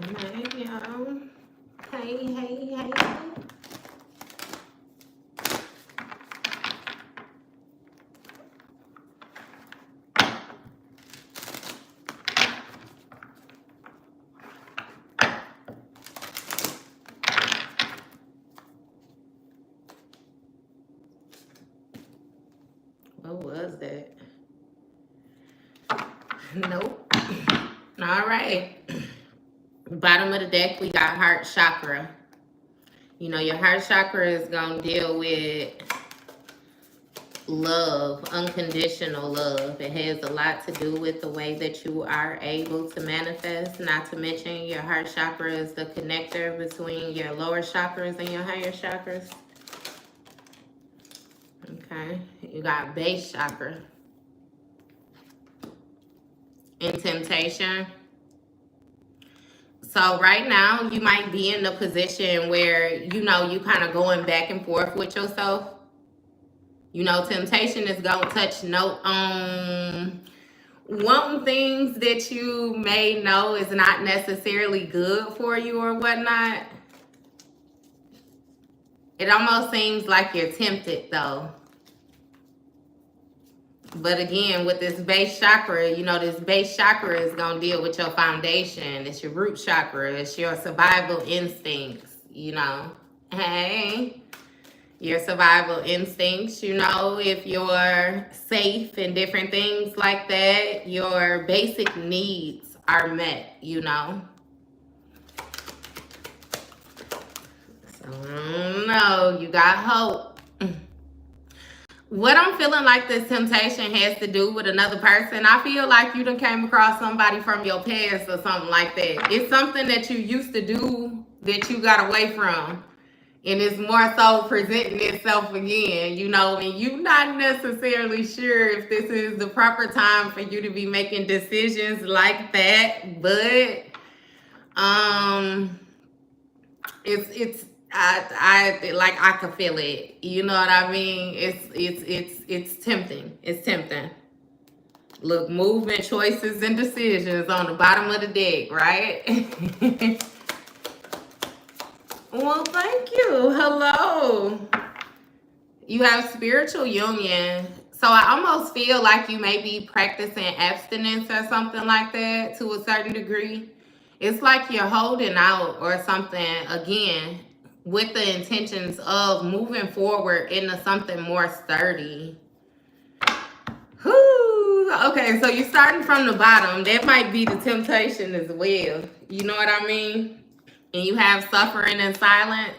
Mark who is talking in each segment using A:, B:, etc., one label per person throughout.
A: Hey, y'all. Hey. What was that? Nope. All right. Bottom of the deck, we got heart chakra. You know, your heart chakra is going to deal with love, unconditional love. It has a lot to do with the way that you are able to manifest. Not to mention, your heart chakra is the connector between your lower chakras and your higher chakras. Okay. You got base chakra. In temptation. So right now, you might be in a position where, you know, you kind of going back and forth with yourself. You know, temptation is going to touch note on wanting things that you may know is not necessarily good for you or whatnot. It almost seems like you're tempted, though. But again, with this base chakra, you know, this base chakra is going to deal with your foundation. It's your root chakra. It's your survival instincts, you know. Hey, your survival instincts, you know, if you're safe and different things like that, your basic needs are met, you know. So, I don't know. You got hope. What I'm feeling like this temptation has to do with another person, I feel like you done came across somebody from your past or something like that. It's something that you used to do that you got away from. And it's more so presenting itself again, you know, and you're not necessarily sure if this is the proper time for you to be making decisions like that. But it's I can feel it. You know what I mean? It's tempting. It's tempting. Look, movement, choices, and decisions on the bottom of the deck, right? Well, thank you. Hello. You have spiritual union. So I almost feel like you may be practicing abstinence or something like that to a certain degree. It's like you're holding out or something, again, with the intentions of moving forward into something more sturdy. Whew. Okay, so you're starting from the bottom. That might be the temptation as well. You know what I mean? And you have suffering and silence.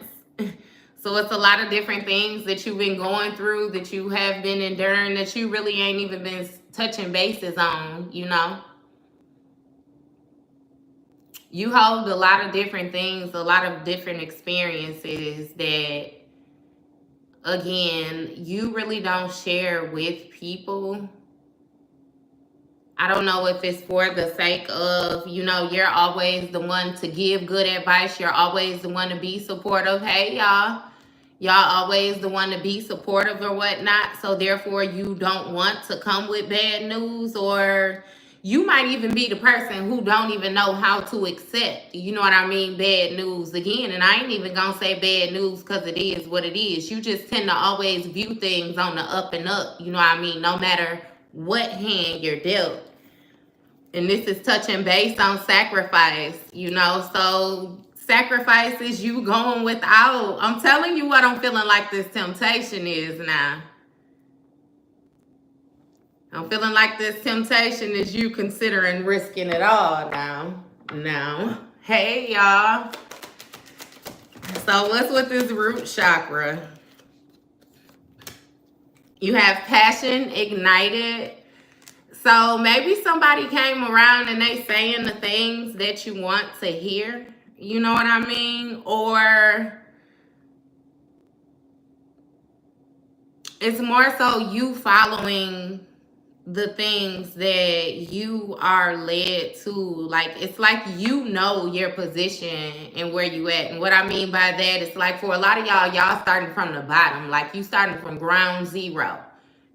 A: So it's a lot of different things that you've been going through, that you have been enduring, that you really ain't even been touching bases on, you know? You hold a lot of different things, a lot of different experiences that, again, you really don't share with people. I don't know if it's for the sake of, you know, you're always the one to give good advice. You're always the one to be supportive. Hey, y'all. Y'all always the one to be supportive or whatnot. So therefore, you don't want to come with bad news, or you might even be the person who don't even know how to accept, you know what I mean, bad news again. And I ain't even gonna say bad news because it is what it is. You just tend to always view things on the up and up, you know what I mean, no matter what hand you're dealt. And this is touching base on sacrifice, you know. So sacrifice is you going without. I'm telling you what I'm feeling like this temptation is now. I'm feeling like this temptation is you considering risking it all now. Now. Hey, y'all. So what's with this root chakra? You have passion ignited. So maybe somebody came around and they saying the things that you want to hear. You know what I mean? Or it's more so you following the things that you are led to. Like, it's like you know your position and where you at. And what I mean by that, it's like for a lot of y'all starting from the bottom. Like you starting from ground zero.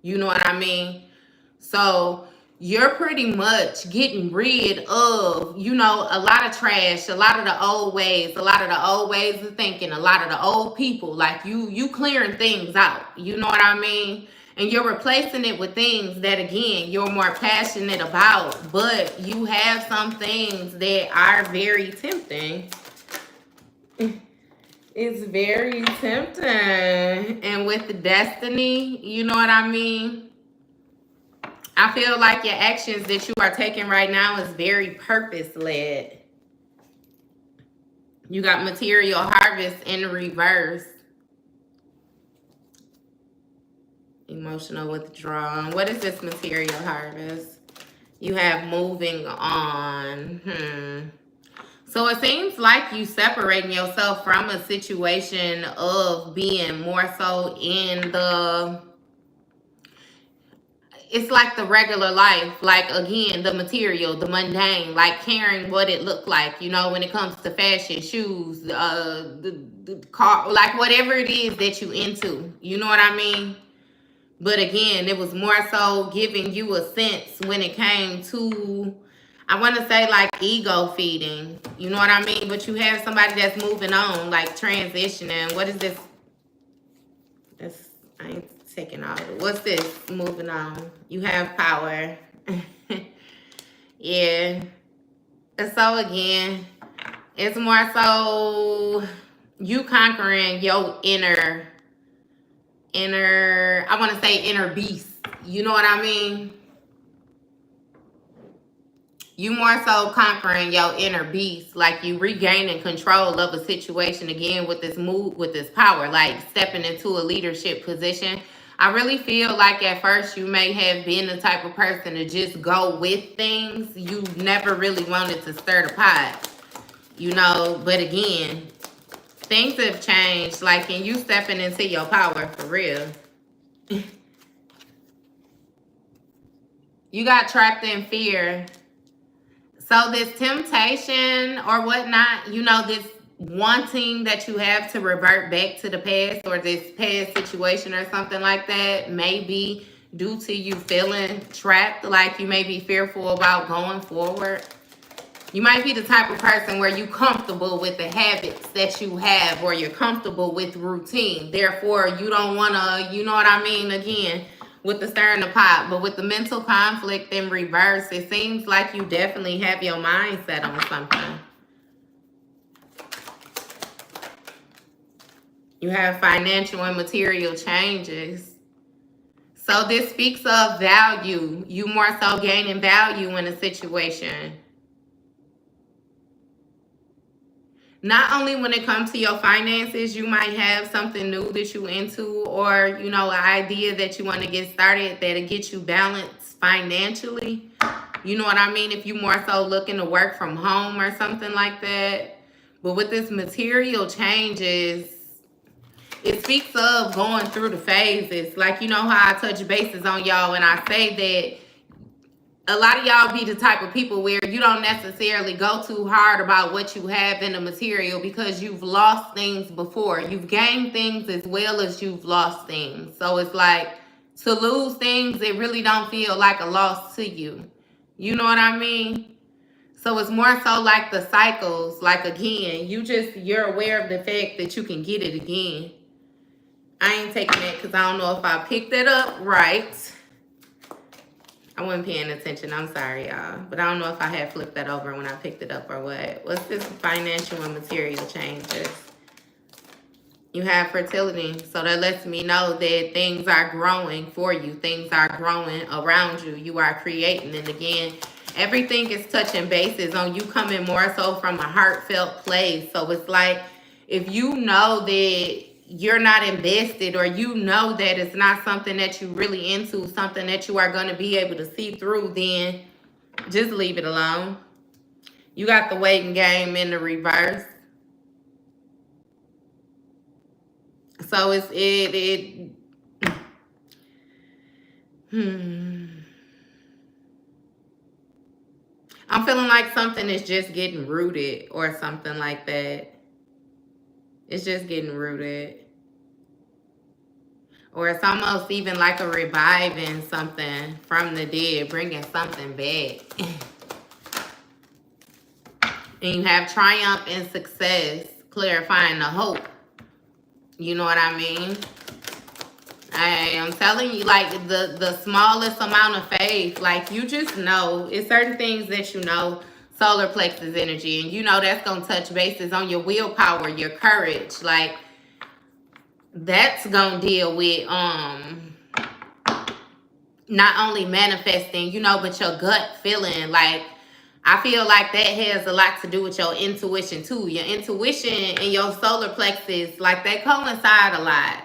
A: You know what I mean? So you're pretty much getting rid of, you know, a lot of trash, a lot of the old ways, a lot of the old ways of thinking, a lot of the old people. Like you clearing things out. You know what I mean? And you're replacing it with things that, again, you're more passionate about. But you have some things that are very tempting. It's very tempting. And with the destiny, you know what I mean? I feel like your actions that you are taking right now is very purpose-led. You got material harvest in reverse. Emotional withdrawal. What is this material harvest? You have moving on. So it seems like you separating yourself from a situation of being more so in the... It's like the regular life, like, again, the material, the mundane, like caring what it looked like, you know, when it comes to fashion, shoes, the car, like whatever it is that you into, you know what I mean? But again, it was more so giving you a sense when it came to, I want to say, like ego feeding, you know what I mean? But you have somebody that's moving on, like transitioning. What is this? That's, I ain't taking all. What's this? Moving on. You have power. Yeah. And so again, it's more so you conquering your inner, I want to say inner beast. You know what I mean? You more so conquering your inner beast, like you regaining control of a situation again with this move, with this power, like stepping into a leadership position. I really feel like at first you may have been the type of person to just go with things. You never really wanted to stir the pot, you know, but again, things have changed, like, and you stepping into your power for real. You got trapped in fear. So this temptation or whatnot, you know, this wanting that you have to revert back to the past or this past situation or something like that may be due to you feeling trapped, like you may be fearful about going forward. You might be the type of person where you're comfortable with the habits that you have, or you're comfortable with routine. Therefore, you don't want to, you know what I mean, again, with the stirring the pot. But with the mental conflict in reverse, it seems like you definitely have your mind set on something. You have financial and material changes. So this speaks of value. You more so gaining value in a situation. Not only when it comes to your finances, you might have something new that you into, or, you know, an idea that you want to get started that'll get you balanced financially. You know what I mean? If you more so looking to work from home or something like that. But with this material changes, it speaks of going through the phases. Like, you know how I touch bases on y'all when I say that a lot of y'all be the type of people where you don't necessarily go too hard about what you have in the material because you've lost things before. You've gained things as well as you've lost things. So it's like, to lose things, it really don't feel like a loss to you. You know what I mean? So it's more so like the cycles. Like, again, you're aware of the fact that you can get it again. I ain't taking that because I don't know if I picked it up right. I wasn't paying attention. I'm sorry, y'all. But I don't know if I had flipped that over when I picked it up or what. What's this financial and material changes? You have fertility. So that lets me know that things are growing for you. Things are growing around you. You are creating. And again, everything is touching bases on you coming more so from a heartfelt place. So it's like, if you know that you're not invested, or you know that it's not something that you really into, something that you are going to be able to see through, then just leave it alone. You got the waiting game in the reverse. So I'm feeling like something is just getting rooted or something like that. It's just getting rooted. Or it's almost even like a reviving something from the dead, bringing something back. And you have triumph and success, clarifying the hope. You know what I mean? I'm telling you, like, the smallest amount of faith, like, you just know, it's certain things that you know, solar plexus energy, and you know that's going to touch bases on your willpower, your courage, like, that's going to deal with, not only manifesting, you know, but your gut feeling, like, I feel like that has a lot to do with your intuition too. Your intuition and your solar plexus, like, they coincide a lot.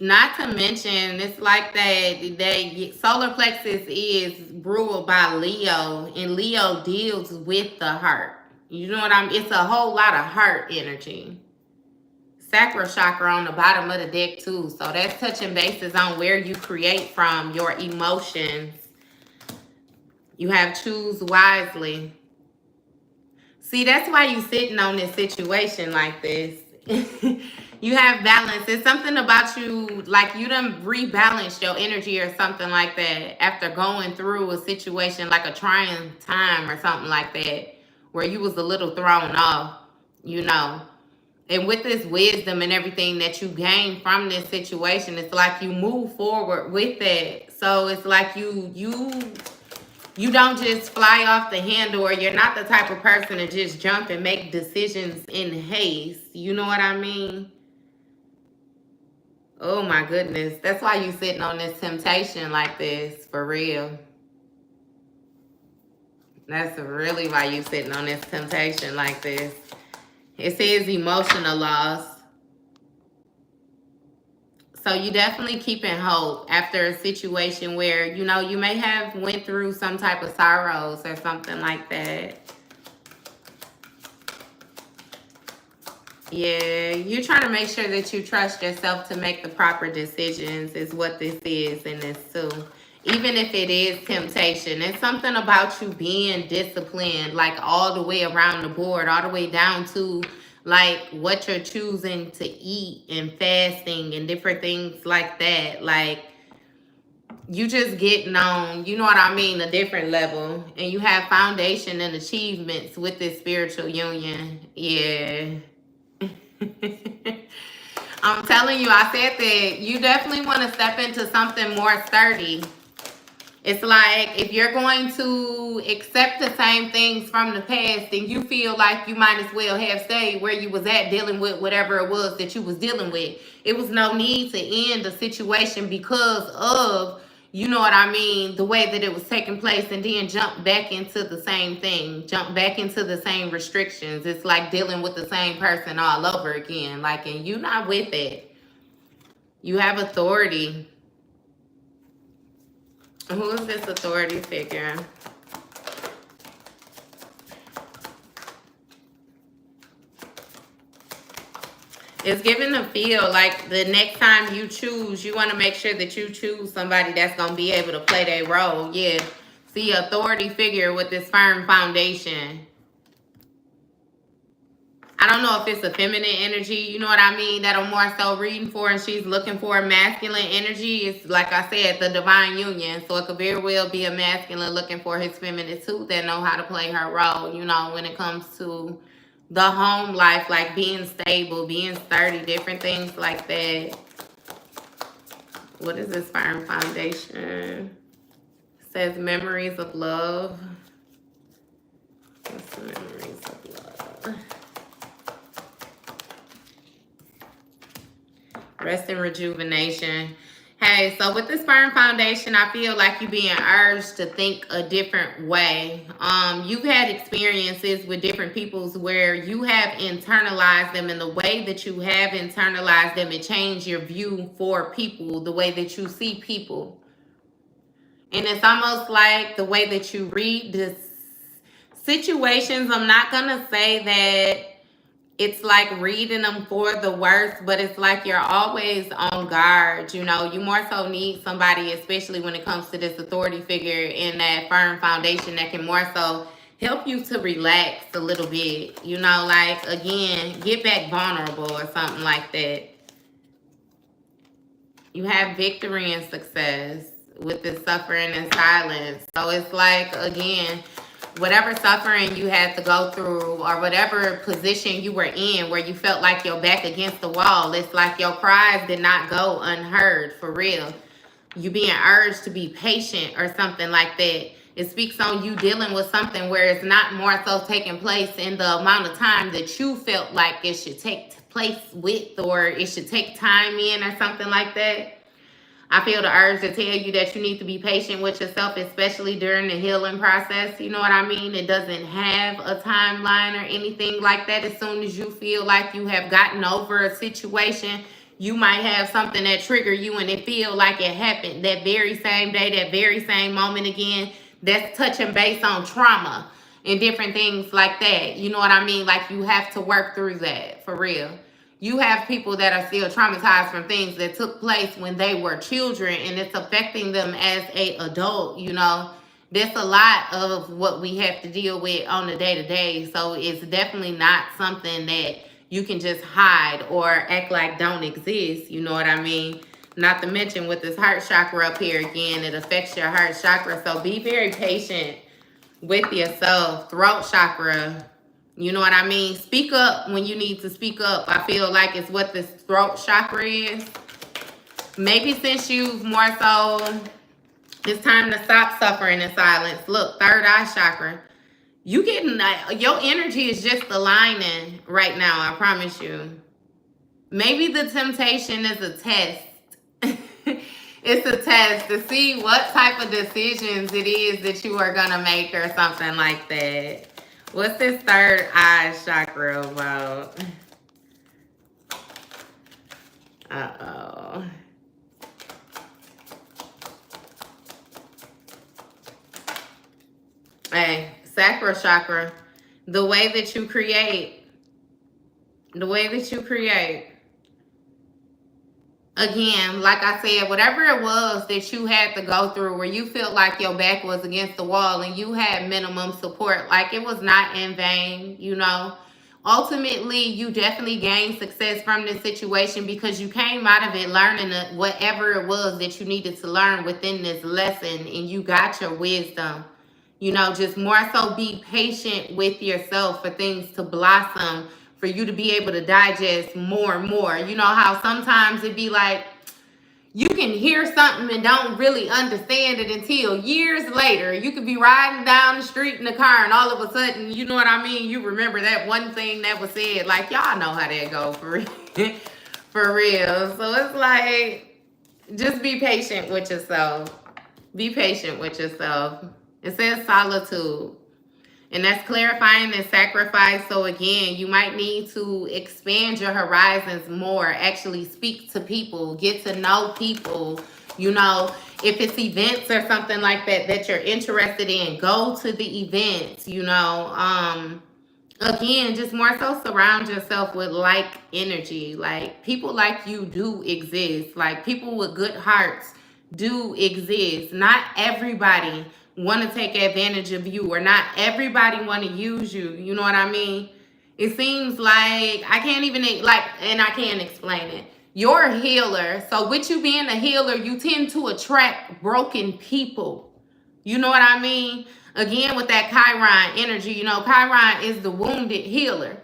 A: Not to mention, it's like that solar plexus is ruled by Leo, and Leo deals with the heart. You know what I mean? It's a whole lot of heart energy. Sacral chakra on the bottom of the deck too. So that's touching bases on where you create from, your emotions. You have choose wisely. See, that's why you sitting on this situation like this. You have balance. It's something about you, like you done rebalanced your energy or something like that after going through a situation like a trying time or something like that, where you was a little thrown off, you know. And with this wisdom and everything that you gain from this situation, it's like you move forward with it. So it's like you don't just fly off the handle, or you're not the type of person to just jump and make decisions in haste. You know what I mean? Oh my goodness. That's why you sitting on this temptation like this, for real. That's really why you sitting on this temptation like this. It says emotional loss. So you definitely keeping hope after a situation where, you know, you may have went through some type of sorrows or something like that. Yeah, you're trying to make sure that you trust yourself to make the proper decisions is what this is in this too. Even if it is temptation, it's something about you being disciplined, like all the way around the board, all the way down to like what you're choosing to eat and fasting and different things like that. Like, you just getting on, you know what I mean, a different level. And you have foundation and achievements with this spiritual union. Yeah. I'm telling you, I said that you definitely want to step into something more sturdy. It's like if you're going to accept the same things from the past, then you feel like you might as well have stayed where you was at dealing with whatever it was that you was dealing with. It was no need to end the situation because of, you know what I mean, the way that it was taking place, and then jump back into the same thing, jump back into the same restrictions. It's like dealing with the same person all over again. Like, and you're not with it. You have authority. Who is this authority figure? It's giving a feel like the next time you choose, you want to make sure that you choose somebody that's going to be able to play their role. Yeah. See, authority figure with this firm foundation. I don't know if it's a feminine energy, you know what I mean, that I'm more so reading for, and she's looking for a masculine energy. It's like I said, the divine union. So it could very well be a masculine looking for his feminine too, that know how to play her role, you know, when it comes to the home life, like being stable, being sturdy, different things like that. What is this firm foundation? It says memories of love. What's the memories of love? Rest and rejuvenation. Hey, so with this firm foundation, I feel like you're being urged to think a different way. You've had experiences with different peoples where you have internalized them, and the way that you have internalized them, it changed your view for people, the way that you see people. And it's almost like the way that you read this situations. I'm not going to say that it's like reading them for the worst, but it's like you're always on guard. You know, you more so need somebody, especially when it comes to this authority figure in that firm foundation, that can more so help you to relax a little bit. You know, like, again, get back vulnerable or something like that. You have victory and success with this suffering and silence. So it's like, again, whatever suffering you had to go through or whatever position you were in where you felt like your back against the wall, it's like your cries did not go unheard, for real. You being urged to be patient or something like that. It speaks on you dealing with something where it's not more so taking place in the amount of time that you felt like it should take place with, or it should take time in or something like that. I feel the urge to tell you that you need to be patient with yourself, especially during the healing process. You know what I mean? It doesn't have a timeline or anything like that. As soon as you feel like you have gotten over a situation, you might have something that trigger you and it feel like it happened that very same day, that very same moment again. That's touching base on trauma and different things like that. You know what I mean? Like, you have to work through that, for real. You have people that are still traumatized from things that took place when they were children, and it's affecting them as an adult. You know, there's a lot of what we have to deal with on the day-to-day. So it's definitely not something that you can just hide or act like don't exist. You know what I mean? Not to mention with this heart chakra up here again, it affects your heart chakra. So be very patient with yourself. Throat chakra, you know what I mean? Speak up when you need to speak up. I feel like it's what this throat chakra is. Maybe since you've more so, it's time to stop suffering in silence. Look, third eye chakra. You getting, your energy is just aligning right now, I promise you. Maybe the temptation is a test. It's a test to see what type of decisions it is that you are going to make or something like that. What's this third eye chakra about? Uh-oh. Hey, sacral chakra. The way that you create. The way that you create. Again, like I said, whatever it was that you had to go through where you felt like your back was against the wall and you had minimum support, like it was not in vain, you know. Ultimately, you definitely gained success from this situation because you came out of it learning whatever it was that you needed to learn within this lesson, and you got your wisdom. You know, just more so be patient with yourself for things to blossom, for you to be able to digest more and more. You know how sometimes it be like you can hear something and don't really understand it until years later. You could be riding down the street in the car and all of a sudden, you know what I mean, you remember that one thing that was said. Like, y'all know how that go, for real. For real. So it's like, just be patient with yourself. Be patient with yourself. It says solitude. And that's clarifying and sacrifice. So again, you might need to expand your horizons more. Actually speak to people. Get to know people. You know, if it's events or something like that that you're interested in, go to the events, you know. Again, just more so surround yourself with like energy. Like, people like you do exist. Like, people with good hearts do exist. Not everybody want to take advantage of you, or not everybody want to use you. You know what I mean? It seems like I can't even and I can't explain it. You're a healer. So with you being a healer, you tend to attract broken people. You know what I mean? Again, with that Chiron energy, you know, Chiron is the wounded healer.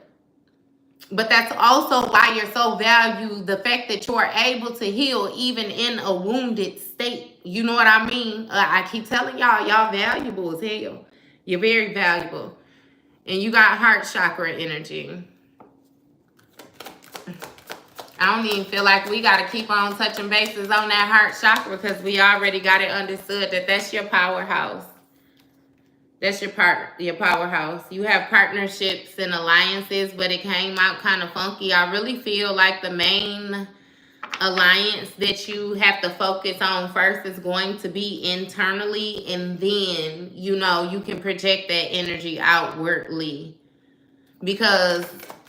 A: But that's also why you're so valued, the fact that you're able to heal even in a wounded state. You know what I mean? I keep telling y'all, y'all valuable as hell. You're very valuable. And you got heart chakra energy. I don't even feel like we got to keep on touching bases on that heart chakra because we already got it understood that that's your powerhouse. That's your powerhouse. You have partnerships and alliances, but it came out kind of funky. I really feel like the main alliance that you have to focus on first is going to be internally, and then, you know, you can project that energy outwardly, because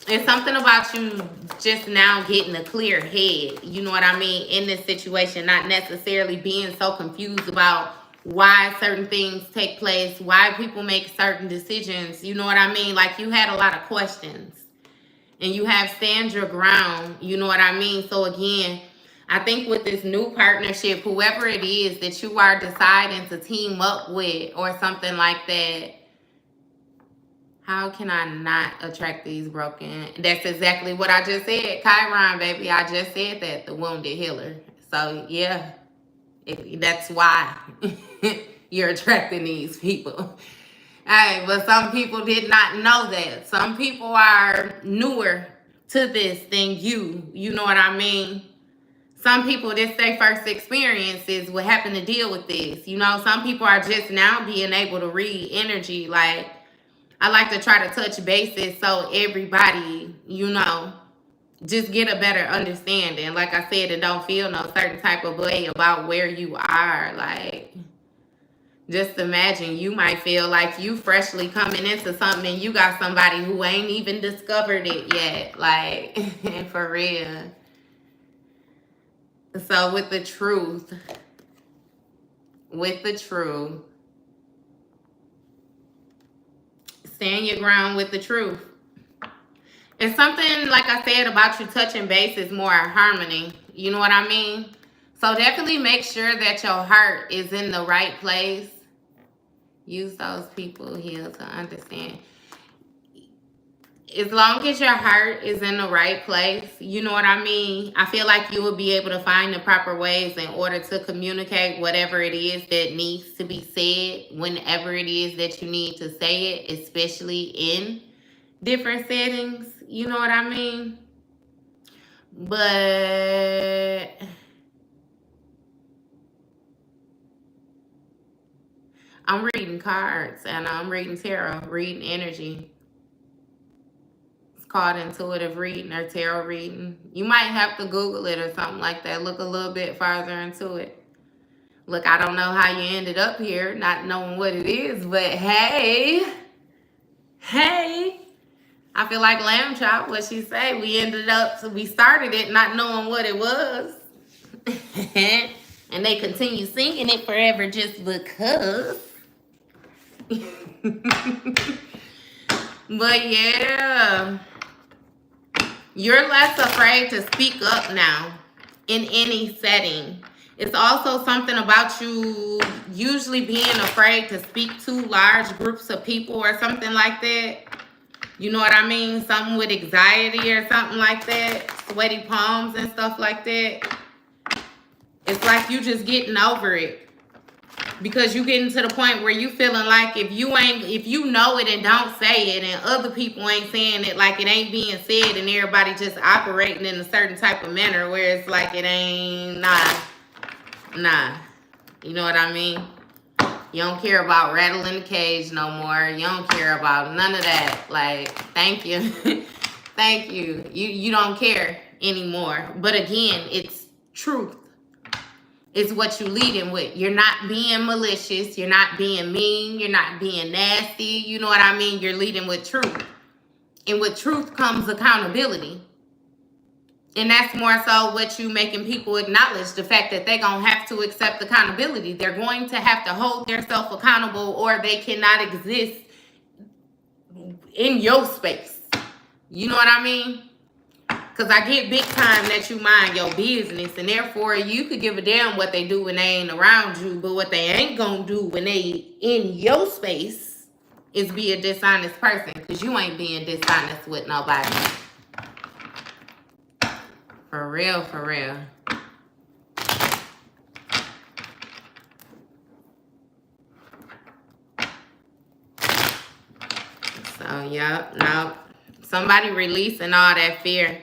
A: it's something about you just now getting a clear head, you know what I mean, in this situation, not necessarily being so confused about why certain things take place, why people make certain decisions. You know what I mean? Like, you had a lot of questions. And you have stand your ground. You know what I mean? So again, I think with this new partnership, whoever it is that you are deciding to team up with or something like that, how can I not attract these broken? That's exactly what I just said. Chiron, baby. I just said that. The wounded healer. So, yeah. That's why you're attracting these people. Hey, but some people did not know that. Some people are newer to this than you. You know what I mean? Some people, this their first experiences will happen to deal with this. You know, some people are just now being able to read energy. Like, I like to try to touch bases so everybody, you know, just get a better understanding. Like I said, and don't feel no certain type of way about where you are. Like, just imagine, you might feel like you freshly coming into something and you got somebody who ain't even discovered it yet. Like, for real. So with the truth, stand your ground with the truth. It's something, like I said, about you touching base is more harmony. You know what I mean? So definitely make sure that your heart is in the right place. Use those people here to understand. As long as your heart is in the right place, you know what I mean? I feel like you will be able to find the proper ways in order to communicate whatever it is that needs to be said, whenever it is that you need to say it, especially in different settings. You know what I mean? But I'm reading cards and I'm reading tarot, reading energy. It's called intuitive reading or tarot reading. You might have to Google it or something like that. Look a little bit farther into it. Look, I don't know how you ended up here not knowing what it is, but hey, I feel like Lamb Chop, what she say, we started it not knowing what it was. And they continue singing it forever just because. But yeah, you're less afraid to speak up now in any setting. It's also something about you usually being afraid to speak to large groups of people or something like that. You know what I mean? Something with anxiety or something like that. Sweaty palms and stuff like that. It's like you just getting over it. Because you getting to the point where you feeling like if you know it and don't say it, and other people ain't saying it, like it ain't being said, and everybody just operating in a certain type of manner where it's like it ain't, nah. You know what I mean? You don't care about rattling the cage no more. You don't care about none of that. Like, thank you. Thank you. You don't care anymore. But again, it's truth. It's what you leading with. You're not being malicious. You're not being mean. You're not being nasty. You know what I mean? You're leading with truth. And with truth comes accountability. And that's more so what you making people acknowledge, the fact that they're going to have to accept accountability. They're going to have to hold themselves accountable, or they cannot exist in your space. You know what I mean? Because I get big time that you mind your business, and therefore you could give a damn what they do when they ain't around you, but what they ain't going to do when they in your space is be a dishonest person, because you ain't being dishonest with nobody. For real, for real. So, yep, no. Somebody releasing all that fear.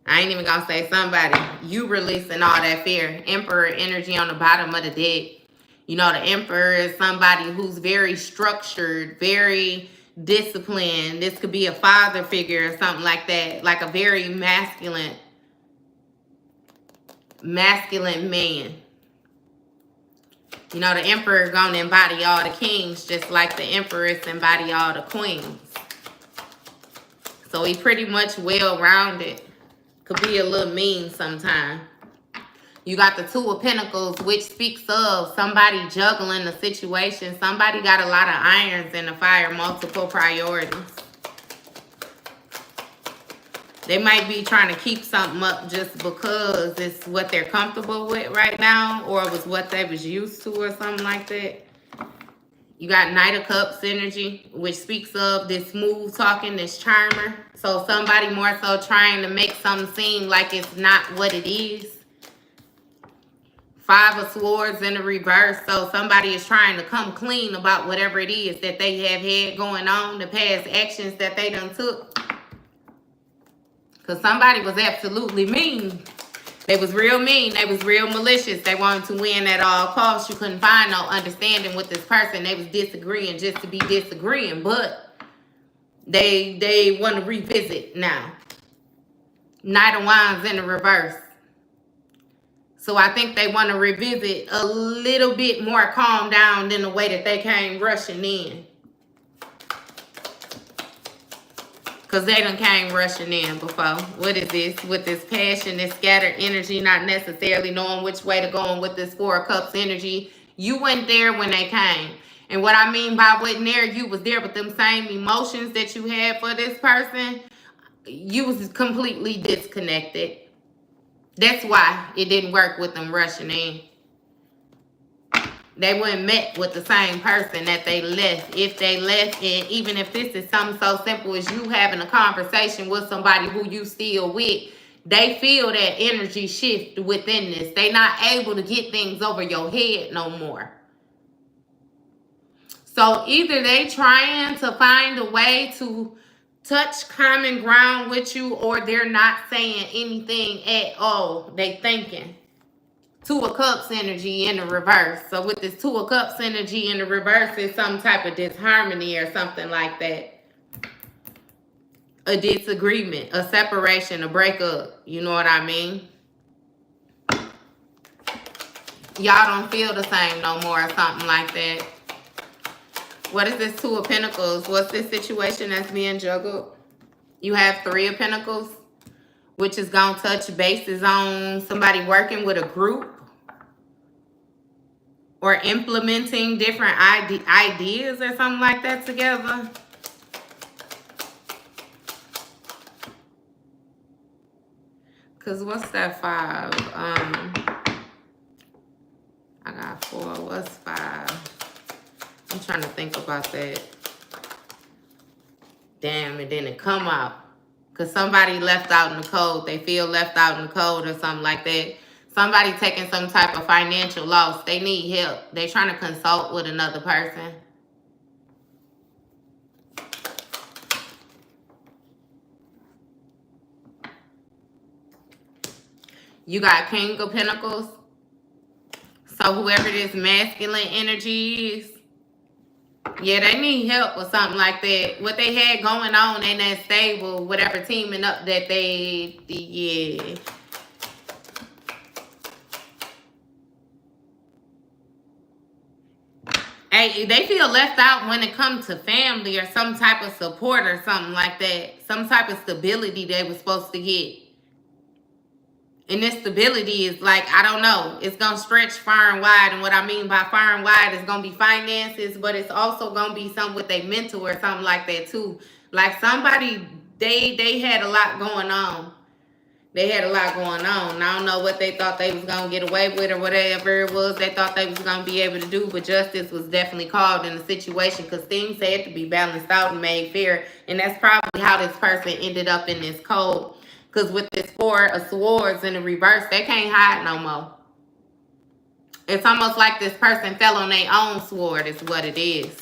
A: I ain't even gonna say somebody. You releasing all that fear. Emperor energy on the bottom of the deck. You know, the Emperor is somebody who's very structured, very disciplined. This could be a father figure or something like that. Like a very masculine man. You know, the Emperor gonna embody all the kings, just like the Empress embody all the queens. So he pretty much well-rounded. Could be a little mean sometimes. You got the Two of Pentacles, which speaks of somebody juggling the situation. Somebody got a lot of irons in the fire, multiple priorities. They might be trying to keep something up just because it's what they're comfortable with right now, or it was what they was used to or something like that. You got Knight of Cups energy, which speaks of this smooth talking, this charmer. So somebody more so trying to make something seem like it's not what it is. Five of Swords in the reverse. So somebody is trying to come clean about whatever it is that they have had going on, the past actions that they done took. Because somebody was absolutely mean. They was real mean. They was real malicious. They wanted to win at all costs. You couldn't find no understanding with this person. They was disagreeing just to be disagreeing. But they want to revisit now. Knight of Wands in the reverse. So I think they want to revisit a little bit more calm down than the way that they came rushing in. Because they done came rushing in before. What is this? With this passion, this scattered energy, not necessarily knowing which way to go on with this Four of Cups energy. You went there when they came. And what I mean by wasn't there, you was there with them same emotions that you had for this person. You was completely disconnected. That's why it didn't work with them rushing in. They wouldn't met with the same person that they left. If they left, and even if this is something so simple as you having a conversation with somebody who you still with, they feel that energy shift within this. They not able to get things over your head no more. So either they trying to find a way to touch common ground with you, or they're not saying anything at all. They thinking. Two of Cups energy in the reverse. So with this Two of Cups energy in the reverse, is some type of disharmony or something like that. A disagreement, a separation, a breakup. You know what I mean? Y'all don't feel the same no more or something like that. What is this Two of Pentacles? What's this situation that's being juggled? You have Three of Pentacles, which is going to touch bases on somebody working with a group or implementing different ideas or something like that together. Because what's that 5? I got 4. What's 5? I'm trying to think about that. Damn, it didn't come out. Because somebody left out in the cold. They feel left out in the cold or something like that. Somebody taking some type of financial loss. They need help. They trying to consult with another person. You got King of Pentacles. So whoever this masculine energy is, yeah, they need help or something like that. What they had going on ain't that stable. Whatever teaming up that they, yeah. Hey, they feel left out when it comes to family or some type of support or something like that. Some type of stability they were supposed to get. And this stability is like, I don't know. It's going to stretch far and wide. And what I mean by far and wide is going to be finances. But it's also going to be something with their mentor or something like that too. Like somebody, they had a lot going on. They had a lot going on. I don't know what they thought they was going to get away with or whatever it was they thought they was going to be able to do. But justice was definitely called in the situation because things had to be balanced out and made fair. And that's probably how this person ended up in this code. Because with this Four of Swords in the reverse, they can't hide no more. It's almost like this person fell on their own sword is what it is.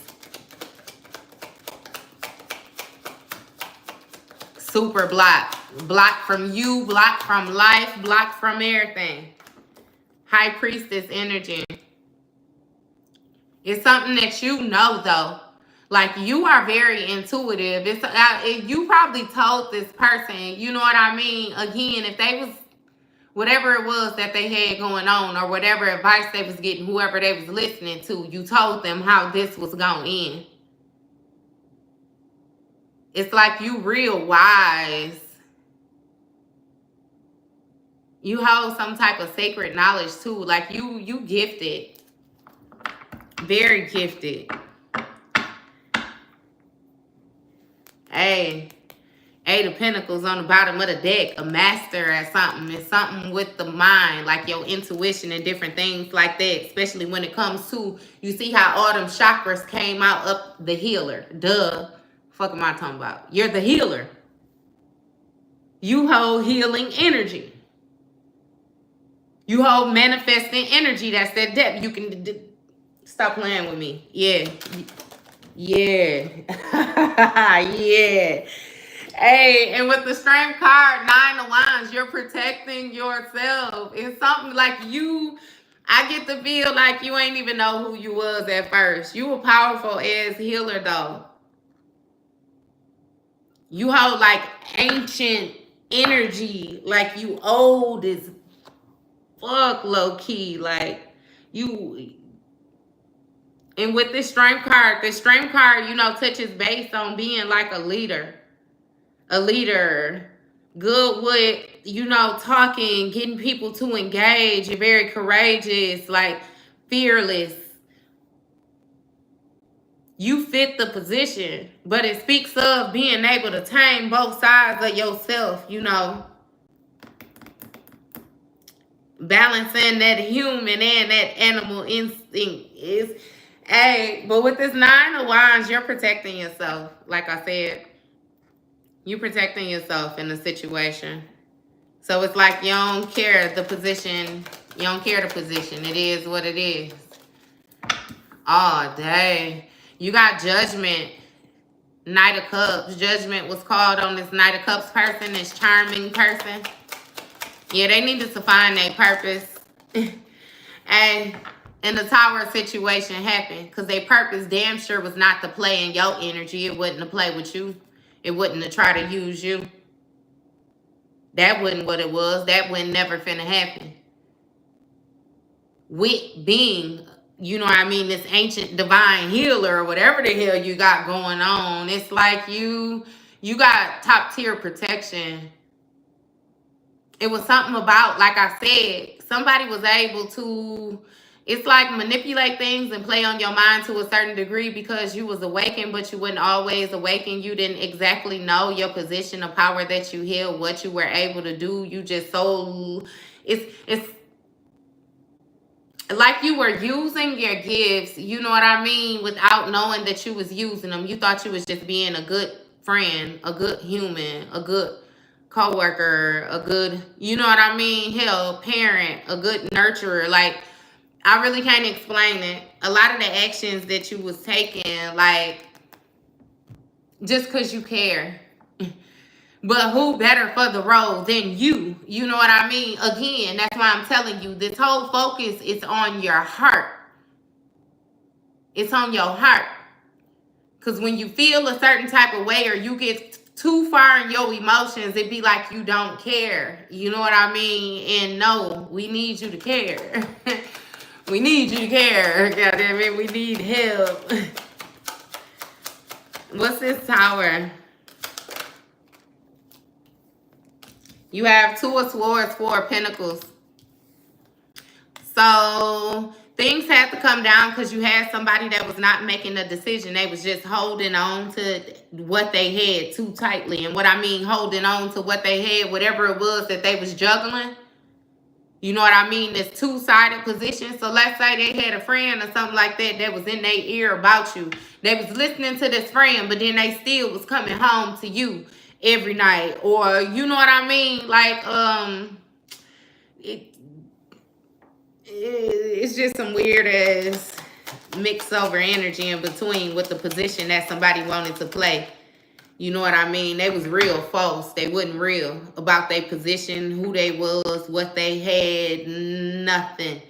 A: Super blocked. Blocked from you, blocked from life, blocked from everything. High Priestess energy. It's something that you know, though. Like, you are very intuitive. You probably told this person, you know what I mean? Again, if they was, whatever it was that they had going on or whatever advice they was getting, whoever they was listening to, you told them how this was going to end. It's like you real wise. You hold some type of sacred knowledge too. Like you gifted. Very gifted. Hey. Eight of Pentacles on the bottom of the deck, a master at something. It's something with the mind, like your intuition and different things like that, especially when it comes to, you see how all them chakras came out up the healer. Duh. Fuck am I talking about? You're the healer. You hold healing energy. You hold manifesting energy. That's that depth. You can stop playing with me. Yeah. Yeah. Yeah. Hey, and with the Strength card, 9 of Wands, you're protecting yourself. It's something like I get to feel like you ain't even know who you was at first. You were powerful as healer, though. You hold like ancient energy, like you old as fuck, low key. Like you. And with this Strength card, you know, touches base on being like a leader. A leader, good with, you know, talking, getting people to engage. You're very courageous, like fearless. You fit the position, but it speaks of being able to tame both sides of yourself, you know. Balancing that human and that animal instinct is, hey, but with this 9 of Wands, you're protecting yourself. Like I said, you're protecting yourself in the situation. So it's like you don't care the position. You don't care the position. It is what it is. Oh, dang. You got Judgment. Knight of Cups. Judgment was called on this Knight of Cups person, this charming person. Yeah, they needed to find their purpose. And the Tower situation happened because their purpose damn sure was not to play in your energy. It wasn't to play with you. It wasn't to try to use you. That wasn't what it was. That wasn't never finna happen. With being, you know what I mean, this ancient divine healer or whatever the hell you got going on. It's like you got top tier protection. It was something about, like I said, somebody was able to, it's like manipulate things and play on your mind to a certain degree because you was awakened, but you wasn't always awakened. You didn't exactly know your position of power that you held, what you were able to do. You just it's like you were using your gifts, you know what I mean, without knowing that you was using them. You thought you was just being a good friend, a good human, a good co-worker, a good, you know what I mean, hell, parent, a good nurturer. Like, I really can't explain it. A lot of the actions that you was taking, like, just because you care. But who better for the role than you? You know what I mean? Again, that's why I'm telling you, this whole focus is on your heart. It's on your heart. Because when you feel a certain type of way or you get too far in your emotions, it be like you don't care. You know what I mean? And no, we need you to care. We need you to care. God damn it, we need help. What's this Tower? You have 2 of Swords, 4 of Pentacles. So things had to come down because you had somebody that was not making a decision. They was just holding on to what they had too tightly. And what I mean holding on to what they had, whatever it was that they was juggling. You know what I mean? This two-sided position. So let's say they had a friend or something like that that was in their ear about you. They was listening to this friend, but then they still was coming home to you every night. Or, you know what I mean? Like, it's just some weird ass mix over energy in between with the position that somebody wanted to play. You know what I mean? They was real false. They wasn't real about their position, who they was, what they had, nothing.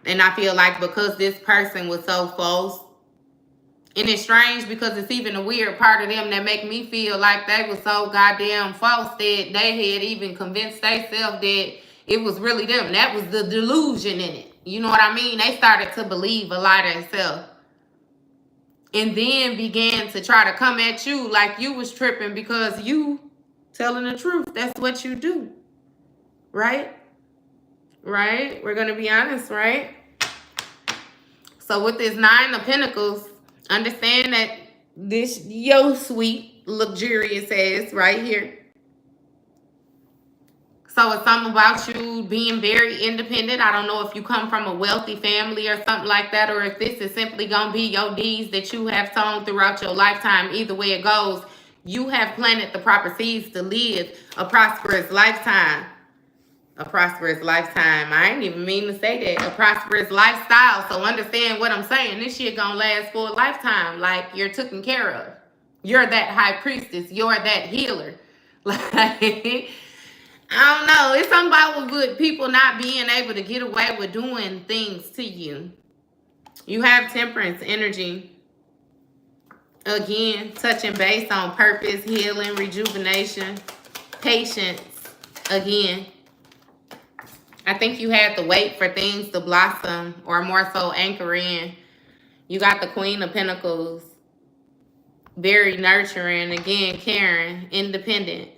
A: And I feel like because this person was so false, and it's strange because it's even a weird part of them that make me feel like they was so goddamn false that they had even convinced themselves that it was really them. That was the delusion in it. You know what I mean? They started to believe a lie to themselves. And then began to try to come at you like you was tripping because you telling the truth. That's what you do. Right? right? We're going to be honest, right? So with this Nine of Pentacles, understand that this yo sweet, luxurious ass right here. So it's something about you being very independent. I don't know if you come from a wealthy family or something like that, or if this is simply going to be your deeds that you have sown throughout your lifetime. Either way it goes, you have planted the proper seeds to live a prosperous lifetime. A prosperous lifetime. I ain't even mean to say that. A prosperous lifestyle. So understand what I'm saying. This shit gonna last for a lifetime. Like, you're taken care of. You're that high priestess. You're that healer. Like, I don't know. It's something about with people not being able to get away with doing things to you. You have temperance energy. Again, touching base on purpose, healing, rejuvenation, patience. Again, I think you had to wait for things to blossom, or more so anchor in. You got the Queen of Pentacles. Very nurturing. Again, caring, independent,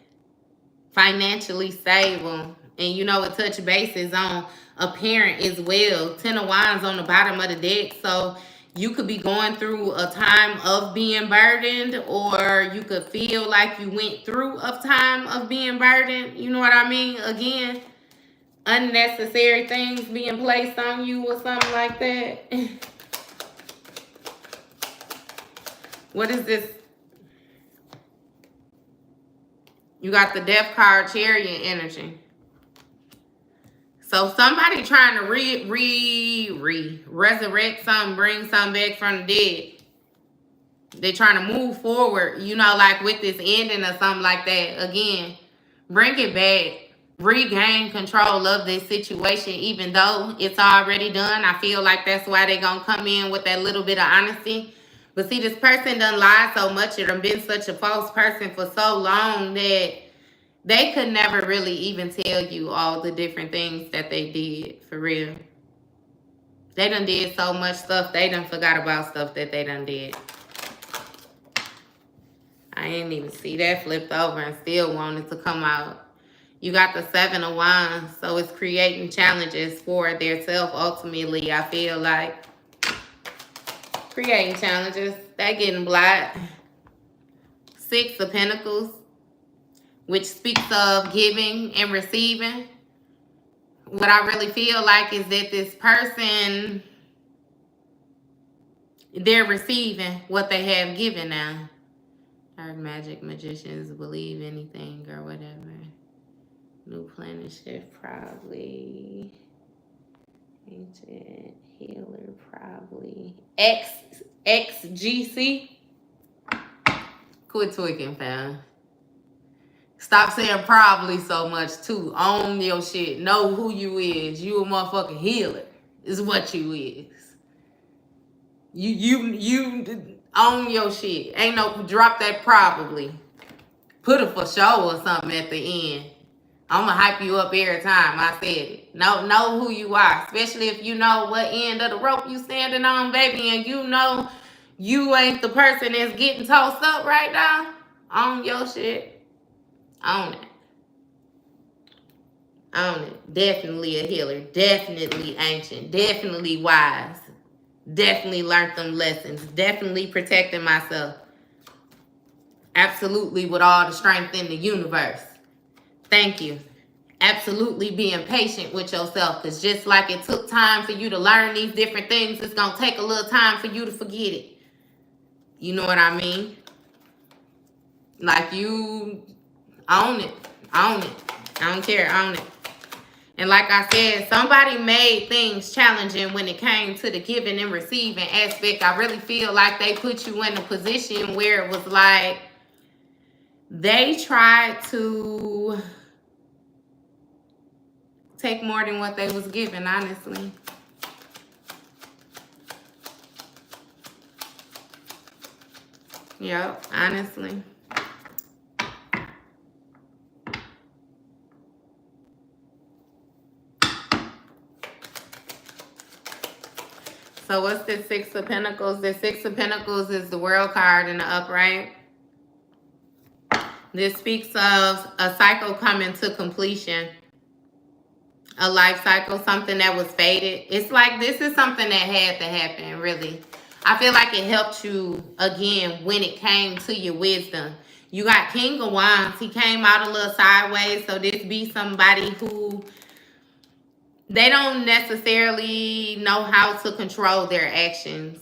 A: financially stable. And you know, it touch bases on a parent as well. Ten of Wands on the bottom of the deck. So you could be going through a time of being burdened, or you could feel like you went through a time of being burdened. You know what I mean? Again, unnecessary things being placed on you or something like that. What is this? You got the Death card, Chariot energy. So somebody trying to resurrect something, bring something back from the dead. They're trying to move forward, you know, like with this ending or something like that. Again, bring it back. Regain control of this situation, even though it's already done. I feel like that's why they're going to come in with that little bit of honesty. But see, this person done lied so much, it done been such a false person for so long that they could never really even tell you all the different things that they did, for real. They done did so much stuff, they done forgot about stuff that they done did. I ain't even see that flipped over and still wanted to come out. You got the Seven of Wands, so it's creating challenges for their self ultimately, I feel like. Creating challenges. They getting blocked. Six of Pentacles, which speaks of giving and receiving. What I really feel like is that this person, they're receiving what they have given now. Dark magic, magicians, believe anything or whatever. New planet shift, probably. Ancient healer, probably. XGC. Quit tweaking, fam. Stop saying probably so much, too. Own your shit. Know who you is. You a motherfucking healer. Is what you is. You own your shit. Ain't no drop that probably. Put a for sure or something at the end. I'm going to hype you up every time I said it. Know who you are. Especially if you know what end of the rope you standing on, baby. And you know you ain't the person that's getting tossed up right now. Own your shit. Own it. Own it. Definitely a healer. Definitely ancient. Definitely wise. Definitely learned them lessons. Definitely protecting myself. Absolutely with all the strength in the universe. Thank you. Absolutely being patient with yourself. Because just like it took time for you to learn these different things, it's going to take a little time for you to forget it. You know what I mean? Like, you own it. Own it. I don't care. Own it. And like I said, somebody made things challenging when it came to the giving and receiving aspect. I really feel like they put you in a position where it was like they tried to take more than what they was given, honestly. Yep, honestly. So what's the Six of Pentacles? The Six of Pentacles is the World card in the upright. This speaks of a cycle coming to completion. A life cycle, something that was fated. It's like this is something that had to happen, really. I feel like it helped you, again, when it came to your wisdom. You got King of Wands. He came out a little sideways, so this be somebody who they don't necessarily know how to control their actions.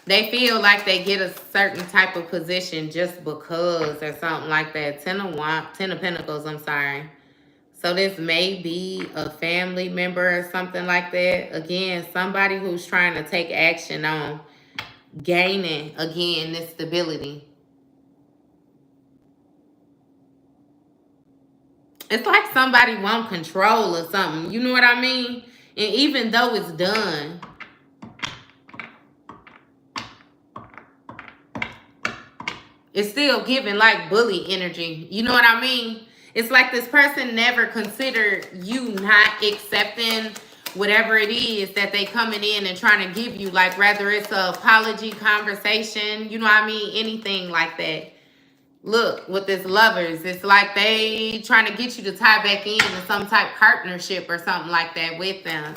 A: They feel like they get a certain type of position just because or something like that. Ten of Pentacles, I'm sorry. So this may be a family member or something like that. Again, somebody who's trying to take action on gaining, again, this stability. It's like somebody won't control or something. You know what I mean? And even though it's done, it's still giving like bully energy. You know what I mean? It's like this person never considered you not accepting whatever it is that they coming in and trying to give you. Like whether it's a apology conversation, you know what I mean? Anything like that. Look, with this lovers, it's like they trying to get you to tie back into some type of partnership or something like that with them.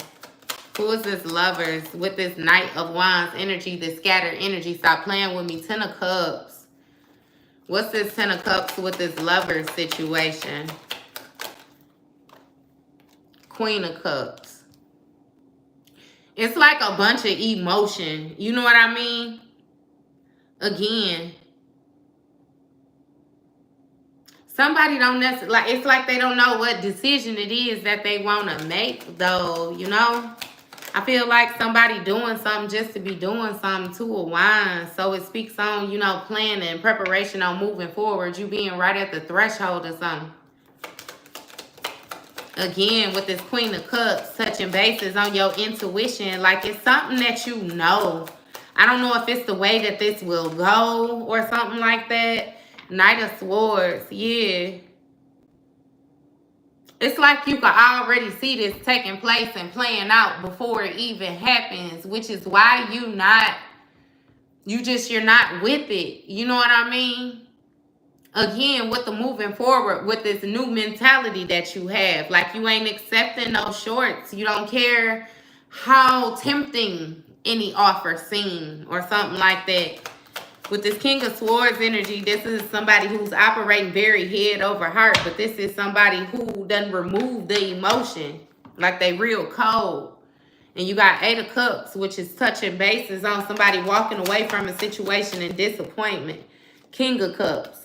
A: Who is this lovers with this Knight of Wands energy, this scattered energy? Stop playing with me. Ten of Cups. What's this Ten of Cups with this lover situation? Queen of Cups. It's like a bunch of emotion. You know what I mean? Again, somebody don't necessarily, like, it's like they don't know what decision it is that they want to make, though, you know? I feel like somebody doing something just to be doing something to a wine. So it speaks on, you know, planning and preparation on moving forward. You being right at the threshold or something. Again, with this Queen of Cups, touching bases on your intuition. Like it's something that you know. I don't know if it's the way that this will go or something like that. Knight of Swords, yeah. It's like you can already see this taking place and playing out before it even happens, which is why you're not with it. You know what I mean? Again, with the moving forward, with this new mentality that you have. Like you ain't accepting no shorts. You don't care how tempting any offer seem or something like that. With this King of Swords energy, this is somebody who's operating very head over heart, but this is somebody who doesn't remove the emotion, like they real cold. And you got Eight of Cups, which is touching bases on somebody walking away from a situation in disappointment. King of Cups.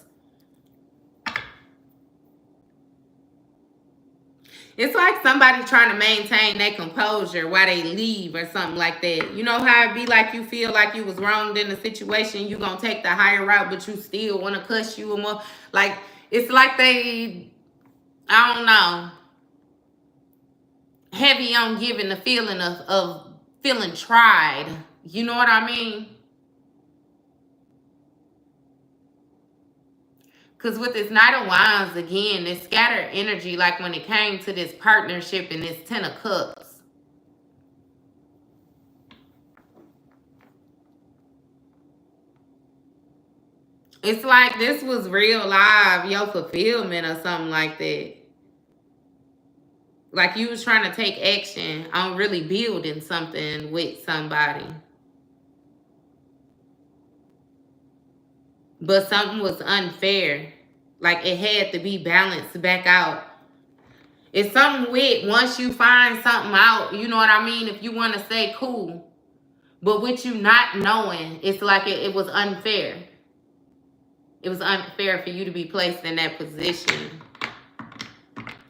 A: It's like somebody trying to maintain their composure while they leave or something like that. You know how it be like you feel like you was wronged in a situation, you gonna take the higher route, but you still want to cuss you and more. Like, it's like they, I don't know, heavy on giving the feeling of feeling tried. You know what I mean? Because with this Knight of Wands, again, this scattered energy, like when it came to this partnership and this Ten of Cups. It's like this was real live, your fulfillment or something like that. Like you was trying to take action on really building something with somebody. But something was unfair. Like it had to be balanced back out. It's something with once you find something out, you know what I mean? If you want to stay cool. But with you not knowing, it's like it was unfair. It was unfair for you to be placed in that position.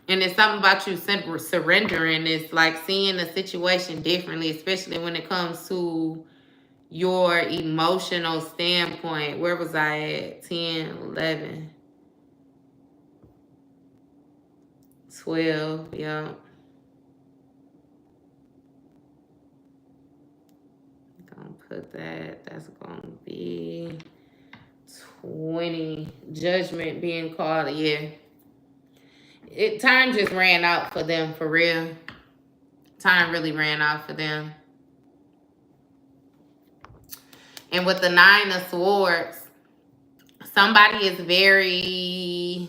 A: And it's something about you surrendering. It's like seeing the situation differently, especially when it comes to your emotional standpoint. Where was I at? 10, 11, 12, yeah. Gonna put that. That's gonna be 20. Judgment being called, yeah. Time just ran out for them, for real. Time really ran out for them. And with the Nine of Swords, somebody is very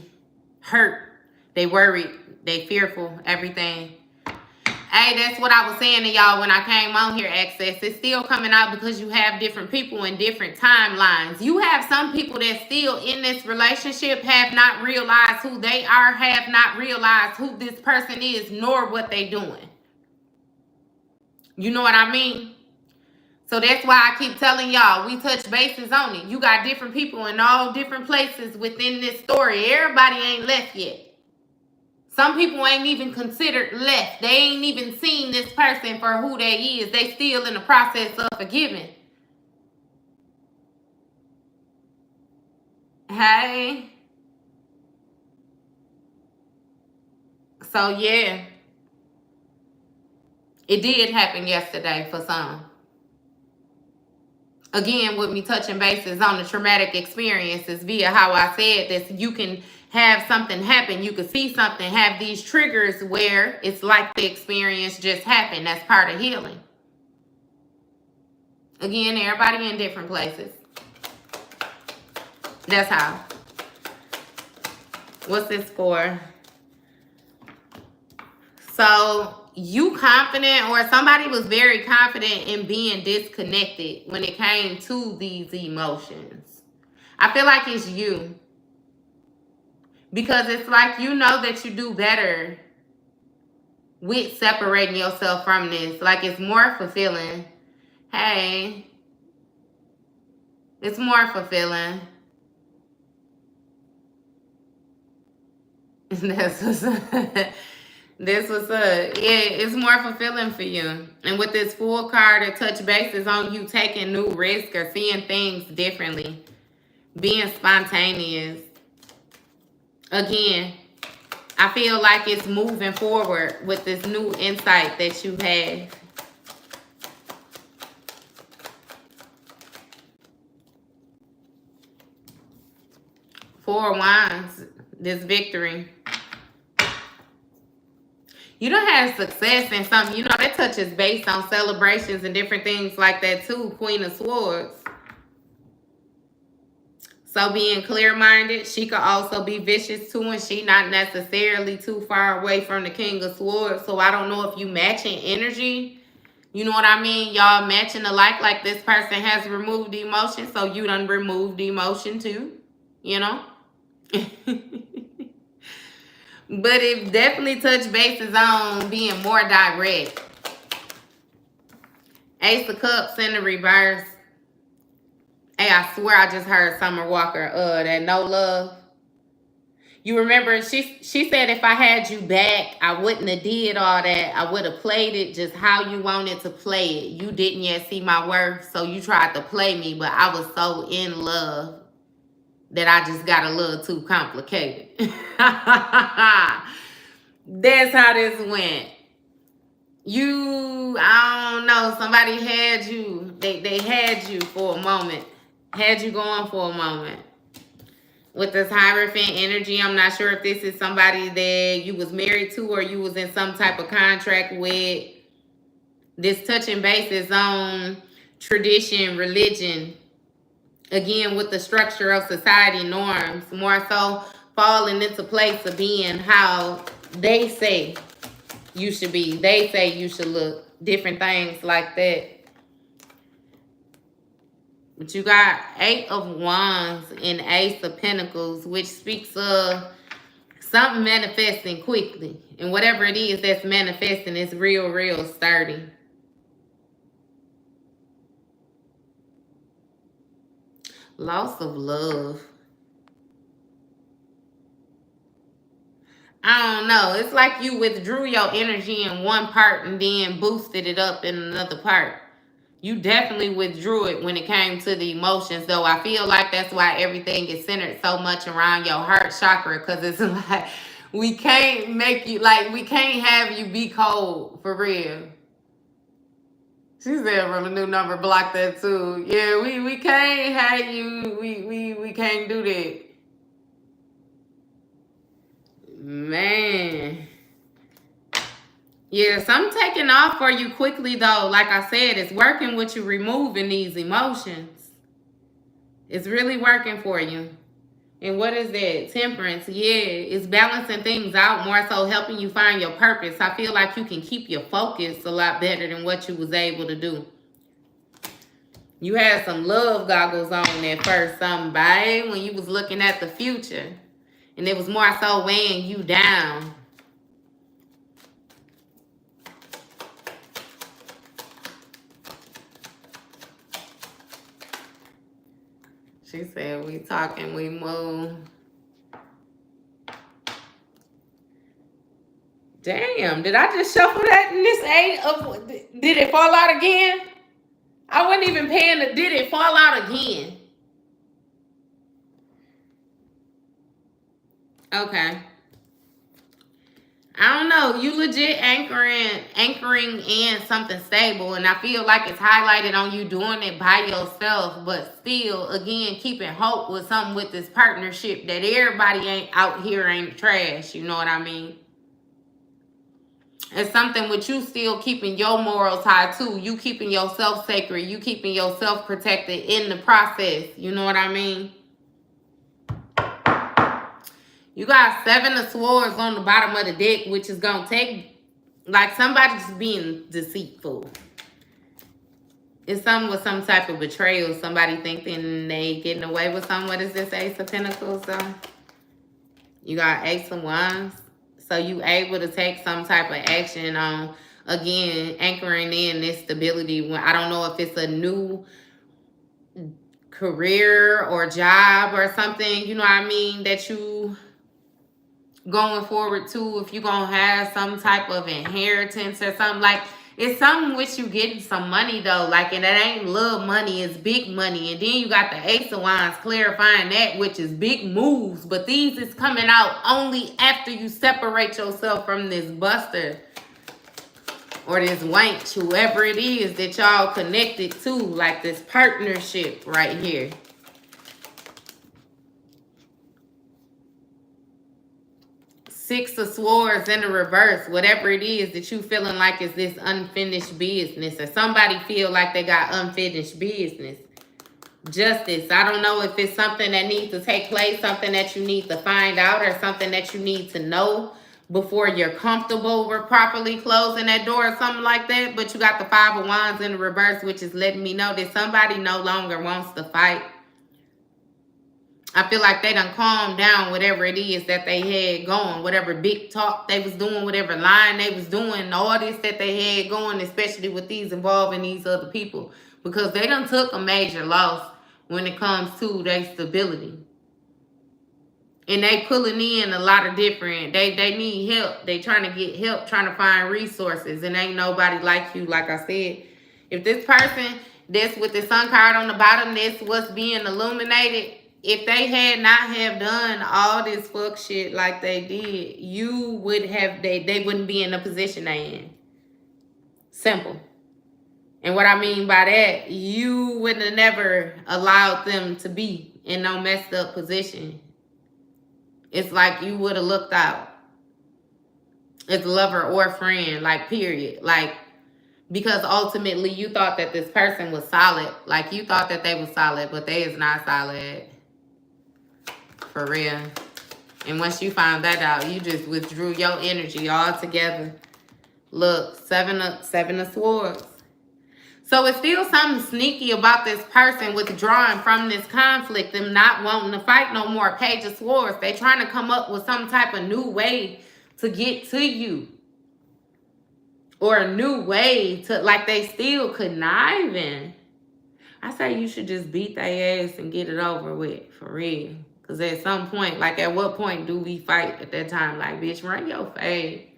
A: hurt. They worried. They fearful, everything. Hey, that's what I was saying to y'all when I came on here, Access. It's still coming out because you have different people in different timelines. You have some people that still in this relationship have not realized who they are, have not realized who this person is, nor what they doing. You know what I mean? So that's why I keep telling y'all, we touch bases on it. You got different people in all different places within this story. Everybody ain't left yet. Some people ain't even considered left. They ain't even seen this person for who they is. They still in the process of forgiving. Hey. So yeah. It did happen yesterday for some. Again, with me touching bases on the traumatic experiences via how I said this, you can have something happen. You can see something, have these triggers where it's like the experience just happened. That's part of healing. Again, everybody in different places. That's how. What's this for? So you confident, or somebody was very confident in being disconnected when it came to these emotions. I feel like it's you. Because it's like you know that you do better with separating yourself from this. Like it's more fulfilling. Hey. It's more fulfilling. That's what's up. This what's up. Yeah, it's more fulfilling for you. And with this full card, it touch bases on you taking new risks or seeing things differently. Being spontaneous. Again, I feel like it's moving forward with this new insight that you have. Four of Wands, this victory. You don't have success in something, you know, that touches based on celebrations and different things like that too. Queen of Swords. So being clear-minded, she could also be vicious too, and she not necessarily too far away from the King of Swords. So I don't know if you matching energy. You know what I mean? Y'all matching alike, like this person has removed the emotion, so you done removed the emotion too, you know? But it definitely touch bases on being more direct. Ace of Cups in the reverse. Hey, I swear I just heard Summer Walker, that no love. You remember, she said if I had you back, I wouldn't have did all that. I would have played it just how you wanted to play it. You didn't yet see my worth, so you tried to play me, but I was so in love that I just got a little too complicated. That's how this went. I don't know, somebody had you, they had you for a moment. Had you going for a moment. With this Hierophant energy, I'm not sure if this is somebody that you was married to or you was in some type of contract with. This touching bases on tradition, religion. Again, with the structure of society norms. More so falling into place of being how they say you should be. They say you should look. Different things like that. But you got 8 of Wands and Ace of Pentacles, which speaks of something manifesting quickly. And whatever it is that's manifesting is real, real sturdy. Loss of love. I don't know. It's like you withdrew your energy in one part and then boosted it up in another part. You definitely withdrew it when it came to the emotions, though. I feel like that's why everything is centered so much around your heart chakra, because it's like we can't make you, like, we can't have you be cold, for real. She said from a new number, block that too. Yeah, we can't have you, we can't do that. Man. Yeah, something taking off for you quickly, though. Like I said, it's working with you removing these emotions. It's really working for you. And what is that? Temperance. Yeah, it's balancing things out, more so helping you find your purpose. I feel like you can keep your focus a lot better than what you was able to do. You had some love goggles on at first, somebody, when you was looking at the future. And it was more so weighing you down. She said, we talking, we move. Damn, did I just shuffle that in this eight of, did it fall out again? I wasn't even paying the, did it fall out again? Okay. I don't know. You legit anchoring in something stable, and I feel like it's highlighted on you doing it by yourself, but still, again, keeping hope with something with this partnership that everybody ain't out here ain't trash. You know what I mean? It's something with you still keeping your morals high too. You keeping yourself sacred. You keeping yourself protected in the process. You know what I mean? You got 7 of Swords on the bottom of the deck, which is going to take, like, somebody's being deceitful. It's something with some type of betrayal. Somebody thinking they getting away with something. What is this, Ace of Pentacles, though? You got Ace of Wands. So you able to take some type of action on, again, anchoring in this stability. When I don't know if it's a new career or job or something, you know what I mean, that you going forward to, if you're gonna have some type of inheritance or something. Like, it's something with you getting some money though, like, and that ain't little money, it's big money. And then you got the Ace of Wands clarifying that, which is big moves, but these is coming out only after you separate yourself from this buster or this wench, whoever it is that y'all connected to, like this partnership right here. Six of Swords in the reverse, whatever it is that you feeling like is this unfinished business, or somebody feel like they got unfinished business. Justice, I don't know if it's something that needs to take place, something that you need to find out, or something that you need to know before you're comfortable with properly closing that door or something like that. But you got the 5 of Wands in the reverse, which is letting me know that somebody no longer wants to fight. I feel like they done calmed down whatever it is that they had going, whatever big talk they was doing, whatever line they was doing, all this that they had going, especially with these involving these other people, because they done took a major loss when it comes to their stability. And they pulling in a lot of different, they need help. They trying to get help, trying to find resources, and ain't nobody like you, like I said. If this person that's with the Sun card on the bottom, that's what's being illuminated, if they had not have done all this fuck shit like they did, you would have, they wouldn't be in the position they in. Simple. And what I mean by that, you would have never allowed them to be in no messed up position. It's like you would have looked out. It's lover or friend, like, period. Like, because ultimately you thought that this person was solid. Like, you thought that they was solid, but they is not solid. For real. And once you found that out, you just withdrew your energy altogether. Look, 7 of Swords. So it's still something sneaky about this person withdrawing from this conflict, them not wanting to fight no more. Page of Swords. They trying to come up with some type of new way to get to you. Or a new way to, like, they still conniving. I say you should just beat their ass and get it over with, for real. Because at some point, like, at what point do we fight at that time? Like, bitch, run your fade.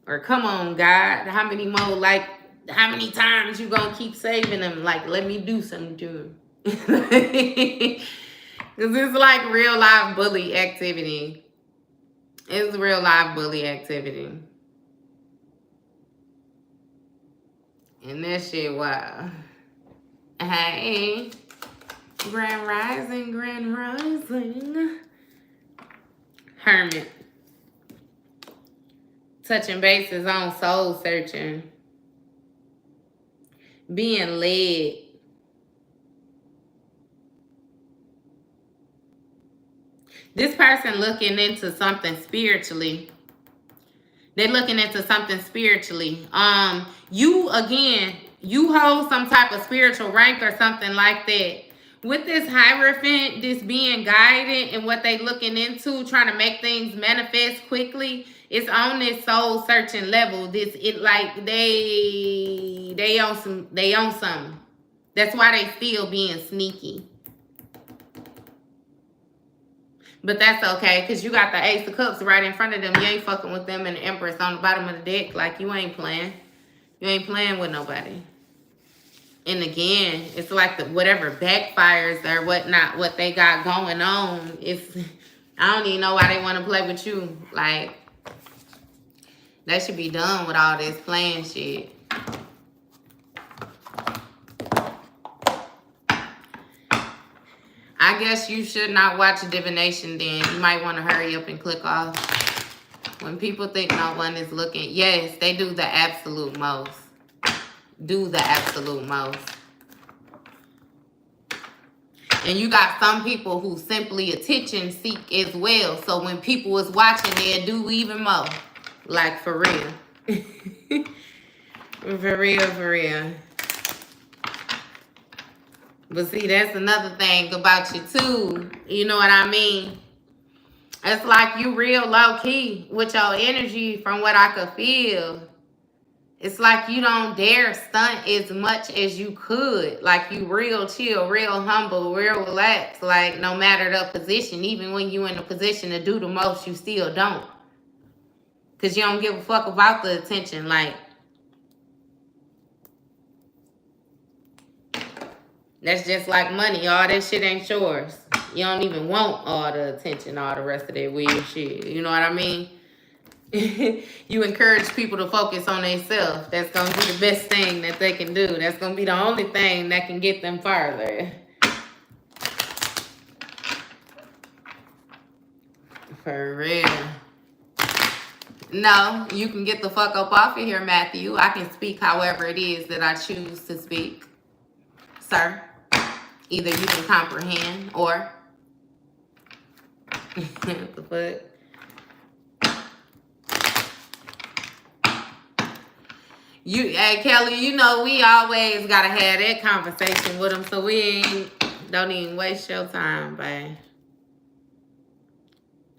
A: Or come on, God. How many more, like, how many times you gonna keep saving them? Like, let me do something to them. Because it's like real life bully activity. It's real life bully activity. And that shit, wow. Hey. Grand Rising, Grand Rising. Hermit. Touching bases on soul searching. Being led. This person looking into something spiritually. They're looking into something spiritually. You, again, you hold some type of spiritual rank or something like that. With this Hierophant, this being guided and what they looking into, trying to make things manifest quickly, it's on this soul searching level. They own something. That's why they still being sneaky. But that's okay, because you got the Ace of Cups right in front of them. You ain't fucking with them and the Empress on the bottom of the deck. Like, you ain't playing. You ain't playing with nobody. And again, it's like whatever backfires or whatnot, what they got going on. I don't even know why they want to play with you. Like, they should be done with all this playing shit. I guess you should not watch divination then. You might want to hurry up and click off. When people think no one is looking, yes, they do the absolute most. Do the absolute most. And you got some people who simply attention seek as well. So when people is watching, they'll do even more. Like, for real. For real, for real. But see, that's another thing about you too. You know what I mean? It's like you real low key with your energy from what I could feel. It's like you don't dare stunt as much as you could. Like, you real chill, real humble, real relaxed. Like, no matter the position, even when you in a position to do the most, you still don't. Because you don't give a fuck about the attention. Like, that's just like money. All that shit ain't yours. You don't even want all the attention, all the rest of that weird shit. You know what I mean? You encourage people to focus on themselves. That's going to be the best thing that they can do. That's going to be the only thing that can get them farther. For real. No, you can get the fuck up off of here, Matthew. I can speak however it is that I choose to speak. Sir, either you can comprehend or... What the fuck? Hey, Kelly, you know we always gotta have that conversation with them, so don't even waste your time, babe.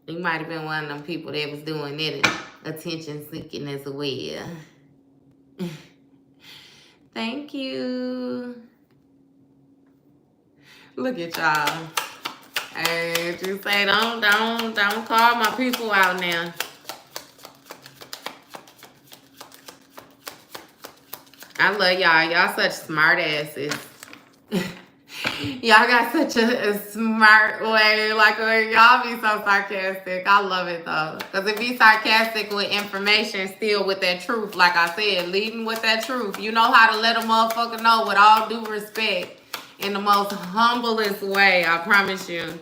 A: You might have been one of them people that was doing it, attention seeking as well. Thank you. Look at y'all. Hey, just say don't call my people out now. I love y'all. Y'all such smart asses. Y'all got such a smart way. Like, y'all be so sarcastic. I love it, though. Because it be sarcastic with information, still with that truth. Like I said, leading with that truth. You know how to let a motherfucker know with all due respect. In the most humblest way, I promise you.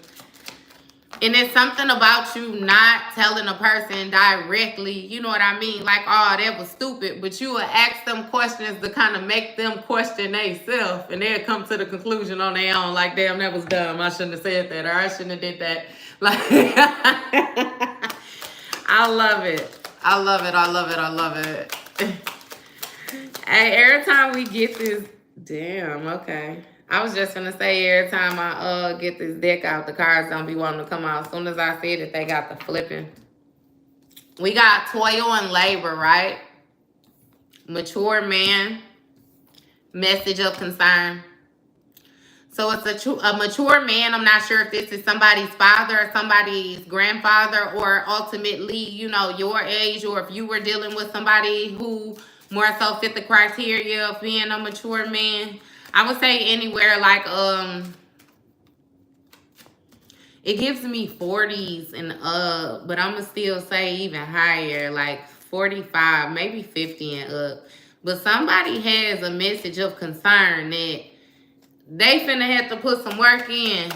A: And it's something about you not telling a person directly, you know what I mean? Like, oh, that was stupid. But you will ask them questions to kind of make them question themselves. And they'll come to the conclusion on their own. Like, damn, that was dumb. I shouldn't have said that. Or I shouldn't have did that. Like, I love it. I love it. I love it. I love it. Hey, every time we get this, damn, okay. I was just gonna say every time I get this deck out, the cards don't be wanting to come out. As soon as I said it, they got the flipping. We got toil and labor, right? Mature man, message of concern. So it's a mature man. I'm not sure if this is somebody's father or somebody's grandfather or ultimately, you know, your age, or if you were dealing with somebody who more so fit the criteria of being a mature man. I would say anywhere like, it gives me 40s and up, but I'm going to still say even higher, like 45, maybe 50 and up. But somebody has a message of concern that they finna have to put some work in.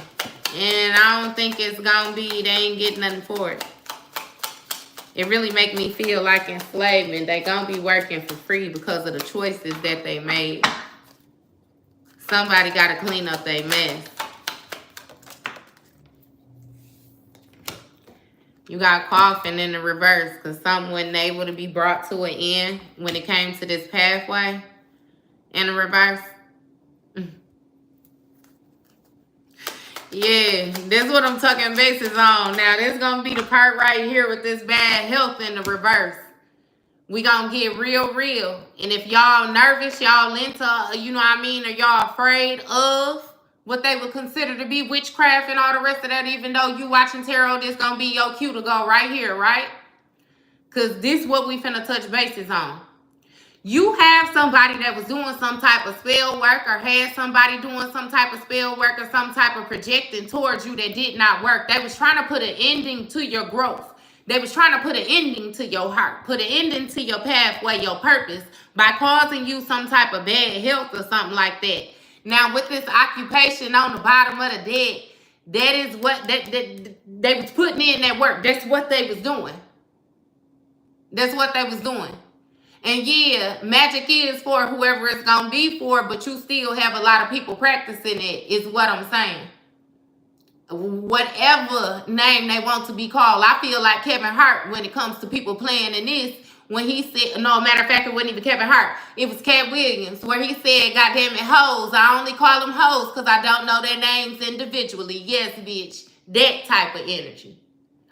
A: And I don't think it's going to be, they ain't getting nothing for it. It really make me feel like enslavement. They going to be working for free because of the choices that they made. Somebody got to clean up their mess. You got coughing in the reverse because something wasn't able to be brought to an end when it came to this pathway in the reverse. Yeah, this is what I'm talking bases on. Now, this is going to be the part right here with this bad health in the reverse. We going to get real. And if y'all nervous, y'all into, you know what I mean, or y'all afraid of what they would consider to be witchcraft and all the rest of that, even though you watching tarot, this going to be your cue to go right here, right? Because this is what we finna touch bases on. You have somebody that was doing some type of spell work or had somebody doing some type of spell work or some type of projecting towards you that did not work. They was trying to put an ending to your growth. They was trying to put an ending to your heart, put an ending to your pathway, your purpose, by causing you some type of bad health or something like that. Now, with this occupation on the bottom of the deck, that is what they was putting in that work. That's what they was doing. That's what they was doing. And yeah, magic is for whoever it's going to be for, but you still have a lot of people practicing it, is what I'm saying. Whatever name they want to be called. I feel like Kevin Hart when it comes to people playing in this, when he said, no, matter of fact, it wasn't even Kevin Hart. It was Cat Williams, where he said, goddamn it, hoes. I only call them hoes because I don't know their names individually. Yes, bitch. That type of energy.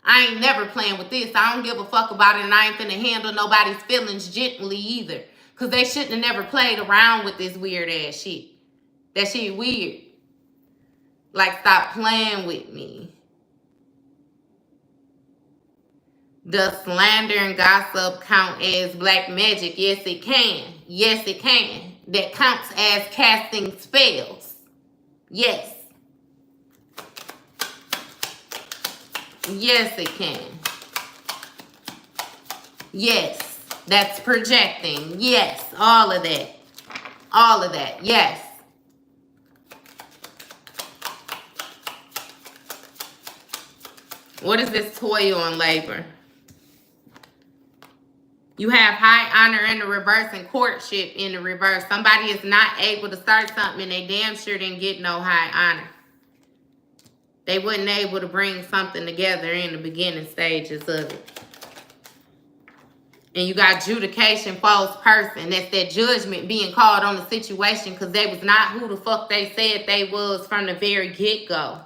A: I ain't never playing with this. I don't give a fuck about it, and I ain't finna handle nobody's feelings gently either. Because they shouldn't have never played around with this weird ass shit. That shit weird. Like, stop playing with me. Does slander and gossip count as black magic? Yes, it can. Yes, it can. That counts as casting spells. Yes. Yes, it can. Yes, that's projecting. Yes, all of that. All of that, yes. What is this toil and labor? You have high honor in the reverse and courtship in the reverse. Somebody is not able to start something and they damn sure didn't get no high honor. They wasn't able to bring something together in the beginning stages of it. And you got adjudication, false person. That's that judgment being called on the situation because they was not who the fuck they said they was from the very get-go.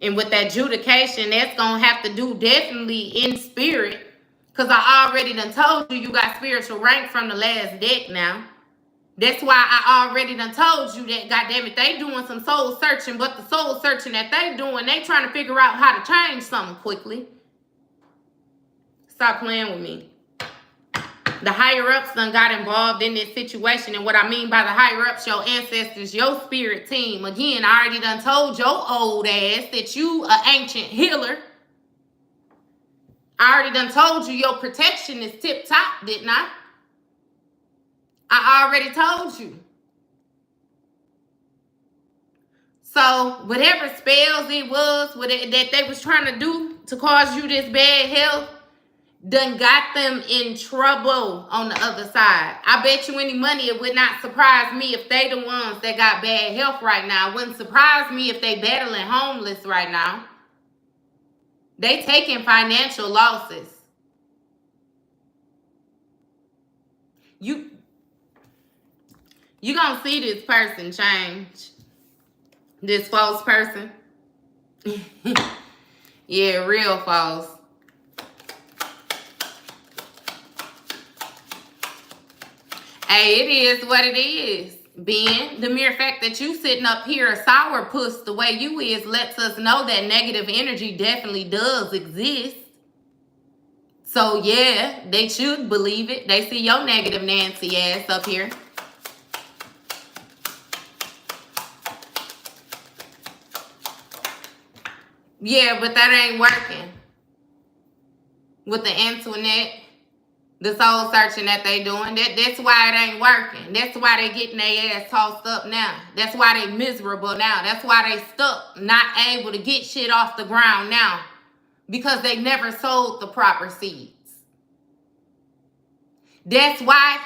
A: And with that adjudication, that's going to have to do definitely in spirit. Because I already done told you got spiritual rank from the last deck now. That's why I already done told you that, goddammit, they doing some soul searching, but the soul searching that they doing, they trying to figure out how to change something quickly. Stop playing with me. The higher-ups done got involved in this situation, and what I mean by the higher-ups, your ancestors, your spirit team. Again, I already done told your old ass that you an ancient healer. I already done told you your protection is tip-top, didn't I? I already told you. So whatever spells it was that they was trying to do to cause you this bad health done got them in trouble on the other side. I bet you any money it would not surprise me if they the ones that got bad health right now. It wouldn't surprise me if they battling homeless right now. They taking financial losses. You gonna see this person change. This false person. Yeah, real false. Hey, it is what it is, Ben. The mere fact that you sitting up here a sourpuss the way you is lets us know that negative energy definitely does exist. So, yeah, they should believe it. They see your negative Nancy ass up here. Yeah, but that ain't working. With the Antoinette, the soul searching that they doing, that's why it ain't working. That's why they getting their ass tossed up now. That's why they miserable now. That's why they stuck, not able to get shit off the ground now. Because they never sowed the proper seeds. That's why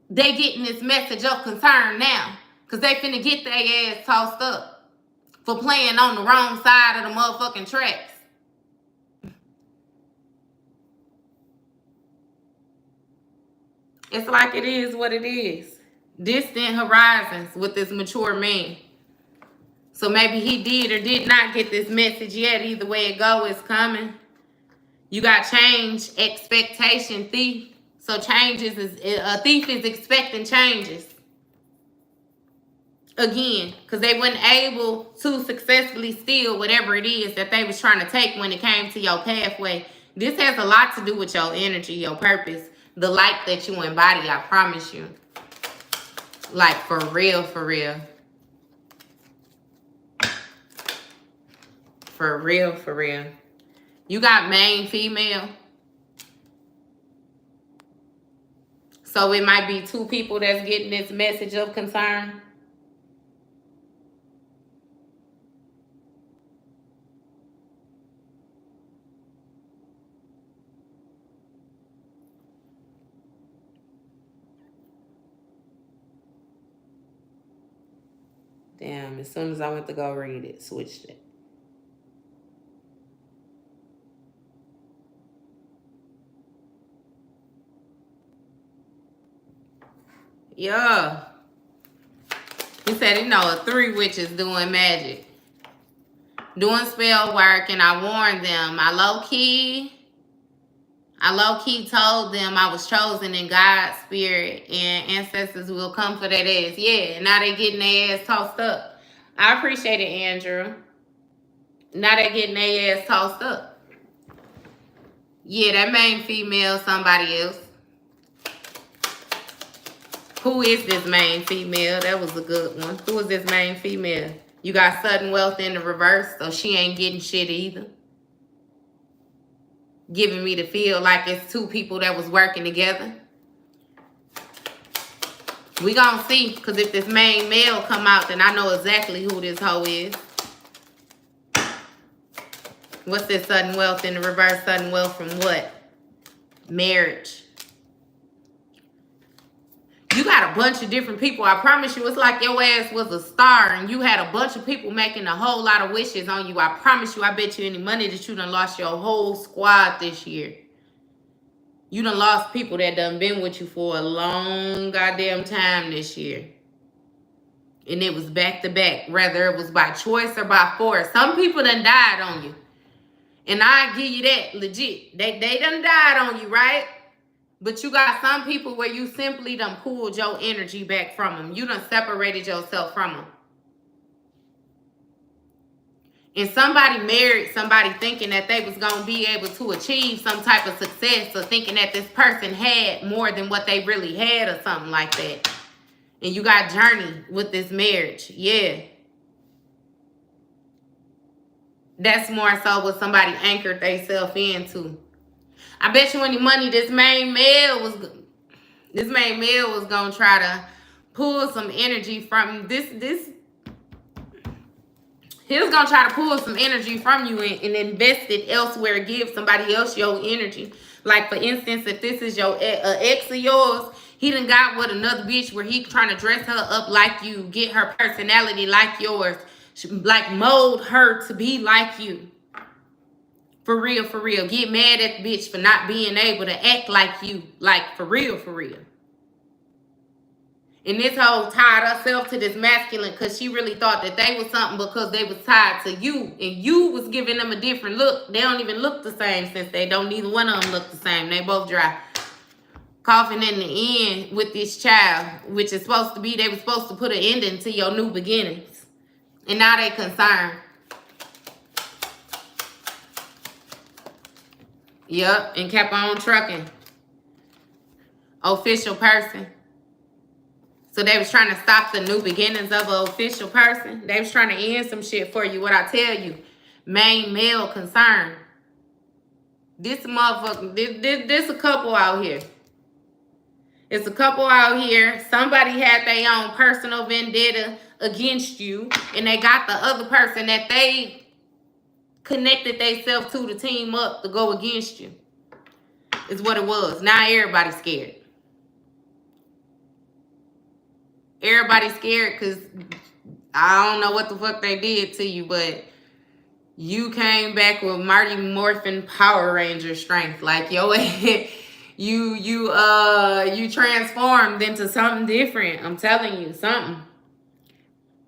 A: they getting this message of concern now. Because they finna get their ass tossed up. For playing on the wrong side of the motherfucking tracks. It's like it is what it is. Distant horizons with this mature man. So maybe he did or did not get this message yet. Either way it go, it's coming. You got change, expectation, thief. So changes is a thief is expecting changes. Again, because they weren't able to successfully steal whatever it is that they was trying to take when it came to your pathway. This has a lot to do with your energy, your purpose, the light that you embody, I promise you. Like, for real, for real. For real, for real. You got main female. So it might be two people that's getting this message of concern. Damn, as soon as I went to go read it, switched it. Yeah. He said, you know, 3 witches doing magic. Doing spell work, and I warned them. I low-key told them I was chosen in God's spirit and ancestors will come for that ass. Yeah, now they getting their ass tossed up. I appreciate it, Andrew. Now they getting their ass tossed up. Yeah, that main female, somebody else. Who is this main female? That was a good one. Who is this main female? You got sudden wealth in the reverse, so she ain't getting shit either. Giving me the feel like it's 2 people that was working together. We gonna see, because if this main male come out, then I know exactly who this hoe is. What's this sudden wealth in the reverse? Sudden wealth from what? Marriage. You got a bunch of different people. I promise you, it's like your ass was a star and you had a bunch of people making a whole lot of wishes on you. I promise you, I bet you any money that you done lost your whole squad this year. You done lost people that done been with you for a long goddamn time this year. And it was back to back, whether it was by choice or by force. Some people done died on you. And I give you that, legit. They done died on you, right? But you got some people where you simply done pulled your energy back from them. You done separated yourself from them. And somebody married somebody thinking that they was going to be able to achieve some type of success, or thinking that this person had more than what they really had or something like that. And you got journey with this marriage. Yeah. That's more so what somebody anchored themselves into. I bet you any money this main male was gonna try to pull some energy from this. He was gonna try to pull some energy from you and invest it elsewhere. Give somebody else your energy. Like, for instance, if this is your ex of yours, he done got with another bitch where he trying to dress her up like you, get her personality like yours, like mold her to be like you. For real, for real. Get mad at the bitch for not being able to act like you. Like, for real, for real. And this hoe tied herself to this masculine because she really thought that they was something because they was tied to you. And you was giving them a different look. They don't even look the same, since they don't, neither one of them look the same. They both dry. Coughing in the end with this child, which is supposed to be, they were supposed to put an ending to your new beginnings. And now they concerned. Yep, and kept on trucking. Official person. So they was trying to stop the new beginnings of an official person. They was trying to end some shit for you. What I tell you, main male concern. This motherfucker, this a couple out here. It's a couple out here. Somebody had their own personal vendetta against you, and they got the other person that they connected themselves to team up to go against you. Is what it was. Now everybody's scared. Everybody's scared because I don't know what the fuck they did to you, but you came back with Mighty Morphin Power Ranger strength. Like, your you transformed into something different. I'm telling you, something.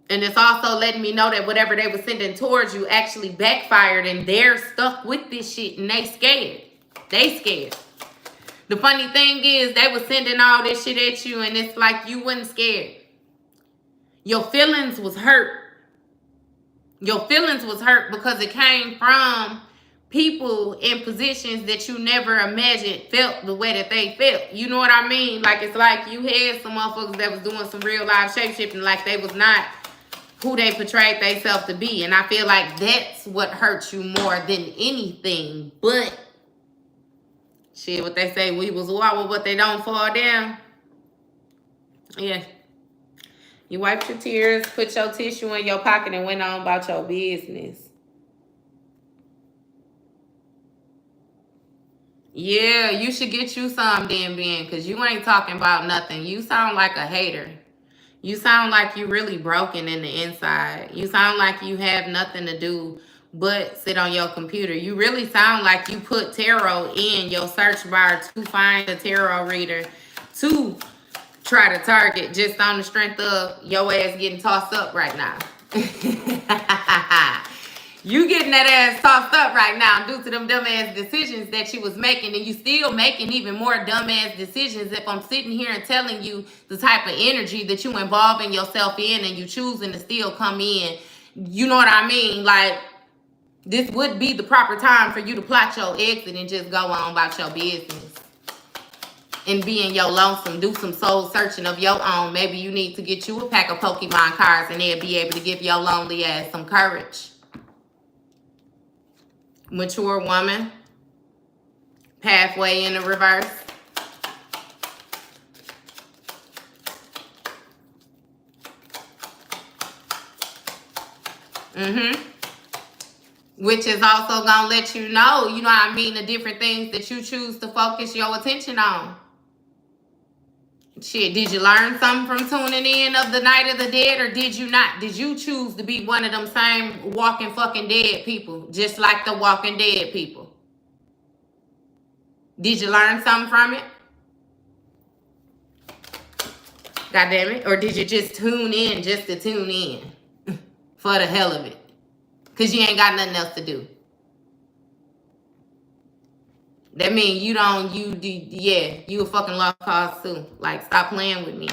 A: And it's also letting me know that whatever they were sending towards you actually backfired, and they're stuck with this shit, and they scared. They scared. The funny thing is, they were sending all this shit at you, and it's like you wasn't scared. Your feelings was hurt. Your feelings was hurt because it came from people in positions that you never imagined felt the way that they felt. You know what I mean? Like, it's like you had some motherfuckers that was doing some real life shape-shifting, like they was not who they portrayed themselves to be. And I feel like that's what hurts you more than anything. But shit, what they say, we was wobble, but they don't fall down. Yeah. You wiped your tears, put your tissue in your pocket, and went on about your business. Yeah, you should get you some then, Ben, because you ain't talking about nothing. You sound like a hater. You sound like you really broken in the inside. You sound like you have nothing to do but sit on your computer. You really sound like you put tarot in your search bar to find a tarot reader to try to target, just on the strength of your ass getting tossed up right now. You getting that ass tossed up right now due to them dumbass decisions that you was making, and you still making even more dumbass decisions. If I'm sitting here and telling you the type of energy that you involving yourself in, and you choosing to still come in, you know what I mean? Like, this would be the proper time for you to plot your exit and just go on about your business and be in your lonesome, do some soul searching of your own. Maybe you need to get you a pack of Pokemon cards, and they'll be able to give your lonely ass some courage. Mature woman, pathway in the reverse. Which is also gonna let you know what I mean, the different things that you choose to focus your attention on. Shit, did you learn something from tuning in of the Night of the Dead, or did you not? Did you choose to be one of them same walking fucking dead people, just like the Walking Dead people? Did you learn something from it? God damn it. Or did you just tune in just to tune in for the hell of it? Because you ain't got nothing else to do. That means you a fucking lost cause too. Like, stop playing with me.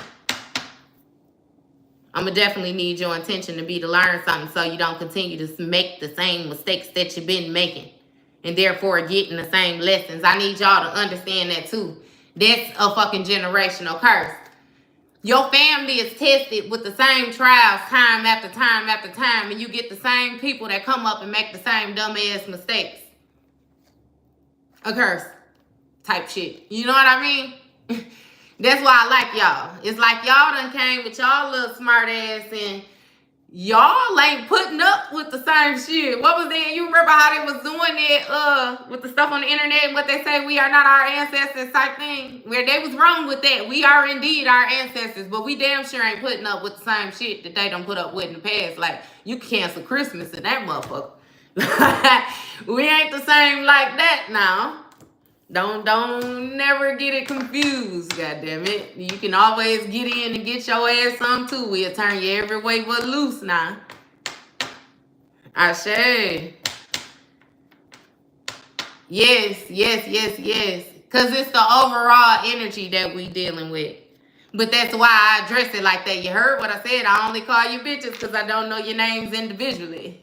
A: I'm going to definitely need your intention to be to learn something, so you don't continue to make the same mistakes that you've been making, and therefore getting the same lessons. I need y'all to understand that too. That's a fucking generational curse. Your family is tested with the same trials time after time after time, and you get the same people that come up and make the same dumbass mistakes. A curse type shit. You know what I mean? That's why I like y'all. It's like y'all done came with y'all little smart ass, and y'all ain't putting up with the same shit. What was that? You remember how they was doing it with the stuff on the internet and what they say, we are not our ancestors type thing? Where they was wrong with that. We are indeed our ancestors, but we damn sure ain't putting up with the same shit that they done put up with in the past. Like, you cancel Christmas and that motherfucker. We ain't the same like that now. Don't never get it confused, goddamn it. You can always get in and get your ass some too. We'll turn you every way but loose now. Ashe. Yes. Because it's the overall energy that we dealing with. But that's why I address it like that. You heard what I said. I only call you bitches because I don't know your names individually.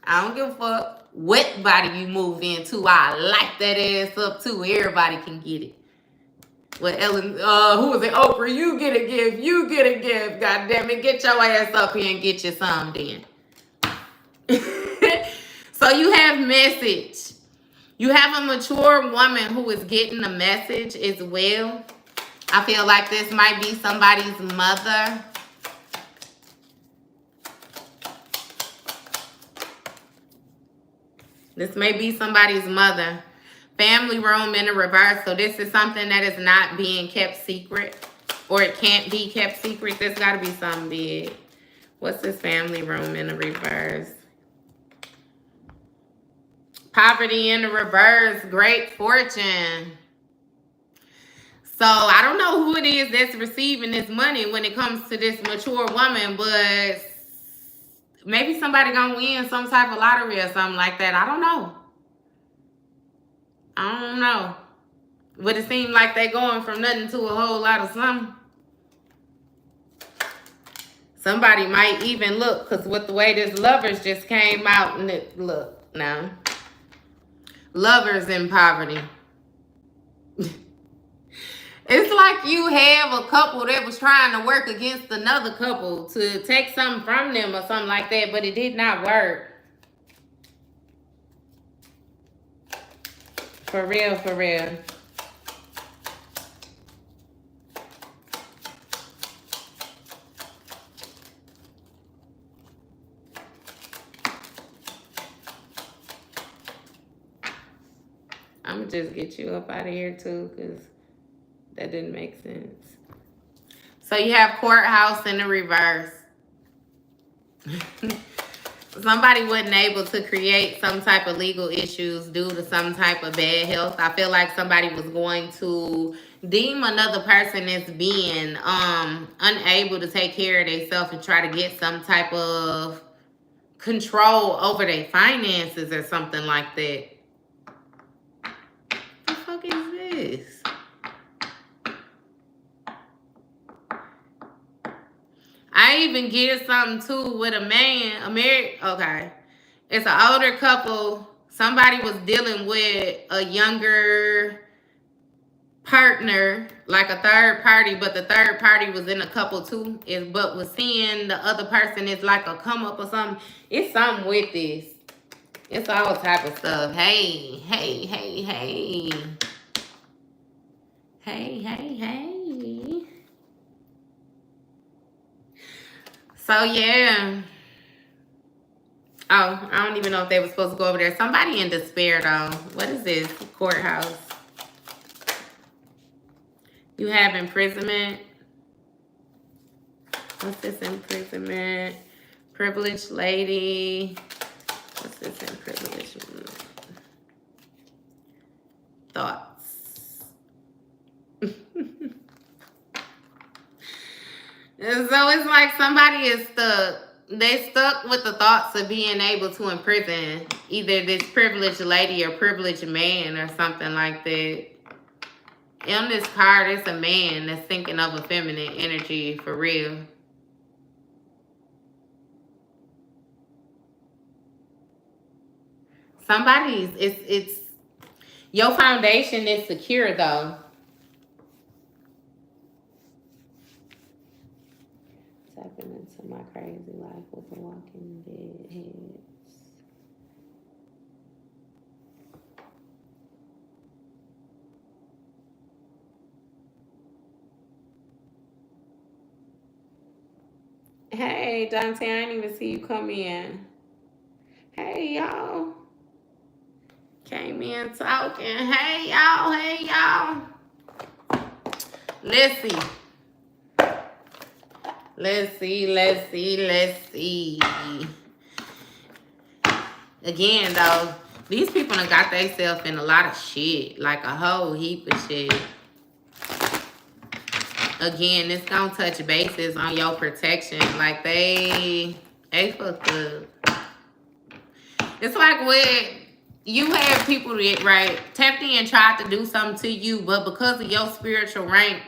A: I don't give a fuck what body you move into. I light that ass up too. Everybody can get it. Well, Ellen, who is it? Oprah, you get a gift. You get a gift. God damn it. Get your ass up here and get you some then. So you have message. You have a mature woman who is getting a message as well. I feel like this might be somebody's mother. This may be somebody's mother. Family room in the reverse. So this is something that is not being kept secret. Or it can't be kept secret. There's got to be something big. What's this family room in the reverse? Poverty in the reverse. Great fortune. So I don't know who it is that's receiving this money when it comes to this mature woman, but maybe somebody gonna win some type of lottery or something like that. I don't know. I don't know. But it seems like they going from nothing to a whole lot of something. Somebody might even look, because with the way this Lovers just came out, and look now. Lovers in poverty. It's like you have a couple that was trying to work against another couple to take something from them or something like that, but it did not work. For real, for real. I'm going to just get you up out of here too, because that didn't make sense. So you have courthouse in the reverse. Somebody wasn't able to create some type of legal issues due to some type of bad health. I feel like somebody was going to deem another person as being unable to take care of themselves and try to get some type of control over their finances or something like that. What the fuck is this? I even get something too with a man, a married, okay. It's an older couple. Somebody was dealing with a younger partner, like a third party, but the third party was in a couple too, but was seeing the other person is like a come up or something. It's something with this. It's all type of stuff. Hey, hey, hey, hey. Hey, hey, hey. So, yeah. Oh, I don't even know if they were supposed to go over there. Somebody in despair, though. What is this? Courthouse. You have imprisonment. What's this imprisonment? Privileged lady. What's this in privilege? Thoughts. And so it's like somebody is stuck. They stuck with the thoughts of being able to imprison either this privileged lady or privileged man or something like that. On this card, it's a man that's thinking of a feminine energy for real. Somebody's, it's your foundation is secure though. Tapping into my crazy life with the walking dead heads. Hey, Dante, I didn't even see you come in. Hey, y'all. Came in talking. Hey, y'all. Hey, y'all. Let's see. Let's see. Let's see. Let's see. Again, though, these people done got themselves in a lot of shit. Like a whole heap of shit. Again, it's gonna touch bases on your protection. Like they fucked up. It's like when you have people that, right, tapped in and tried to do something to you, but because of your spiritual rank,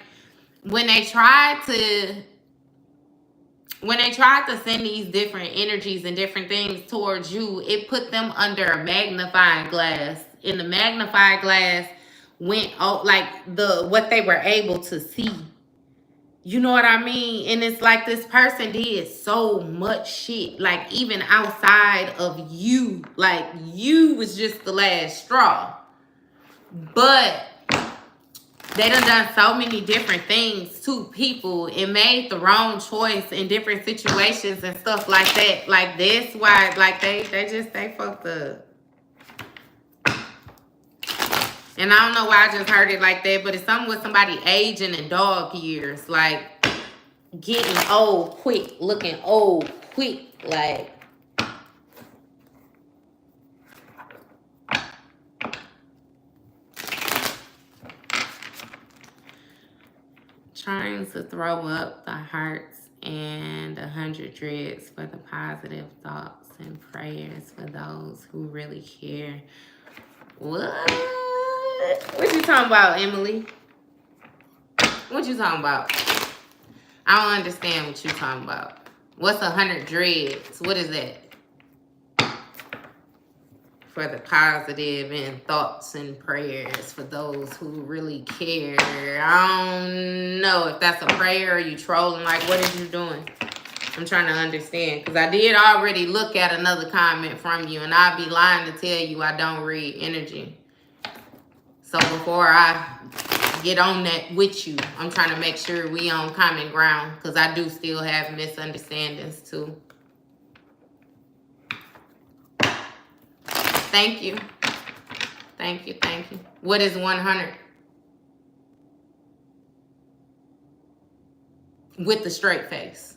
A: when they tried to send these different energies and different things towards you, it put them under a magnifying glass. And the magnifying glass went out like what they were able to see. You know what I mean? And it's like this person did so much shit, like even outside of you. Like you was just the last straw. But they done so many different things to people and made the wrong choice in different situations and stuff like that. Like that's why, like they fucked up. And I don't know why I just heard it like that, but it's something with somebody aging in dog years. Like, getting old quick, looking old quick. Like, trying to throw up the hearts and 100 dreads for the positive thoughts and prayers for those who really care. What? What you talking about, Emily? What you talking about? I don't understand what you talking about. What's 100 dreads? What is that? For the positive and thoughts and prayers for those who really care. I don't know if that's a prayer or you trolling. Like, what are you doing? I'm trying to understand. Because I did already look at another comment from you. And I'd be lying to tell you I don't read energy. So before I get on that with you, I'm trying to make sure we on common ground. Because I do still have misunderstandings too. Thank you. Thank you, thank you. What is 100? With the straight face.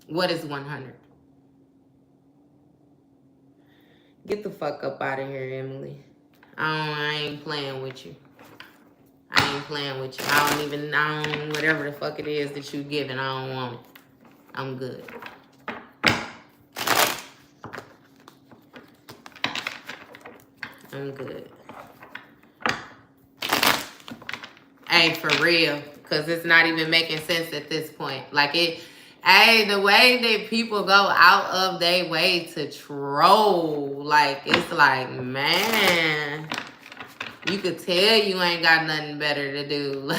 A: What is 100? Get the fuck up out of here, Emily. I ain't playing with you. I ain't playing with you. I don't, whatever the fuck it is that you giving, I don't want it. I'm good. I'm good. Hey, for real. Because it's not even making sense at this point. Like it, hey, the way that people go out of their way to troll. Like, it's like, man, you could tell you ain't got nothing better to do.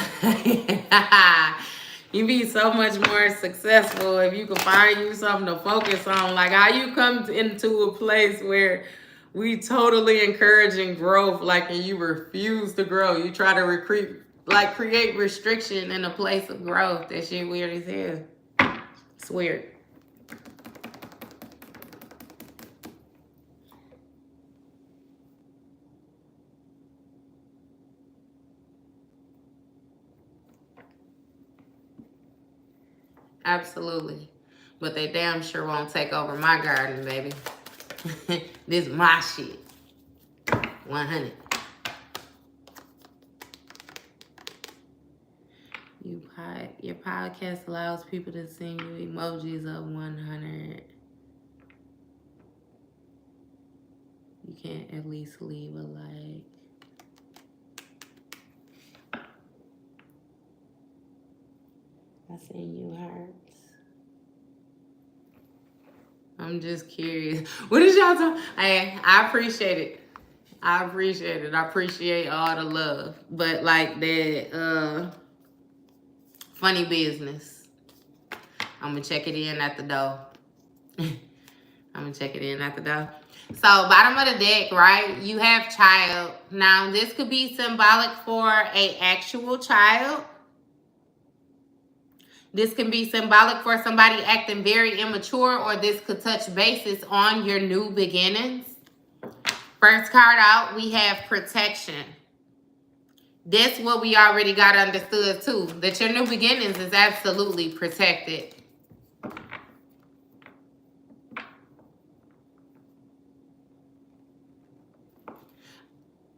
A: You be so much more successful if you could find you something to focus on. Like how you come into a place where we totally encouraging growth, like, and you refuse to grow. You try to create restriction in a place of growth. That shit weird as hell. It's weird. Absolutely. But they damn sure won't take over my garden, baby. This is my shit. 100. Your podcast allows people to send you emojis of 100. You can't at least leave a like. I send you hearts. I'm just curious. What is y'all talking? Hey, I appreciate it. I appreciate it. I appreciate all the love. But like that funny business, I'm gonna check it in at the door. I'm gonna check it in at the door. So bottom of the deck, right? You have child. Now this could be symbolic for an actual child. This can be symbolic for somebody acting very immature, or this could touch bases on your new beginnings. First card out, we have protection. This what we already got understood too, that your new beginnings is absolutely protected.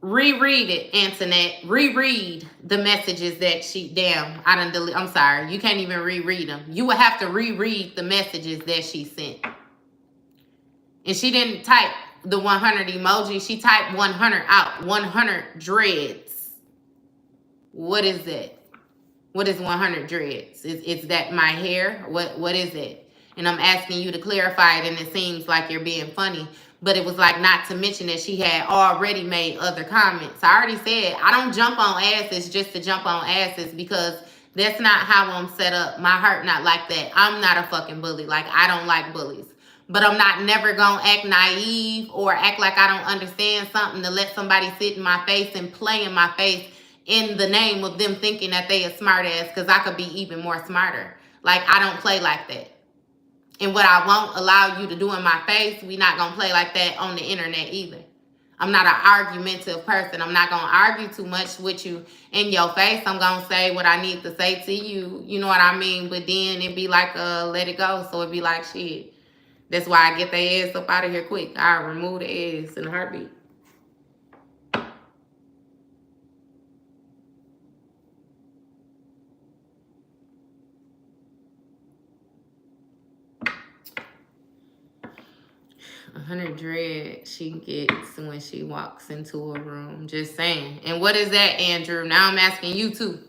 A: Reread it, Antoinette. Reread the messages that she, damn, I done delete. I'm sorry, you can't even reread them. You would have to reread the messages that she sent. And she didn't type the 100 emoji. She typed 100 out. 100 dreads. What is that? What is 100 dreads? Is that my hair? What is it? And I'm asking you to clarify it, and it seems like you're being funny. But it was like not to mention that she had already made other comments. I already said I don't jump on asses just to jump on asses, because that's not how I'm set up. My heart not like that. I'm not a fucking bully. Like, I don't like bullies. But I'm not never going to act naive or act like I don't understand something to let somebody sit in my face and play in my face in the name of them thinking that they a smart ass, because I could be even more smarter. Like, I don't play like that. And what I won't allow you to do in my face, we not going to play like that on the internet either. I'm not an argumentative person. I'm not going to argue too much with you in your face. I'm going to say what I need to say to you. You know what I mean? But then it be like, let it go. So it be like, shit. That's why I get their ass up out of here quick. I remove the ass in a heartbeat. 100 dread she gets when she walks into a room. Just saying. And what is that, Andrew? Now I'm asking you too.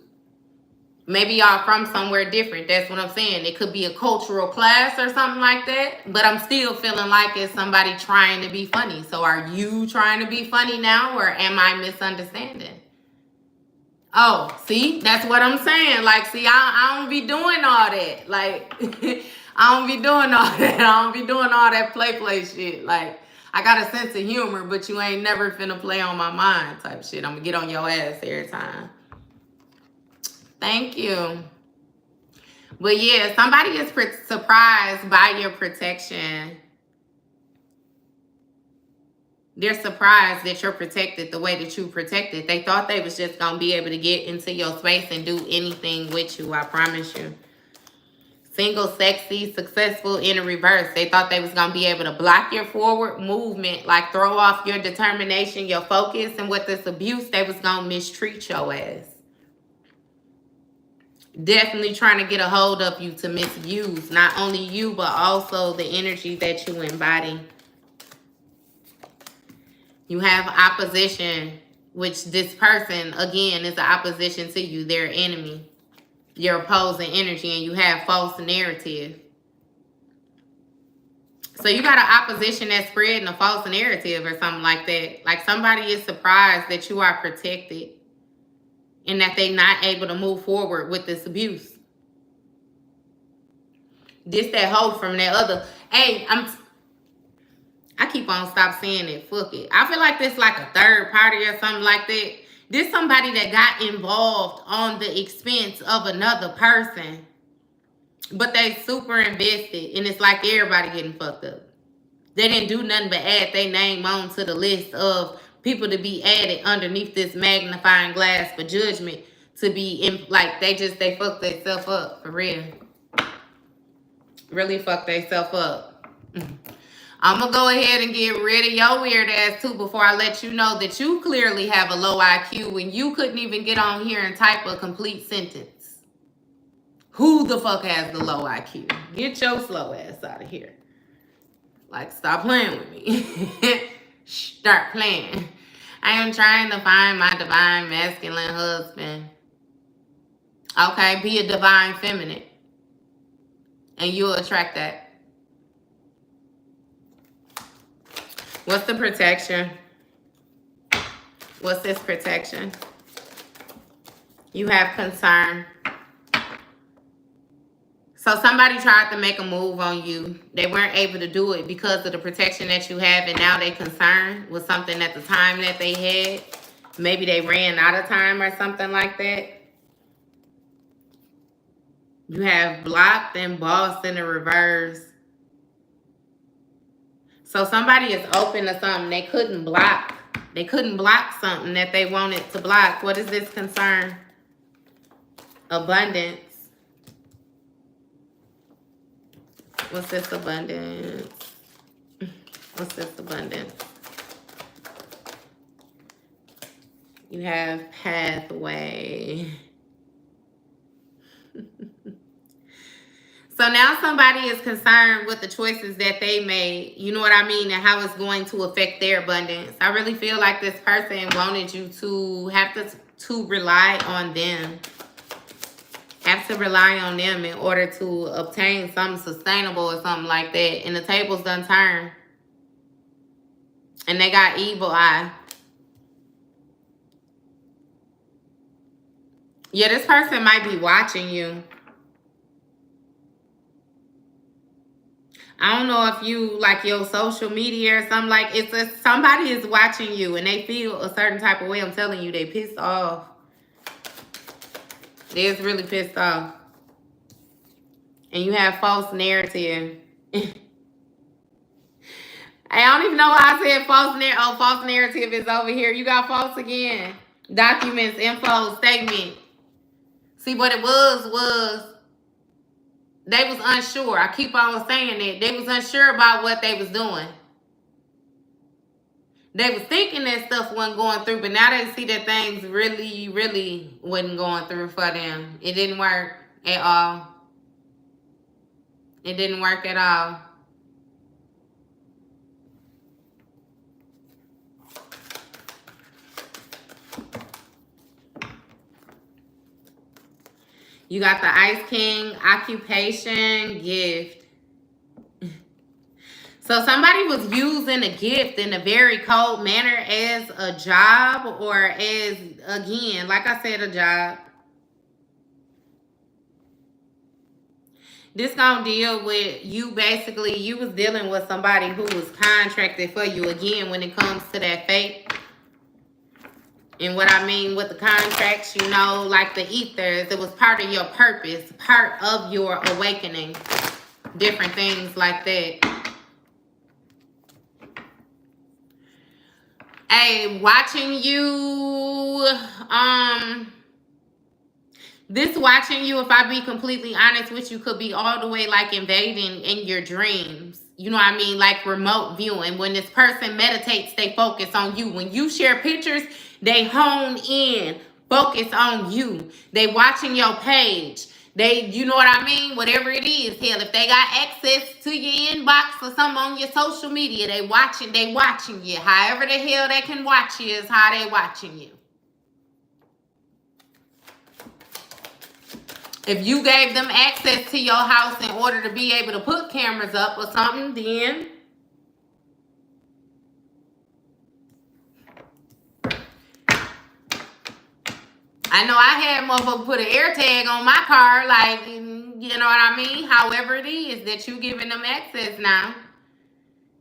A: Maybe y'all from somewhere different. That's what I'm saying. It could be a cultural class or something like that. But I'm still feeling like it's somebody trying to be funny. So are you trying to be funny now, or am I misunderstanding? Oh, see? That's what I'm saying. Like, see, I don't be doing all that. Like, I don't be doing all that. I don't be doing all that play shit. Like, I got a sense of humor, but you ain't never finna play on my mind type shit. I'm gonna get on your ass every time. Thank you. But yeah, somebody is surprised by your protection. They're surprised that you're protected the way that you protected. They thought they was just going to be able to get into your space and do anything with you, I promise you. Single, sexy, successful in a reverse. They thought they was going to be able to block your forward movement, like throw off your determination, your focus. And with this abuse, they was going to mistreat your ass. Definitely trying to get a hold of you to misuse not only you, but also the energy that you embody. You have opposition, which this person, again, is an opposition to you. They're enemy. You're opposing energy, and you have false narrative. So you got an opposition that's spreading a false narrative or something like that. Like somebody is surprised that you are protected and that they're not able to move forward with this abuse. This that hope from that other. Hey, I keep on stop saying it. Fuck it. I feel like this like a third party or something like that. This somebody that got involved on the expense of another person. But they super invested. And it's like everybody getting fucked up. They didn't do nothing but add their name on to the list of people to be added underneath this magnifying glass for judgment. To be in, like they fucked themselves up for real. Really fucked themselves up. I'm going to go ahead and get rid of your weird ass too before I let you know that you clearly have a low IQ and you couldn't even get on here and type a complete sentence. Who the fuck has the low IQ? Get your slow ass out of here. Like, stop playing with me. Start playing. I am trying to find my divine masculine husband. Okay, be a divine feminine. And you'll attract that. What's the protection? What's this protection? You have concern. So somebody tried to make a move on you. They weren't able to do it because of the protection that you have, and now they concerned with something at the time that they had. Maybe they ran out of time or something like that. You have blocked and bossed in the reverse. So somebody is open to something they couldn't block. They couldn't block something that they wanted to block. What is this concern? Abundance. What's this abundance? What's this abundance? You have pathway. So now somebody is concerned with the choices that they made, you know what I mean, and how it's going to affect their abundance. I really feel like this person wanted you to have to rely on them. Have to rely on them in order to obtain something sustainable or something like that. And the tables done turned. And they got evil eye. Yeah, this person might be watching you. I don't know if you like your social media or something, like somebody is watching you and they feel a certain type of way. I'm telling you, they pissed off. They're really pissed off. And you have false narrative. I don't even know why I said false narrative. Oh, false narrative is over here. You got false again. Documents, info, statement. See, what it was they was unsure. I keep on saying that. They was unsure about what they was doing. They was thinking that stuff wasn't going through, but now they see that things really, really wasn't going through for them. It didn't work at all. It didn't work at all. You got the Ice King, occupation, gift. So somebody was using a gift in a very cold manner as a job, or as, again, like I said, a job. This gonna deal with you. Basically, you was dealing with somebody who was contracted for you. Again, when it comes to that fate. And what I mean with the contracts, you know, like the ethers, it was part of your purpose, part of your awakening. Different things like that. Hey, watching you, this watching you, if I be completely honest with you, could be all the way like invading in your dreams. You know what I mean? Like remote viewing. When this person meditates, they focus on you. When you share pictures, they hone in, focus on you. They watching your page. They, you know what I mean? Whatever it is, hell, if they got access to your inbox or something on your social media, they watching you. However the hell they can watch you is how they watching you. If you gave them access to your house in order to be able to put cameras up or something, then I know I had motherfucker put an air tag on my car, like, you know what I mean? However it is that you giving them access now.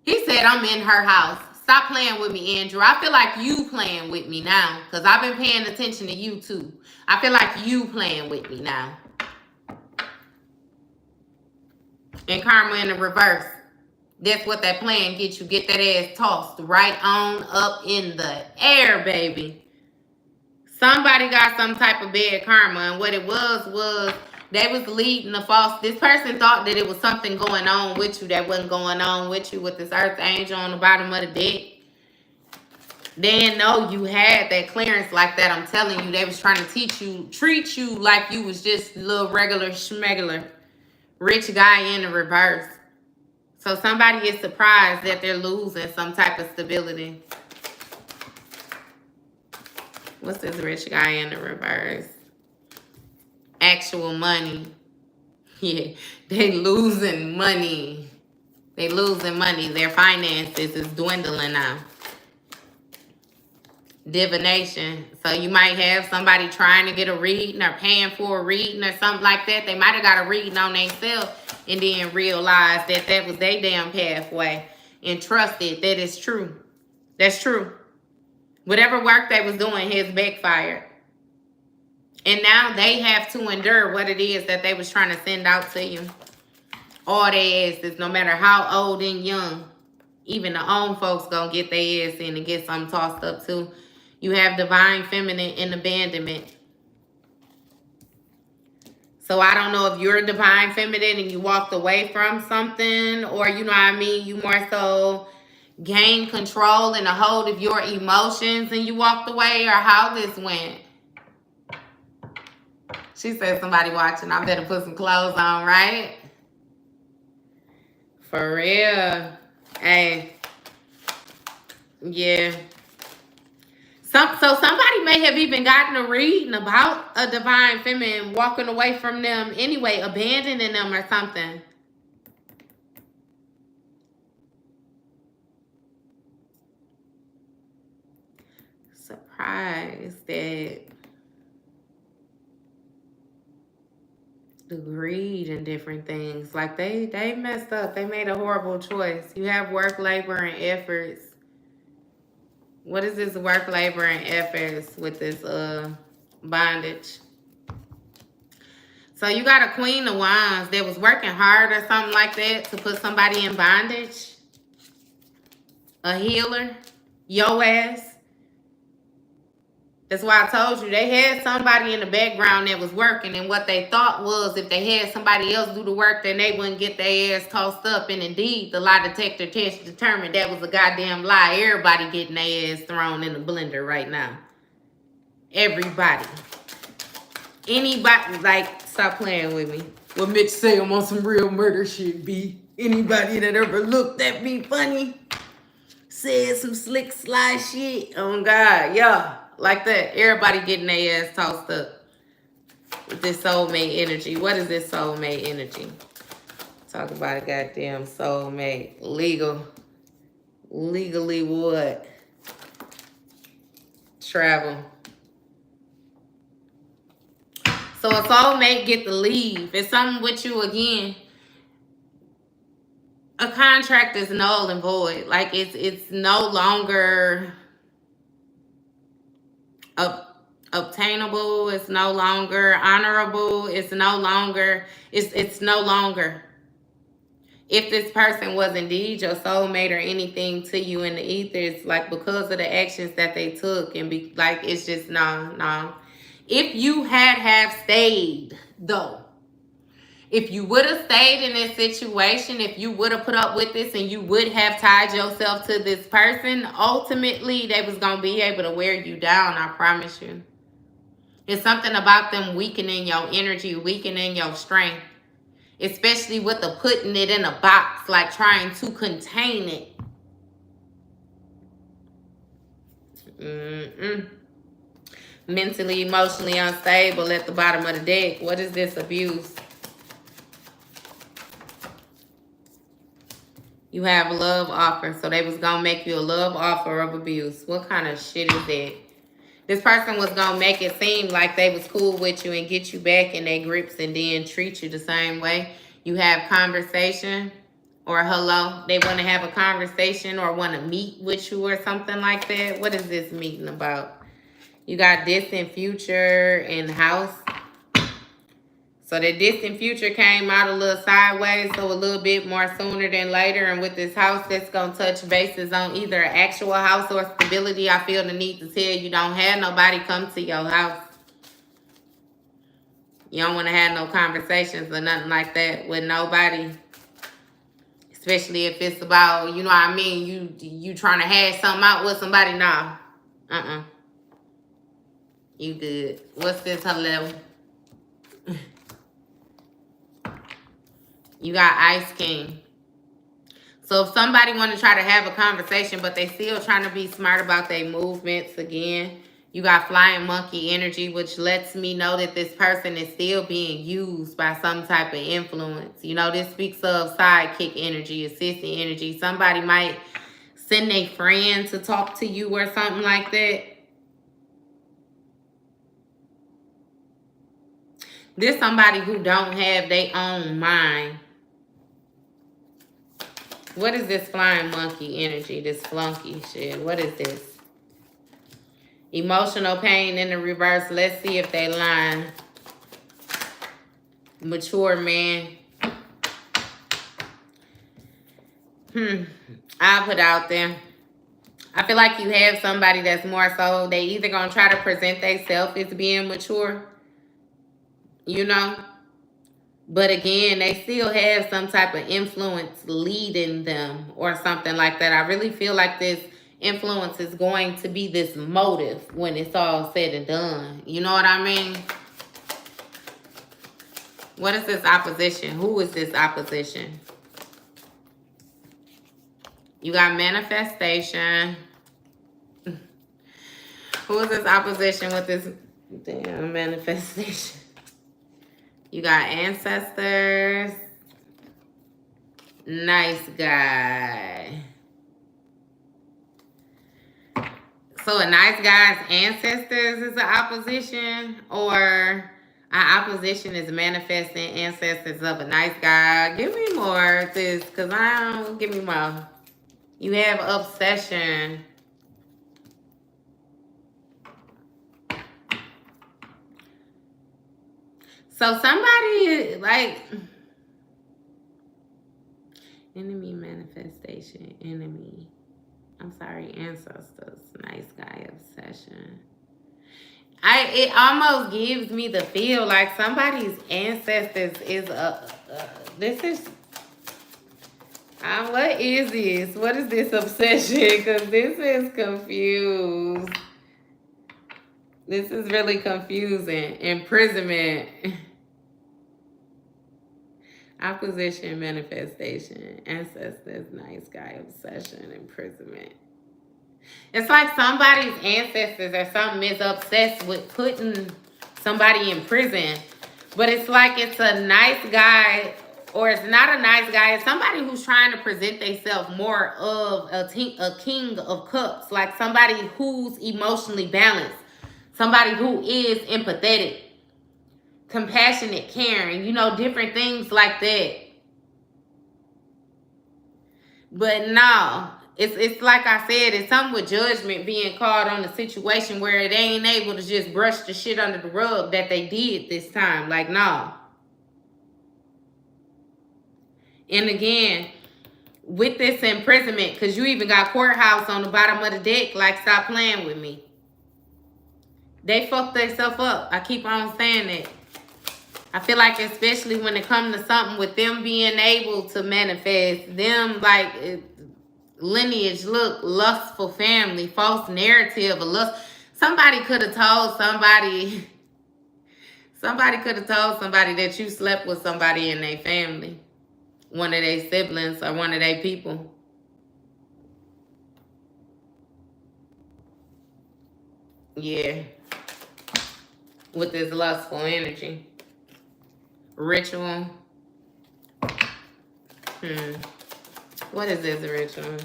A: He said, I'm in her house. Stop playing with me, Andrew. I feel like you playing with me now, because I've been paying attention to you too. I feel like you playing with me now. And karma in the reverse. That's what that plan gets you. Get that ass tossed right on up in the air, baby. Somebody got some type of bad karma. And what it was they was leading the false. This person thought that it was something going on with you that wasn't going on with you, with this earth angel on the bottom of the deck. They didn't know you had that clearance like that. I'm telling you, they was trying to treat you like you was just a little regular schmegular. Rich guy in the reverse. So somebody is surprised that they're losing some type of stability. What's this rich guy in the reverse? Actual money. Yeah, they losing money. They losing money. Their finances is dwindling now. Divination. So you might have somebody trying to get a reading or paying for a reading or something like that. They might have got a reading on themselves and then realized that that was their damn pathway and trusted that it's true. That's true. Whatever work they was doing has backfired. And now they have to endure what it is that they was trying to send out to you. All their asses, no matter how old and young. Even the old folks gonna get their ass in and get something tossed up too. You have divine feminine in abandonment. So I don't know if you're divine feminine and you walked away from something, or you know what I mean, you more so gain control and a hold of your emotions and you walked away, or how this went. She said somebody watching, I better put some clothes on, right? For real. Hey. Yeah. So somebody may have even gotten a reading about a divine feminine walking away from them anyway, abandoning them or something. Surprised that the greed and different things. Like they messed up. They made a horrible choice. You have work, labor, and efforts. What is this work, labor, and efforts with this bondage? So you got a Queen of Wands that was working hard or something like that to put somebody in bondage. A healer. Yo ass. That's why I told you they had somebody in the background that was working, and what they thought was if they had somebody else do the work, then they wouldn't get their ass tossed up. And indeed, the lie detector test determined that was a goddamn lie. Everybody getting their ass thrown in the blender right now. Everybody. Anybody, like, stop playing with me. What Mitch say, I'm on some real murder shit, B. Anybody that ever looked at me funny, said some slick, sly shit. Oh, God, yeah. Like that. Everybody getting their ass tossed up. with this soulmate energy. What is this soulmate energy? Talk about a goddamn soulmate. Legally what? Travel. So a soulmate get to leave. It's something with you again. A contract is null and void. Like it's no longer obtainable. It's no longer honorable. It's no longer. It's no longer. If this person was indeed your soulmate or anything to you in the ether, it's like because of the actions that they took and be like, it's just no. If you have stayed though, if you would have stayed in this situation, if you would have put up with this and you would have tied yourself to this person, ultimately they was going to be able to wear you down, I promise you. It's something about them weakening your energy, weakening your strength. Especially with the putting it in a box, like trying to contain it. Mentally, emotionally unstable at the bottom of the deck. What is this abuse? You have a love offer. So they was going to make you a love offer of abuse. What kind of shit is that? This person was going to make it seem like they was cool with you and get you back in their grips and then treat you the same way. You have conversation or hello. They want to have a conversation or want to meet with you or something like that. What is this meeting about? You got distant future and house. So the distant future came out a little sideways, so a little bit more sooner than later. And with this house, that's going to touch bases on either an actual house or stability. I feel the need to tell you don't have nobody come to your house. You don't want to have no conversations or nothing like that with nobody. Especially if it's about, you know what I mean, you trying to hash something out with somebody. Nah. You good. What's this hello? You got Ice King. So if somebody want to try to have a conversation, but they still trying to be smart about their movements again, you got Flying Monkey energy, which lets me know that this person is still being used by some type of influence. You know, this speaks of sidekick energy, assistant energy. Somebody might send a friend to talk to you or something like that. There's somebody who don't have their own mind. What is this Flying Monkey energy? This flunky shit. What is this? Emotional pain in the reverse. Let's see if they lying. Mature man. I'll put out there. I feel like you have somebody that's more so, they either going to try to present themselves as being mature. You know? But again, they still have some type of influence leading them or something like that. I really feel like this influence is going to be this motive when it's all said and done. You know what I mean? What is this opposition? Who is this opposition? You got manifestation. Who is this opposition with this damn manifestation? You got ancestors. Nice guy. So a nice guy's ancestors is an opposition, or an opposition is manifesting ancestors of a nice guy. Give me more of this, because I don't, give me more. You have obsession. So somebody, like, enemy manifestation, enemy. I'm sorry, ancestors, nice guy, obsession. It almost gives me the feel like somebody's ancestors is this is, what is this? What is this obsession? Because this is confused. This is really confusing. Imprisonment. Opposition, manifestation, ancestors, nice guy, obsession, imprisonment. It's like somebody's ancestors or something is obsessed with putting somebody in prison But it's like it's a nice guy, or it's not a nice guy. It's somebody who's trying to present themselves more of a king of cups, like somebody who's emotionally balanced, somebody who is empathetic, compassionate, caring, you know, different things like that. But no, it's like I said, it's something with judgment being called on the situation where they ain't able to just brush the shit under the rug that they did this time. Like, no. And again, with this imprisonment, because you even got courthouse on the bottom of the deck, like, stop playing with me. They fucked themselves up. I keep on saying that. I feel like especially when it comes to something with them being able to manifest, them like lineage, look, lustful family, false narrative of lust. Somebody could have told somebody that you slept with somebody in their family. One of their siblings or one of their people. Yeah. With this lustful energy. Ritual. What is this ritual?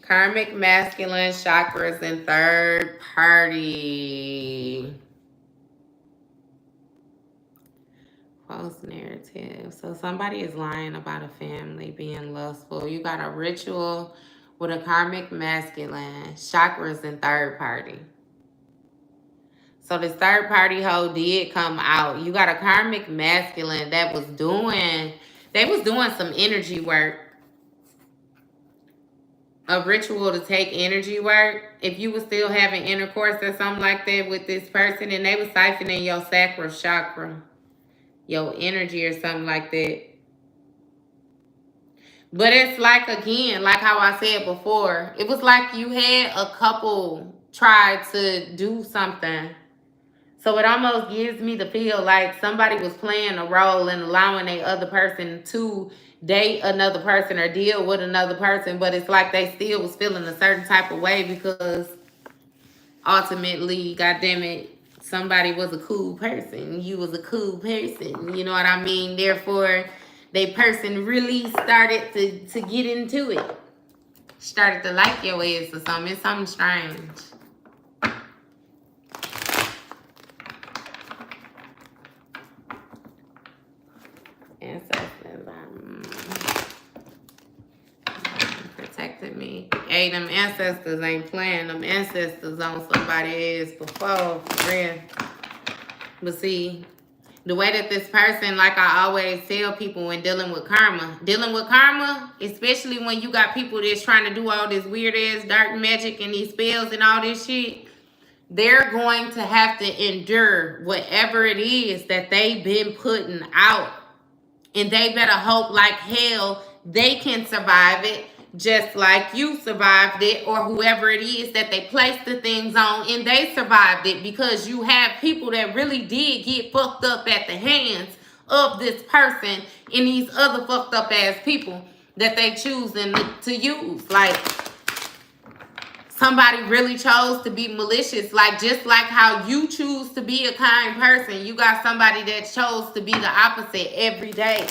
A: Karmic, masculine, chakras, and third party. False narrative. So somebody is lying about a family being lustful. You got a ritual with a karmic masculine, chakras, and third party. So this third party hoe did come out. You got a karmic masculine that was doing, they was doing some energy work. A ritual to take energy work. If you were still having intercourse or something like that with this person, and they was siphoning your sacral chakra, your energy or something like that. But it's like, again, like how I said before, it was like you had a couple try to do something. So it almost gives me the feel like somebody was playing a role in allowing a other person to date another person or deal with another person, but it's like they still was feeling a certain type of way because ultimately, goddamn it, somebody was a cool person. You was a cool person. You know what I mean? Therefore, they person really started to get into it. Started to like your ass or something. It's something strange. Ancestors protected me. Hey, them ancestors ain't playing. Them ancestors on somebody ass before, for real. But see, the way that this person, like I always tell people when dealing with karma, especially when you got people that's trying to do all this weird ass dark magic and these spells and all this shit, they're going to have to endure whatever it is that they've been putting out. And they better hope like hell they can survive it just like you survived it, or whoever it is that they placed the things on and they survived it, because you have people that really did get fucked up at the hands of this person and these other fucked up ass people that they choosing to use. Like, somebody really chose to be malicious. Like, just like how you choose to be a kind person, you got somebody that chose to be the opposite every day.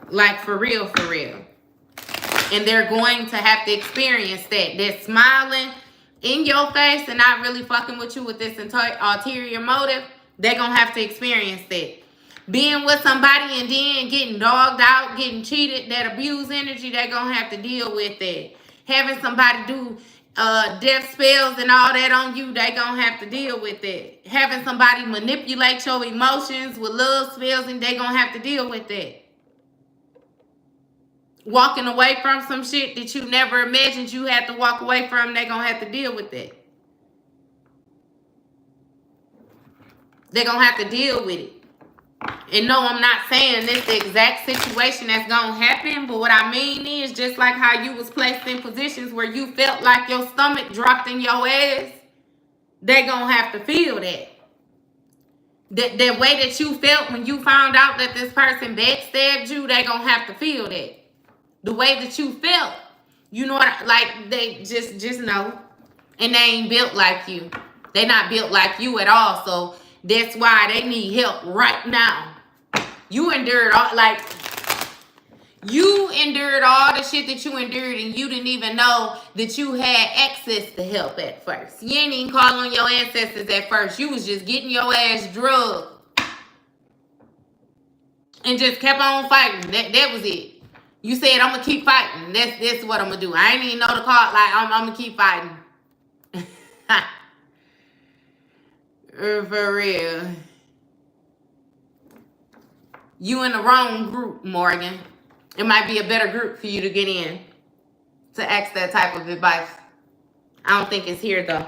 A: Like, for real, for real. And they're going to have to experience that. They're smiling in your face and not really fucking with you with this ulterior motive. They're going to have to experience that. Being with somebody and then getting dogged out, getting cheated, that abuse energy, they're going to have to deal with that. Having somebody do death spells and all that on you, they're going to have to deal with that. Having somebody manipulate your emotions with love spells, and they're going to have to deal with that. Walking away from some shit that you never imagined you had to walk away from, they're going to have to deal with that. They're going to have to deal with it. And no, I'm not saying this the exact situation that's going to happen, but what I mean is, just like how you was placed in positions where you felt like your stomach dropped in your ass, they're going to have to feel that. That way that you felt when you found out that this person backstabbed you, they're going to have to feel that. The way that you felt You know what? Like, they just know. And they ain't built like you. They not built like you at all. So that's why they need help right now. You endured all, like, you endured all the shit that you endured, and you didn't even know that you had access to help at first. You ain't even call on your ancestors at first. You was just getting your ass drugged and just kept on fighting. That was it. You said, I'm gonna keep fighting. That's what I'm gonna do. I ain't even know the card. Like, I'm gonna keep fighting. For real. You in the wrong group, Morgan. It might be a better group for you to get in to ask that type of advice. I don't think it's here, though.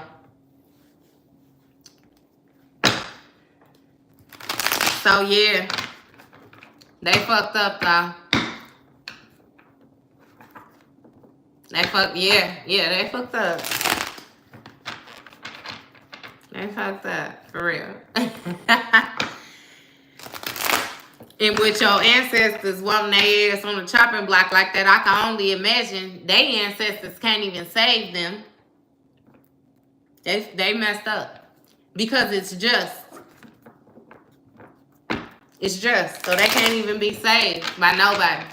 A: So, yeah. They fucked up, though. They fucked, yeah, they fucked up. They fucked up, for real. And with your ancestors wanting their ass on the chopping block like that, I can only imagine their ancestors can't even save them. They messed up. Because it's just. It's just. So they can't even be saved by nobody.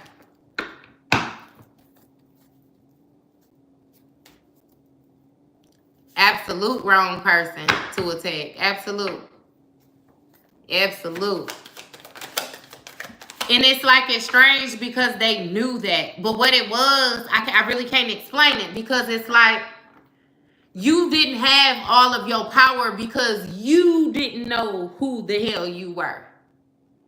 A: Absolute wrong person to attack. Absolute. Absolute. And it's like, it's strange because they knew that. But what it was, I really can't explain it. Because it's like, you didn't have all of your power because you didn't know who the hell you were.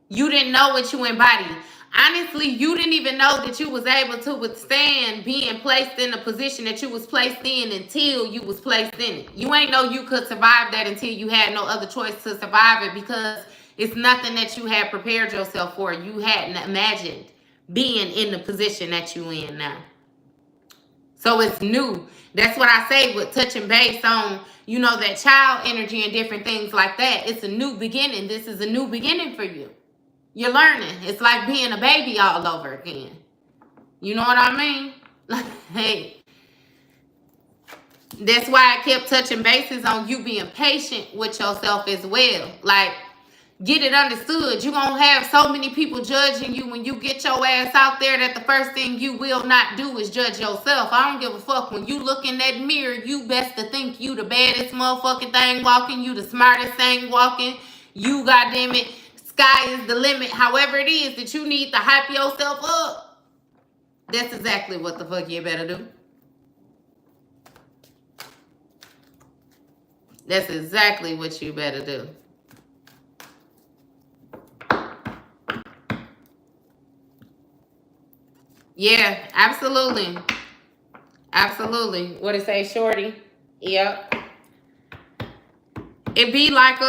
A: You didn't know what you embodied. Honestly, you didn't even know that you was able to withstand being placed in the position that you was placed in until you was placed in it. You ain't know you could survive that until you had no other choice to survive it, because it's nothing that you had prepared yourself for. You hadn't imagined being in the position that you in now. So it's new. That's what I say with touching base on, you know, that child energy and different things like that. It's a new beginning. This is a new beginning for you. You're learning. It's like being a baby all over again. You know what I mean? Like, hey, that's why I kept touching bases on you being patient with yourself as well. Like, get it understood. You're going to have so many people judging you when you get your ass out there that the first thing you will not do is judge yourself. I don't give a fuck. When you look in that mirror, you best to think you the baddest motherfucking thing walking. You the smartest thing walking. You, goddamn it, sky is the limit. However it is that you need to hype yourself up, that's exactly what the fuck you better do. That's exactly what you better do. Yeah, absolutely. Absolutely. What it say, shorty? Yep. It be like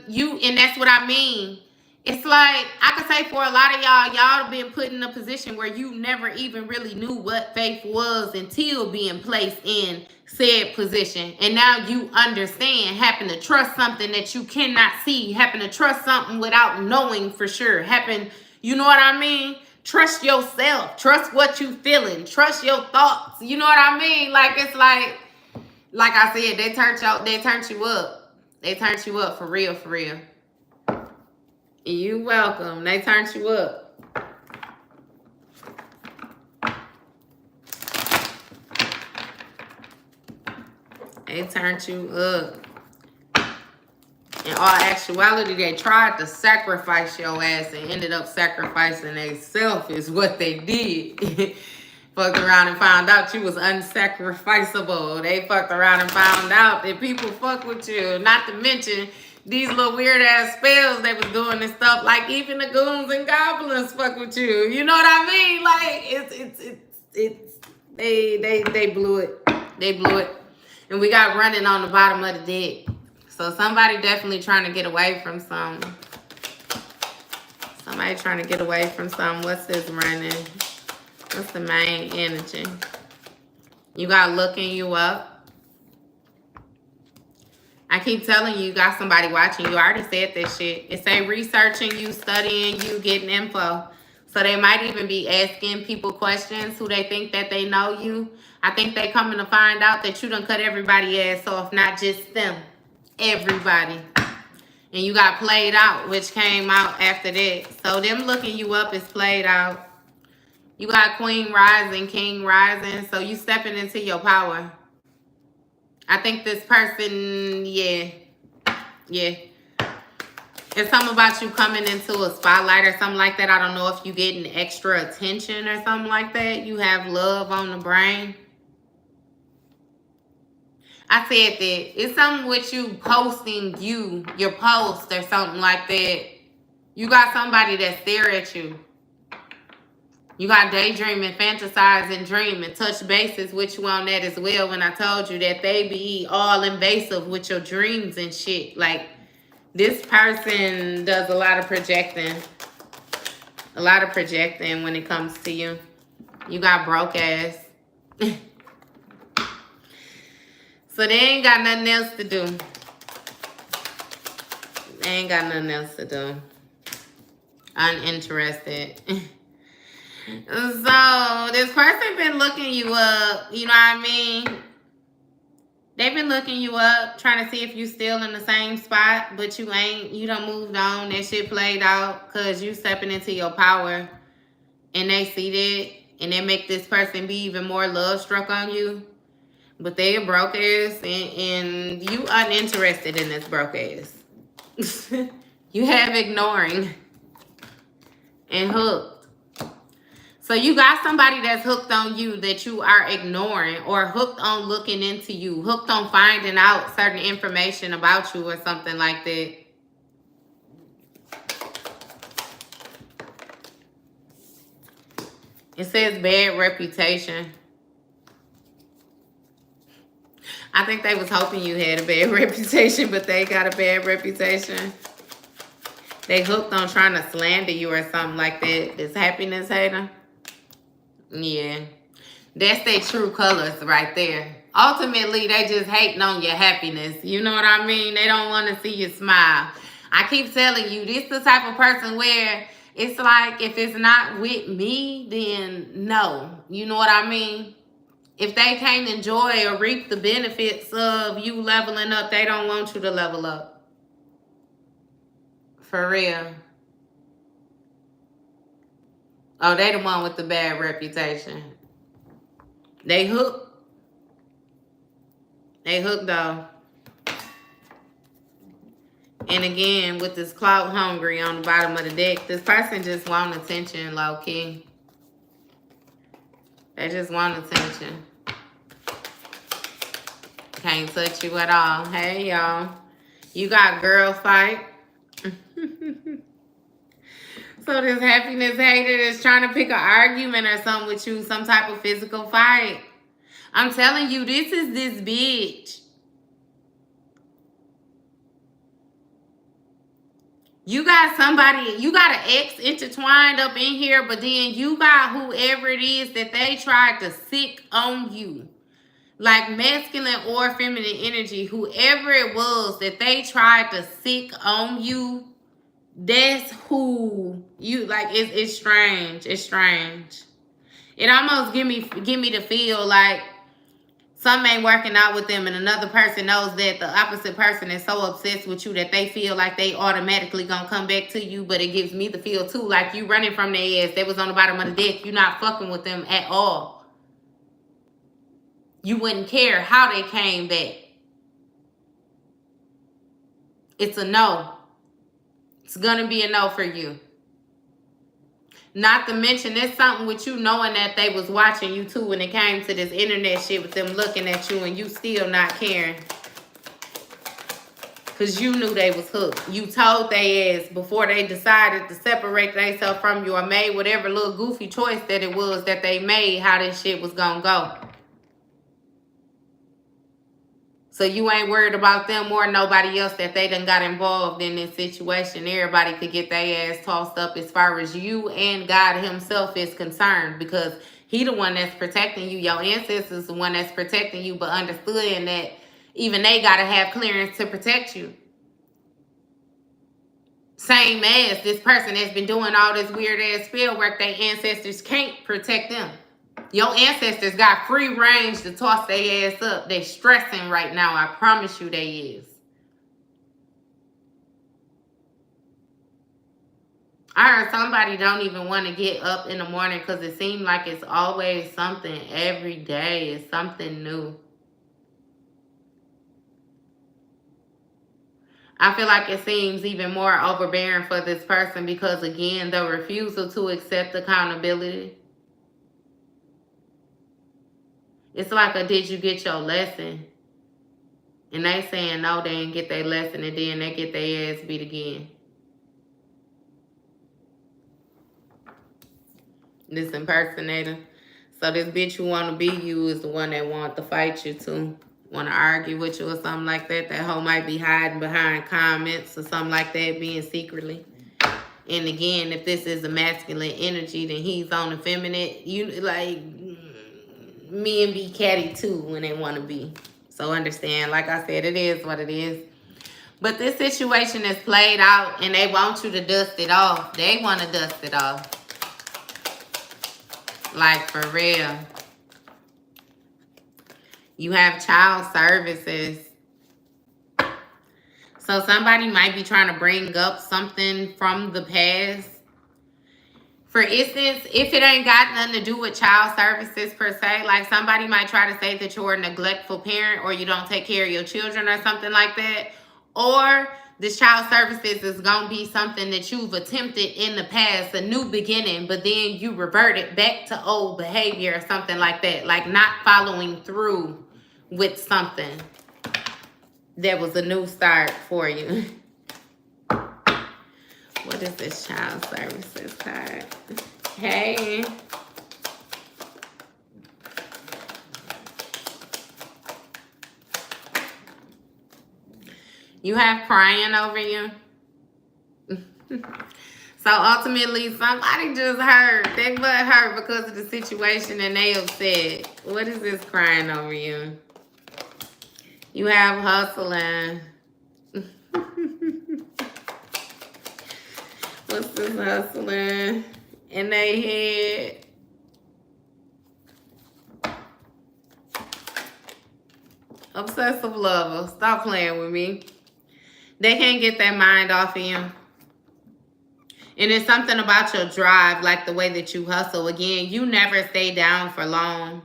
A: you, and that's what I mean. It's like, I could say for a lot of y'all have been put in a position where you never even really knew what faith was until being placed in said position. And now you understand, happen to trust something that you cannot see, happen to trust something without knowing for sure. Happen, you know what I mean? Trust yourself. Trust what you feeling. Trust your thoughts. You know what I mean? Like, it's like I said, they turned you up. They turned you up for real, for real. You welcome. They turned you up. They turned you up. In all actuality, they tried to sacrifice your ass and ended up sacrificing themselves is what they did. Fucked around and found out you was unsacrificable. They fucked around and found out that people fuck with you. Not to mention these little weird ass spells they was doing and stuff. Like, even the goons and goblins fuck with you. You know what I mean? Like, they blew it. They blew it. And we got running on the bottom of the deck. So somebody definitely trying to get away from something. Somebody trying to get away from something. What's this running? What's the main energy? You got looking you up. I keep telling you, you got somebody watching you. I already said this shit. It say researching you, studying you, getting info. So they might even be asking people questions who they think that they know you. I think they coming to find out that you done cut everybody ass off, not just them. Everybody. And you got played out, which came out after that. So them looking you up is played out. You got Queen Rising, King Rising. So you stepping into your power. I think this person, yeah. It's something about you coming into a spotlight or something like that. I don't know if you getting extra attention or something like that. You have love on the brain. I said that. It's something with you posting your post or something like that. You got somebody that stare at you. You got daydreaming, fantasizing, dreaming, touch bases with you on that as well when I told you that they be all invasive with your dreams and shit. Like, this person does a lot of projecting. A lot of projecting when it comes to you. You got broke ass. So they ain't got nothing else to do. They ain't got nothing else to do. Uninterested. So this person been looking you up, you know what I mean? They've been looking you up, trying to see if you still in the same spot, but you ain't. You done moved on. That shit played out because you stepping into your power. And they see that, and they make this person be even more love struck on you. But they a broke ass, and you uninterested in this broke ass. You have ignoring and hooked. So you got somebody that's hooked on you that you are ignoring, or hooked on looking into you, hooked on finding out certain information about you or something like that. It says bad reputation. I think they was hoping you had a bad reputation, but they got a bad reputation. They hooked on trying to slander you or something like that. This happiness hater. Yeah. That's their true colors right there. Ultimately, they just hating on your happiness. You know what I mean? They don't want to see you smile. I keep telling you, this the type of person where it's like, if it's not with me, then no. You know what I mean? If they can't enjoy or reap the benefits of you leveling up, they don't want you to level up. For real. Oh, they the one with the bad reputation. They hooked. They hooked though. And again, with this clout hungry on the bottom of the deck, this person just want attention, low key. They just want attention. Can't touch you at all. Hey, y'all. You got girl fight. So this happiness hater is trying to pick an argument or something with you, some type of physical fight. I'm telling you, this is this bitch. You got somebody, you got an ex intertwined up in here, but then you got whoever it is that they tried to sick on you. Like masculine or feminine energy, whoever it was that they tried to sick on you, that's who you like. It's strange. It's strange. It almost give me the feel like something ain't working out with them, and another person knows that the opposite person is so obsessed with you that they feel like they automatically gonna come back to you. But it gives me the feel too, like you running from their ass. They was on the bottom of the deck. You not fucking with them at all. You wouldn't care how they came back. It's a no. It's going to be a no for you. Not to mention, there's something with you knowing that they was watching you too when it came to this internet shit with them looking at you and you still not caring. Because you knew they was hooked. You told they ass before they decided to separate themselves from you or made whatever little goofy choice that it was that they made, how this shit was going to go. So you ain't worried about them or nobody else that they done got involved in this situation. Everybody could get their ass tossed up as far as you and God himself is concerned, because he the one that's protecting you. Your ancestors the one that's protecting you, but understanding that even they got to have clearance to protect you. Same as this person that's been doing all this weird ass spell work, their ancestors can't protect them. Your ancestors got free range to toss their ass up. They stressing right now. I promise you they is. I heard somebody don't even want to get up in the morning because it seems like it's always something every day. It's something new. I feel like it seems even more overbearing for this person because, again, the refusal to accept accountability. It's like a did you get your lesson? And they saying no, they didn't get their lesson, and then they get their ass beat again. This impersonator. So this bitch who want to be you is the one that want to fight you too. Want to argue with you or something like that. That hoe might be hiding behind comments or something like that, being secretly. And again, if this is a masculine energy, then he's on the feminine. You like men be catty too when they want to be. So understand, like I said, it is what it is. But this situation is played out and they want you to dust it off. They want to dust it off. Like for real. You have child services. So somebody might be trying to bring up something from the past. For instance, if it ain't got nothing to do with child services per se, like somebody might try to say that you're a neglectful parent or you don't take care of your children or something like that. Or this child services is going to be something that you've attempted in the past, a new beginning, but then you reverted back to old behavior or something like that. Like not following through with something that was a new start for you. What is this child services card? Hey. You have crying over you. So ultimately, somebody just hurt. They butt hurt because of the situation and they upset. What is this crying over you? You have hustling. What's this hustling in their head? Obsessive lover. Stop playing with me. They can't get their mind off of you. And it's something about your drive, like the way that you hustle. Again, you never stay down for long.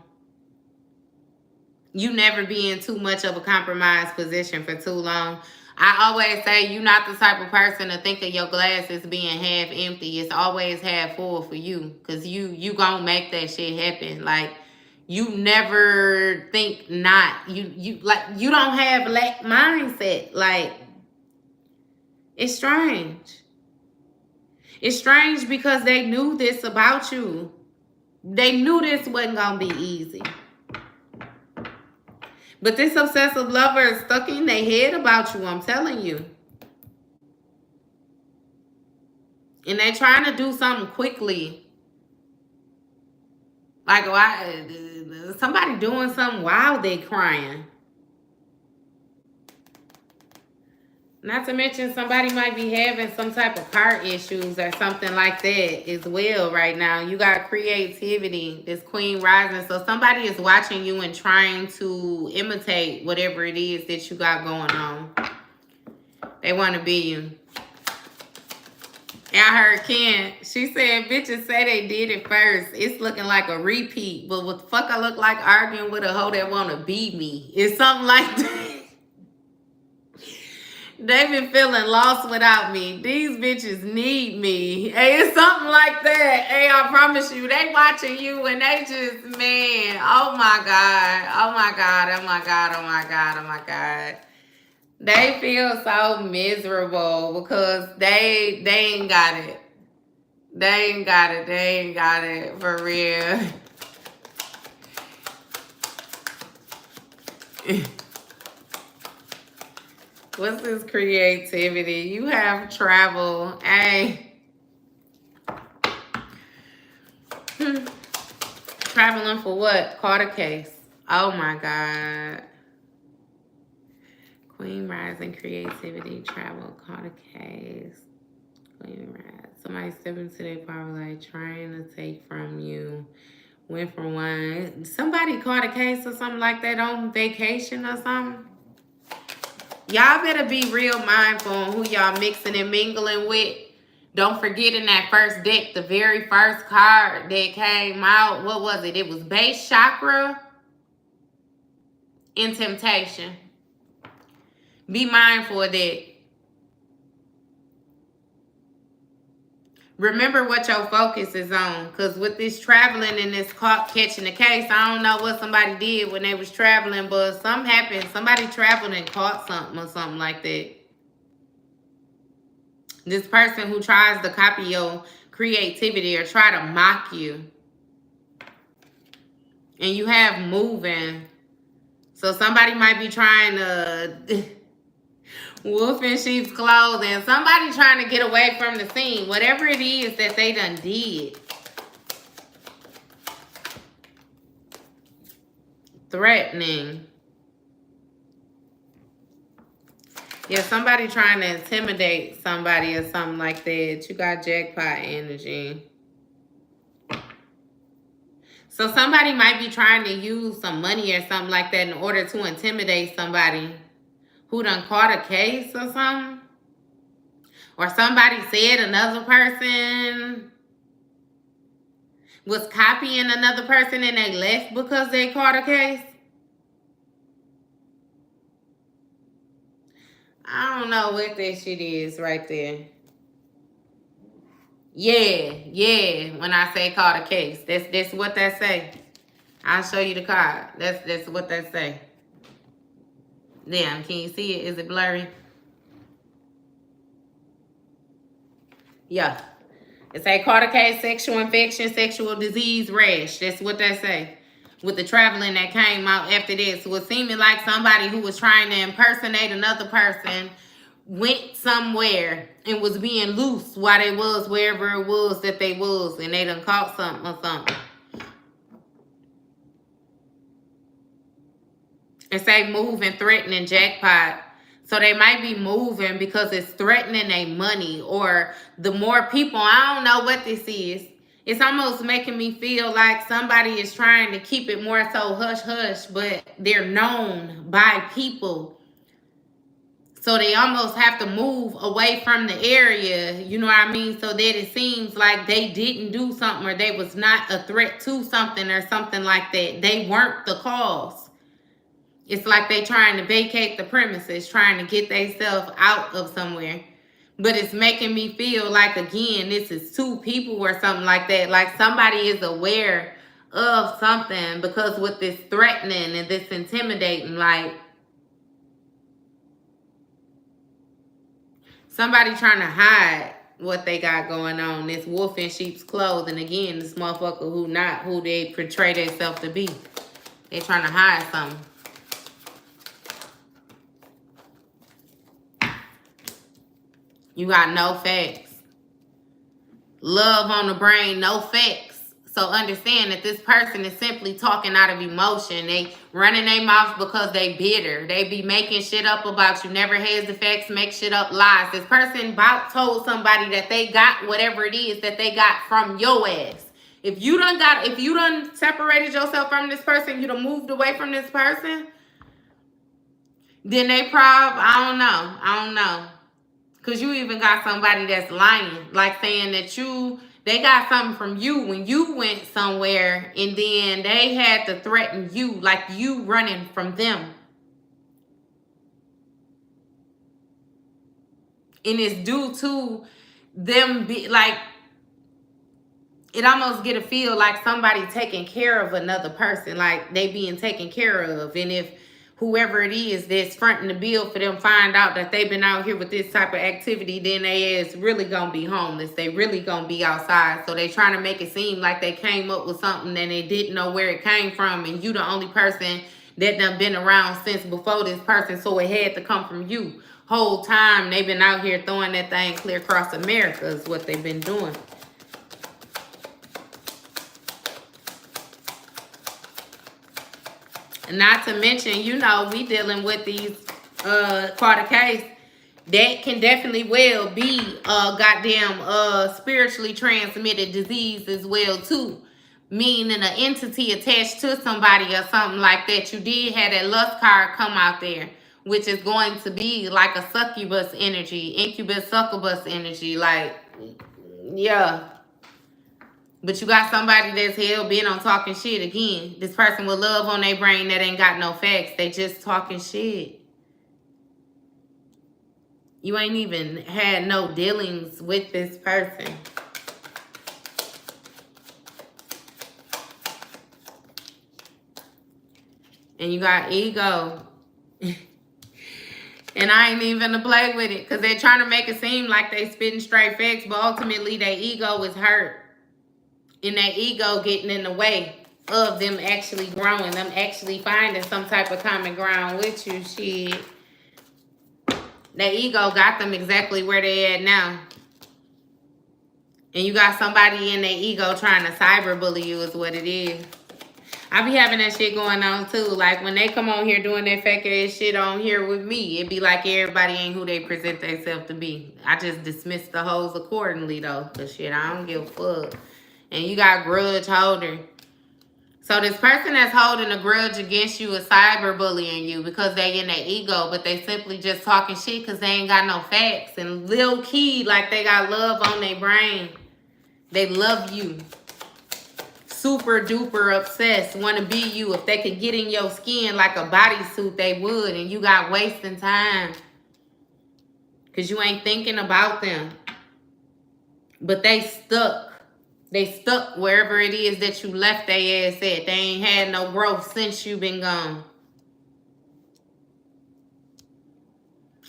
A: You never be in too much of a compromised position for too long. I always say you're not the type of person to think of your glass as being half empty. It's always half full for you. Because you gonna make that shit happen. Like, you never think not. You don't have lack mindset. Like, it's strange. It's strange because they knew this about you. They knew this wasn't gonna be easy. But this obsessive lover is stuck in their head about you, I'm telling you. And they're trying to do something quickly. Like, why? Somebody doing something while they crying. Not to mention somebody might be having some type of car issues or something like that as well right now. You got creativity, this Queen rising. So somebody is watching you and trying to imitate whatever it is that you got going on. They want to be you. And I heard Ken, she said, bitches say they did it first. It's looking like a repeat. But what the fuck I look like arguing with a hoe that want to be me? It's something like that. They've been feeling lost without me. These bitches need me. Hey, it's something like that. Hey, I promise you, they watching you and they just, man, oh my God. Oh my God. Oh my God. Oh my God. Oh my God. They feel so miserable because they ain't got it. They ain't got it. They ain't got it for real. What's this creativity? You have travel. Hey. Traveling for what? Caught a case. Oh my God. Queen rising, creativity, travel, caught a case. Somebody step into their power, like trying to take from you. Went from one. Somebody caught a case or something like that on vacation or something. Y'all better be real mindful on who y'all mixing and mingling with. Don't forget in that first deck, the very first card that came out, what was it? It was base chakra and temptation. Be mindful of that. Remember what your focus is on. Because with this traveling and this caught catching the case, I don't know what somebody did when they was traveling, but something happened. Somebody traveled and caught something or something like that. This person who tries to copy your creativity or try to mock you. And you have moving. So somebody might be trying to... wolf in sheep's clothing. Somebody trying to get away from the scene. Whatever it is that they done did. Threatening. Yeah, somebody trying to intimidate somebody or something like that. You got jackpot energy. So somebody might be trying to use some money or something like that in order to intimidate somebody who done caught a case or something. Or somebody said another person was copying another person and they left because they caught a case. I don't know what that shit is right there. Yeah. When I say caught a case, that's what that say. I'll show you the card. That's what that say. Damn, can you see it? Is it blurry? Yeah. It say caught a case, sexual infection, sexual disease, rash. That's what that say. With the traveling that came out after this. So it seeming like somebody who was trying to impersonate another person went somewhere and was being loose while they was wherever it was that they was. And they done caught something or something. And say moving, threatening, jackpot. So they might be moving because it's threatening their money. Or the more people, I don't know what this is. It's almost making me feel like somebody is trying to keep it more so hush-hush. But they're known by people. So they almost have to move away from the area. You know what I mean? So that it seems like they didn't do something. Or they was not a threat to something or something like that. They weren't the cause. It's like they trying to vacate the premises, trying to get themselves out of somewhere. But it's making me feel like, again, this is two people or something like that. Like somebody is aware of something because with this threatening and this intimidating, like somebody trying to hide what they got going on. This wolf in sheep's clothing. Again, this motherfucker who not who they portray themselves to be. They trying to hide something. You got no facts. Love on the brain, no facts. So understand that this person is simply talking out of emotion. They running their mouth because they bitter. They be making shit up about you. Never has the facts, make shit up lies. This person about told somebody that they got whatever it is that they got from your ass. If you done separated yourself from this person, you done moved away from this person, then they I don't know. Because you even got somebody that's lying. Like saying that they got something from you when you went somewhere. And then they had to threaten you. Like you running from them. And it's due to them like. It almost get a feel like somebody taking care of another person. Like they being taken care of. And if whoever it is that's fronting the bill for them find out that they've been out here with this type of activity, then they is really gonna be homeless. They really gonna be outside. So they trying to make it seem like they came up with something and they didn't know where it came from. And you the only person that done been around since before this person. So it had to come from you. Whole time they've been out here throwing that thing clear across America is what they've been doing. Not to mention, we dealing with these caught a case. That can definitely well be a goddamn spiritually transmitted disease as well too. Meaning an entity attached to somebody or something like that. You did have that lust card come out there, which is going to be like a succubus energy, incubus, succubus energy. Like, yeah. But you got somebody that's hell bent on talking shit again. This person with love on their brain that ain't got no facts. They just talking shit. You ain't even had no dealings with this person. And you got ego. And I ain't even to play with it. Because they're trying to make it seem like they spitting straight facts. But ultimately, their ego is hurt. And their ego getting in the way of them actually growing. Them actually finding some type of common ground with you. Shit. Their ego got them exactly where they at now. And you got somebody in their ego trying to cyberbully you is what it is. I be having that shit going on too. Like when they come on here doing that fake ass shit on here with me, it be like everybody ain't who they present themselves to be. I just dismiss the hoes accordingly though. Cause shit, I don't give a fuck. And you got grudge holder. So this person that's holding a grudge against you is cyberbullying you because they in their ego, but they simply just talking shit because they ain't got no facts. And low key, like they got love on their brain. They love you. Super duper obsessed. Want to be you. If they could get in your skin like a bodysuit, they would. And you got wasting time. Because you ain't thinking about them. But they stuck. They stuck wherever it is that you left their ass at. They ain't had no growth since you been gone.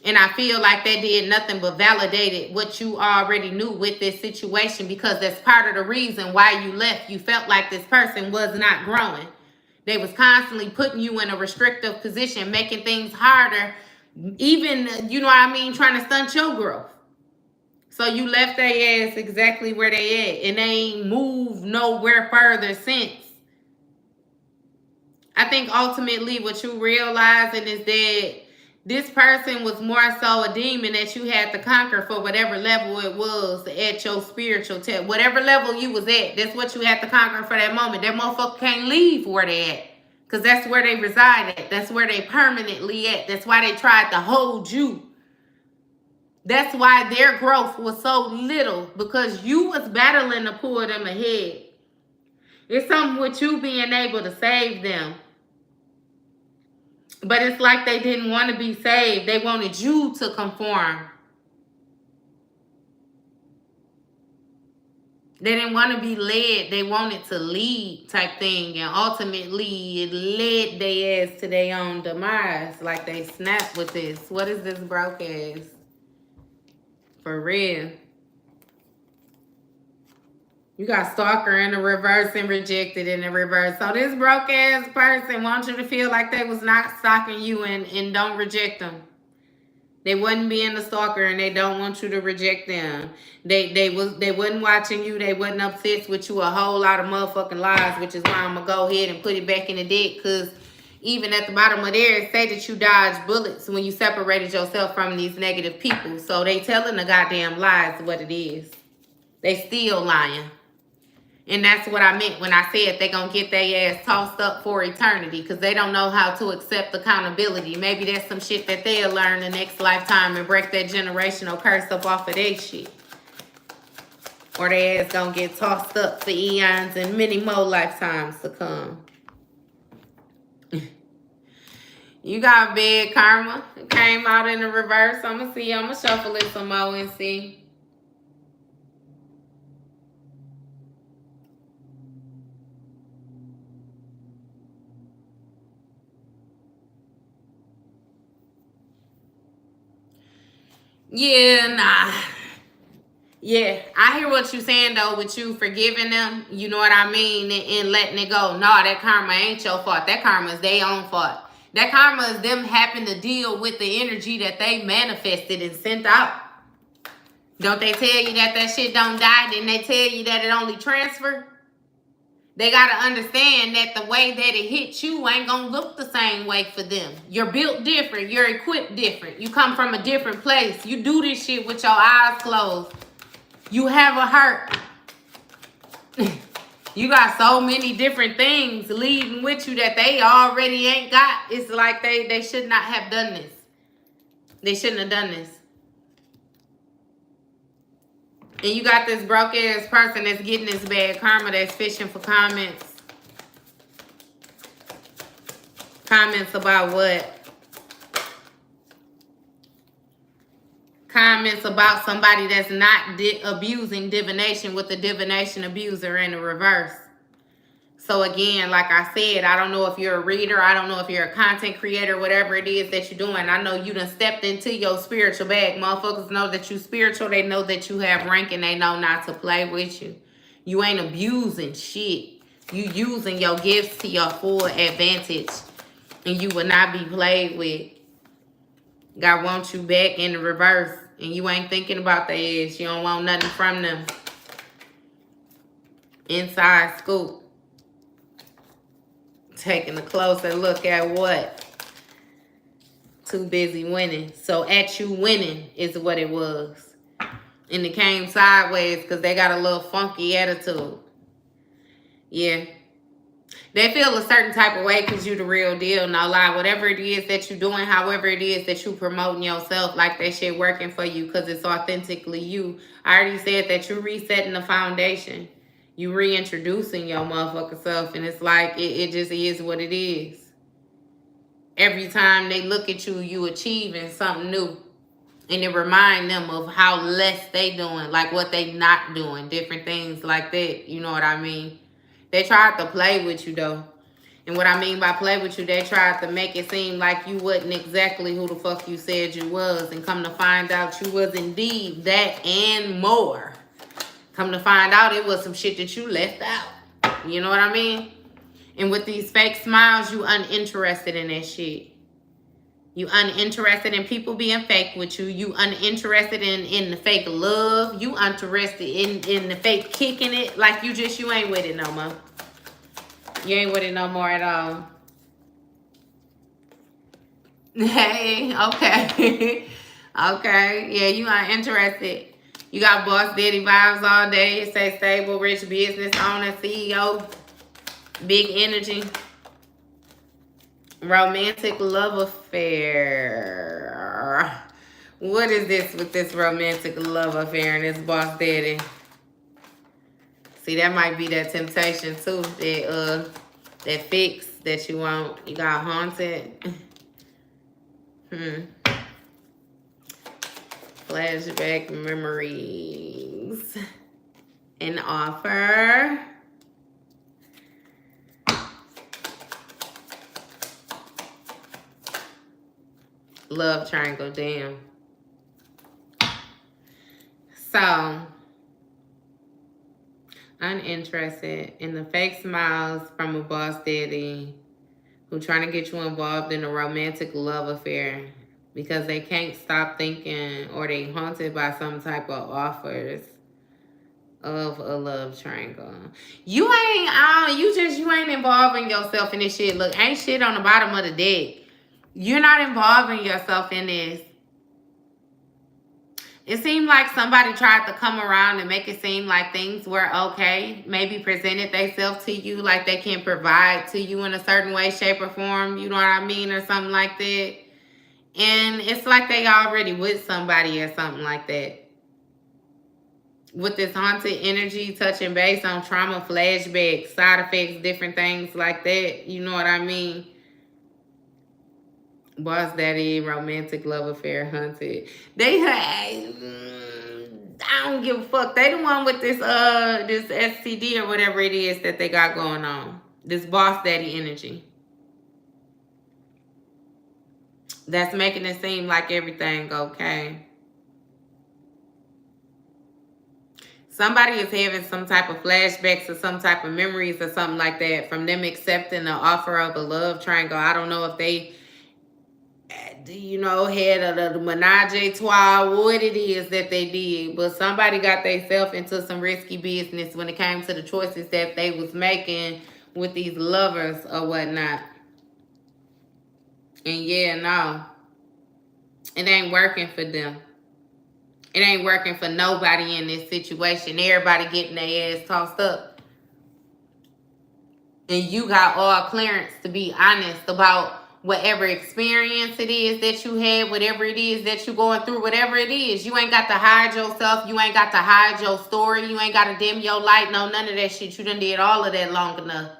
A: And I feel like that did nothing but validated what you already knew with this situation, because that's part of the reason why you left. You felt like this person was not growing. They was constantly putting you in a restrictive position, making things harder, even, you know what I mean, trying to stunt your growth. So you left their ass exactly where they at, and they ain't moved nowhere further since. I think ultimately what you realizing is that this person was more so a demon that you had to conquer for whatever level it was at your spiritual test. Whatever level you was at, that's what you had to conquer for that moment. That motherfucker can't leave where they at. Because that's where they reside at. That's where they permanently at. That's why they tried to hold you. That's why their growth was so little, because you was battling to pull them ahead. It's something with you being able to save them. But it's like they didn't want to be saved. They wanted you to conform. They didn't want to be led. They wanted to lead type thing. And ultimately, it led their ass to their own demise. Like they snapped with this. What is this broke ass? For real. You got stalker in the reverse and rejected in the reverse. So this broke ass person wants you to feel like they was not stalking you, and don't reject them. They wasn't being a stalker, and they don't want you to reject them. They wasn't watching you. They wasn't obsessed with you a whole lot of motherfucking lies, which is why I'm gonna go ahead and put it back in the deck, because even at the bottom of there, it say that you dodged bullets when you separated yourself from these negative people. So they telling the goddamn lies what it is. They still lying. And that's what I meant when I said they gonna get their ass tossed up for eternity, because they don't know how to accept accountability. Maybe that's some shit that they'll learn the next lifetime and break that generational curse up off of their shit. Or their ass gonna get tossed up for eons and many more lifetimes to come. You got bad karma. It came out in the reverse. I'm gonna see. I'm gonna shuffle it some more and see. Yeah, nah. Yeah, I hear what you're saying, though, with you forgiving them. You know what I mean? And letting it go. No, that karma ain't your fault. That karma is their own fault. That karma is them having to deal with the energy that they manifested and sent out. Don't they tell you that that shit don't die? Then they tell you that it only transfer? They got to understand that the way that it hits you ain't going to look the same way for them. You're built different. You're equipped different. You come from a different place. You do this shit with your eyes closed. You have a heart. You got so many different things leading with you that they already ain't got. It's like they should not have done this. They shouldn't have done this. And you got this broke ass person that's getting this bad karma, that's fishing for comments. Comments about what? Comments about somebody that's not abusing divination with the divination abuser in the reverse. So again, like I said, I don't know if you're a reader. I don't know if you're a content creator, whatever it is that you're doing. I know you done stepped into your spiritual bag. Motherfuckers know that you spiritual. They know that you have rank and they know not to play with you. You ain't abusing shit. You using your gifts to your full advantage. And you will not be played with. God wants you back in the reverse. And you ain't thinking about their ass. You don't want nothing from them. Inside scoop. Taking a closer look at what? Too busy winning. So at you winning is what it was. And it came sideways because they got a little funky attitude. Yeah. They feel a certain type of way because you the real deal. No lie. Whatever it is that you doing, however it is that you promoting yourself, like that shit working for you because it's authentically you. I already said that you resetting the foundation. You reintroducing your motherfucker self, and it's like it just is what it is. Every time they look at you, you achieving something new. And it remind them of how less they doing, like what they not doing, different things like that. You know what I mean? They tried to play with you though. And what I mean by play with you, they tried to make it seem like you wasn't exactly who the fuck you said you was. And come to find out you was indeed that and more. Come to find out it was some shit that you left out. You know what I mean? And with these fake smiles, you uninterested in that shit. You uninterested in people being fake with you. You uninterested in the fake love. You uninterested in the fake kicking it. Like you ain't with it no more. You ain't with it no more at all. Hey, okay. Okay. Yeah, you uninterested. You got boss daddy vibes all day. It say stable, rich business owner, CEO, big energy. Romantic love affair. What is this with this romantic love affair and this boss daddy? See, that might be that temptation too. That fix that you want. You got haunted. Flashback memories. An offer. Love triangle, damn. So, uninterested in the fake smiles from a boss daddy who trying to get you involved in a romantic love affair because they can't stop thinking or they haunted by some type of offers of a love triangle. You ain't involving yourself in this shit. Look, ain't shit on the bottom of the deck. You're not involving yourself in this. It seemed like somebody tried to come around and make it seem like things were okay. Maybe presented themselves to you like they can provide to you in a certain way, shape, or form. You know what I mean? Or something like that. And it's like they already with somebody or something like that. With this haunted energy, touching base on trauma, flashbacks, side effects, different things like that. You know what I mean? Boss daddy, romantic love affair, hunted. I don't give a fuck. They the one with this STD or whatever it is that they got going on. This boss daddy energy. That's making it seem like everything okay. Somebody is having some type of flashbacks or some type of memories or something like that from them accepting the offer of a love triangle. I don't know if they you know, head of the menage a trois, what it is that they did. But somebody got themselves into some risky business when it came to the choices that they was making with these lovers or whatnot. And yeah, no, it ain't working for them. It ain't working for nobody in this situation. Everybody getting their ass tossed up. And you got all clearance to be honest about whatever experience it is that you had, whatever it is that you're going through, whatever it is. You ain't got to hide yourself. You ain't got to hide your story. You ain't got to dim your light. No, none of that shit. You done did all of that long enough.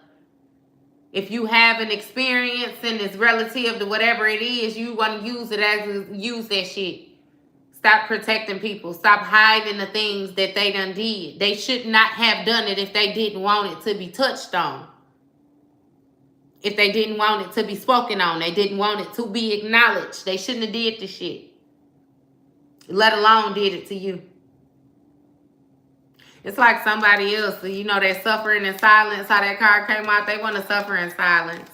A: If you have an experience and it's relative to whatever it is, you want to use it as use that shit. Stop protecting people. Stop hiding the things that they done did. They should not have done it if they didn't want it to be touched on. If they didn't want it to be spoken on. They didn't want it to be acknowledged. They shouldn't have did the shit. Let alone did it to you. It's like somebody else. You know, they're suffering in silence. How that card came out. They want to suffer in silence.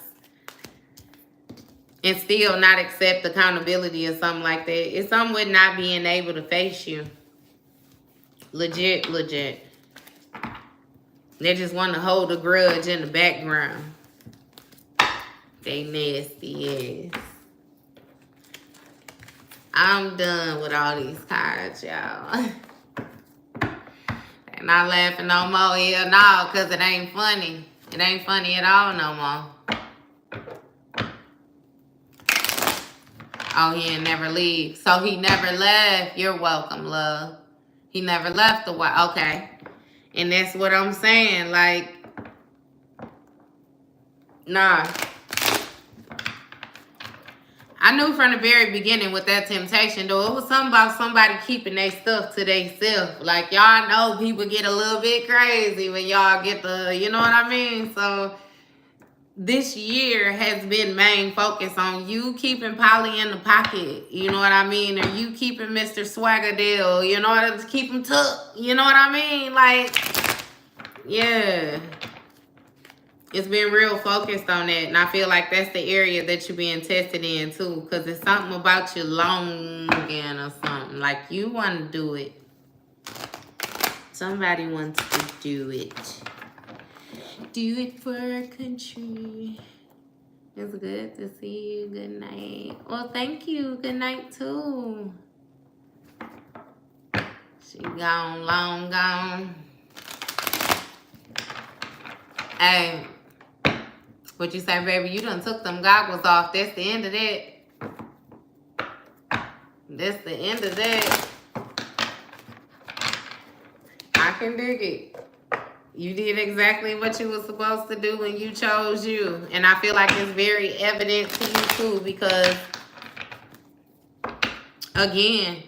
A: And still not accept accountability or something like that. It's something with not being able to face you. Legit. They just want to hold a grudge in the background. They nasty ass. I'm done with all these cards, y'all. They're not laughing no more. Yeah, no, because it ain't funny. It ain't funny at all no more. Oh, he ain't never leave. So he never left. You're welcome, love. He never left a while. Okay. And that's what I'm saying. Like, nah. I knew from the very beginning with that temptation, though, it was something about somebody keeping their stuff to themselves. Like, y'all know people get a little bit crazy when y'all get the, you know what I mean? So, this year has been main focus on you keeping Polly in the pocket. You know what I mean? Or you keeping Mr. Swaggerdale. You know what I mean? Keep him tucked. You know what I mean? Like, yeah. It's been real focused on that. And I feel like that's the area that you're being tested in, too. Because it's something about you longing or something. Like, you want to do it. Somebody wants to do it. Do it for our country. It's good to see you. Good night. Well, thank you. Good night, too. She gone, long gone. Hey. What you say, baby? You done took them goggles off. That's the end of that. That's the end of that. I can dig it. You did exactly what you were supposed to do when you chose you. And I feel like it's very evident to you, too, because, again,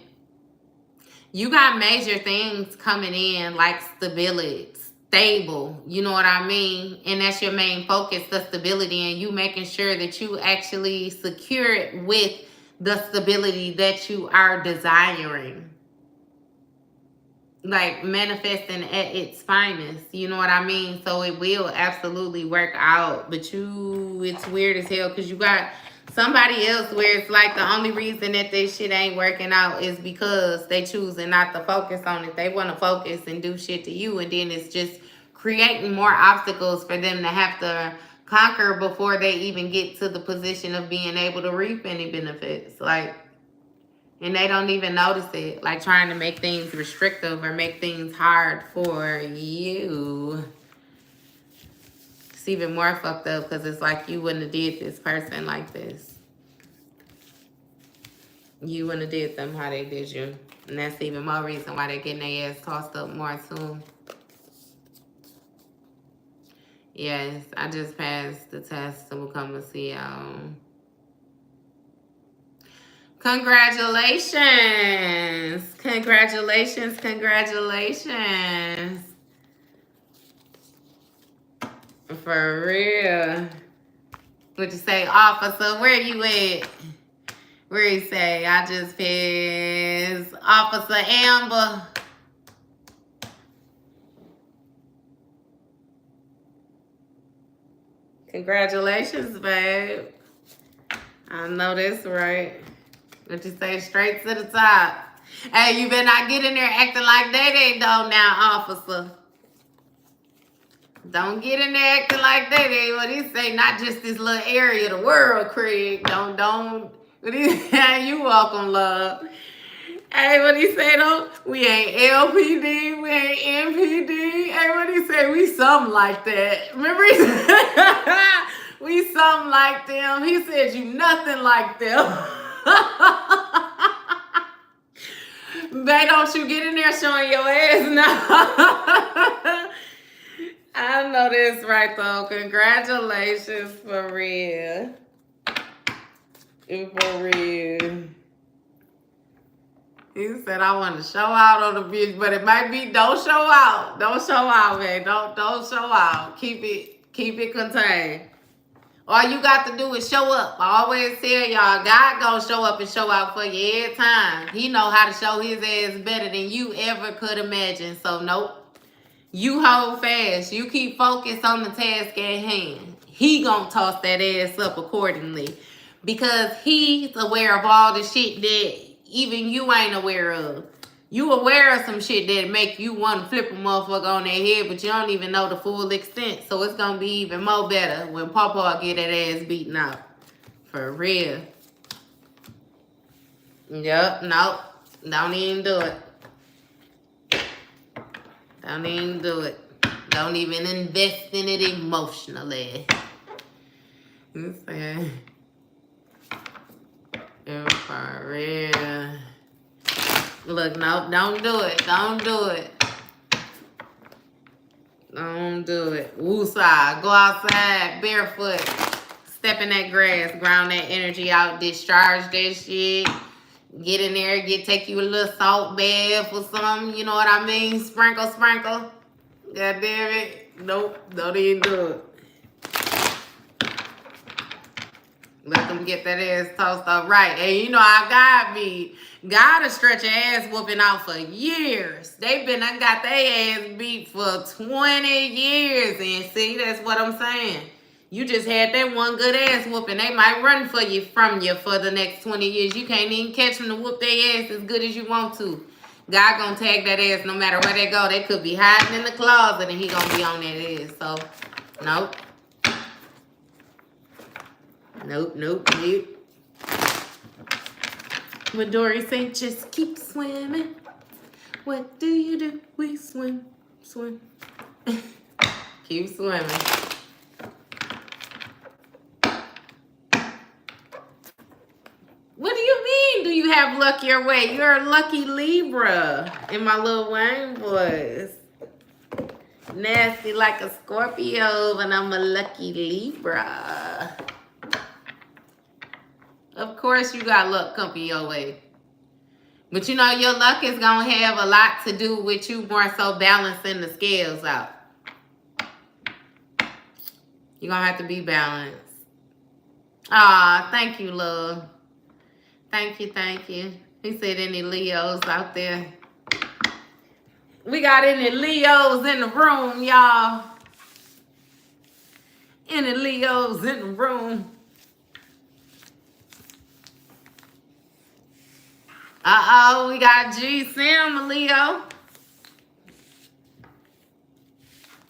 A: you got major things coming in like stability. Stable, you know what I mean? And that's your main focus, the stability, and you making sure that you actually secure it with the stability that you are desiring. Like manifesting at its finest, you know what I mean? So it will absolutely work out, but it's weird as hell because you got somebody else where it's like the only reason that this shit ain't working out is because they choosing not to focus on it. They want to focus and do shit to you, and then it's just creating more obstacles for them to have to conquer before they even get to the position of being able to reap any benefits. Like, and they don't even notice it. Like trying to make things restrictive or make things hard for you. It's even more fucked up because it's like you wouldn't have did this person like this. You wouldn't have did them how they did you. And that's even more reason why they're getting their ass tossed up more soon. Yes, I just passed the test, so we'll come and see y'all. Congratulations. Congratulations. Congratulations. For real. What you say, officer? Where you at? Where you say? I just passed. Officer Amber. Congratulations, babe. I know that's right. What you say? Straight to the top. Hey, you better not get in there acting like they don't now, officer. Don't get in there acting like they. What he say? Not just this little area of the world, Craig. Don't. What he say? You welcome, love. Hey, what he say though? We ain't LPD, we ain't MPD. Hey, what he say? We something like that. Remember he said, we something like them. He said you nothing like them. Babe, don't you get in there showing your ass now. I know this right though. Congratulations, for real. For real. He said, I want to show out on the beach, but it might be don't show out. Don't show out, man. Don't show out. Keep it contained. All you got to do is show up. I always tell y'all, God gonna show up and show out for you every time. He know how to show his ass better than you ever could imagine. So nope. You hold fast. You keep focused on the task at hand. He gonna toss that ass up accordingly. Because he's aware of all the shit that even you ain't aware of. You aware of some shit that make you want to flip a motherfucker on their head, but you don't even know the full extent. So it's going to be even more better when Pawpaw get that ass beaten out. For real. Yup, nope. Don't even do it. Don't even do it. Don't even invest in it emotionally. You saying? For real. Look, no, don't do it. Don't do it. Don't do it. Woosah. Go outside barefoot. Step in that grass. Ground that energy out. Discharge that shit. Get in there. Take you a little salt bath or something. You know what I mean? Sprinkle. God damn it. Nope. Don't even do it. Let them get that ass tossed up right. And you know how God be. God will stretch your ass whooping out for years. They been done got their ass beat for 20 years. And see, that's what I'm saying. You just had that one good ass whooping. They might run from you for the next 20 years. You can't even catch them to whoop their ass as good as you want to. God gonna tag that ass no matter where they go. They could be hiding in the closet and he gonna be on that ass. So, nope. Nope. But Dory say, just keep swimming. What do you do? We swim. Keep swimming. What do you mean? Do you have luck your way? You're a lucky Libra in my little Wayne voice. Nasty like a Scorpio, and I'm a lucky Libra. Of course you got luck coming your way. But you know your luck is going to have a lot to do with you more so balancing the scales out. You're going to have to be balanced. Ah, thank you, love. Thank you. He said any Leos out there. We got any Leos in the room, y'all. Any Leos in the room. Uh-oh, we got G Sam, Leo.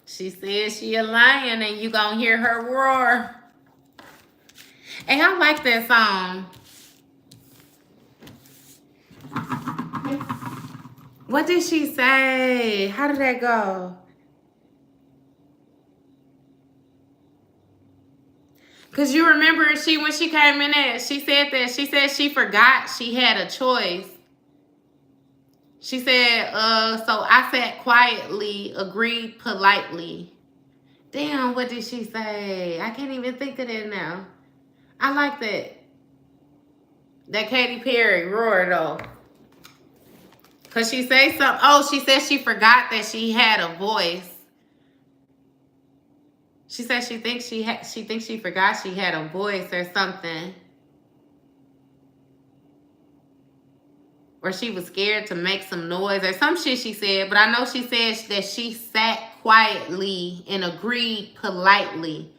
A: She said she a lion and you gonna hear her roar. Hey, I like that song. What did she say? How did that go? Because you remember when she came in there, she said she forgot she had a choice. She said, so I sat quietly, agreed politely. Damn, what did she say? I can't even think of that now. I like that. That Katy Perry roar, though. Because she said something. Oh, she said she forgot that she had a voice. She said she thinks she forgot she had a voice or something. Or she was scared to make some noise or some shit she said. But I know she said that she sat quietly and agreed politely.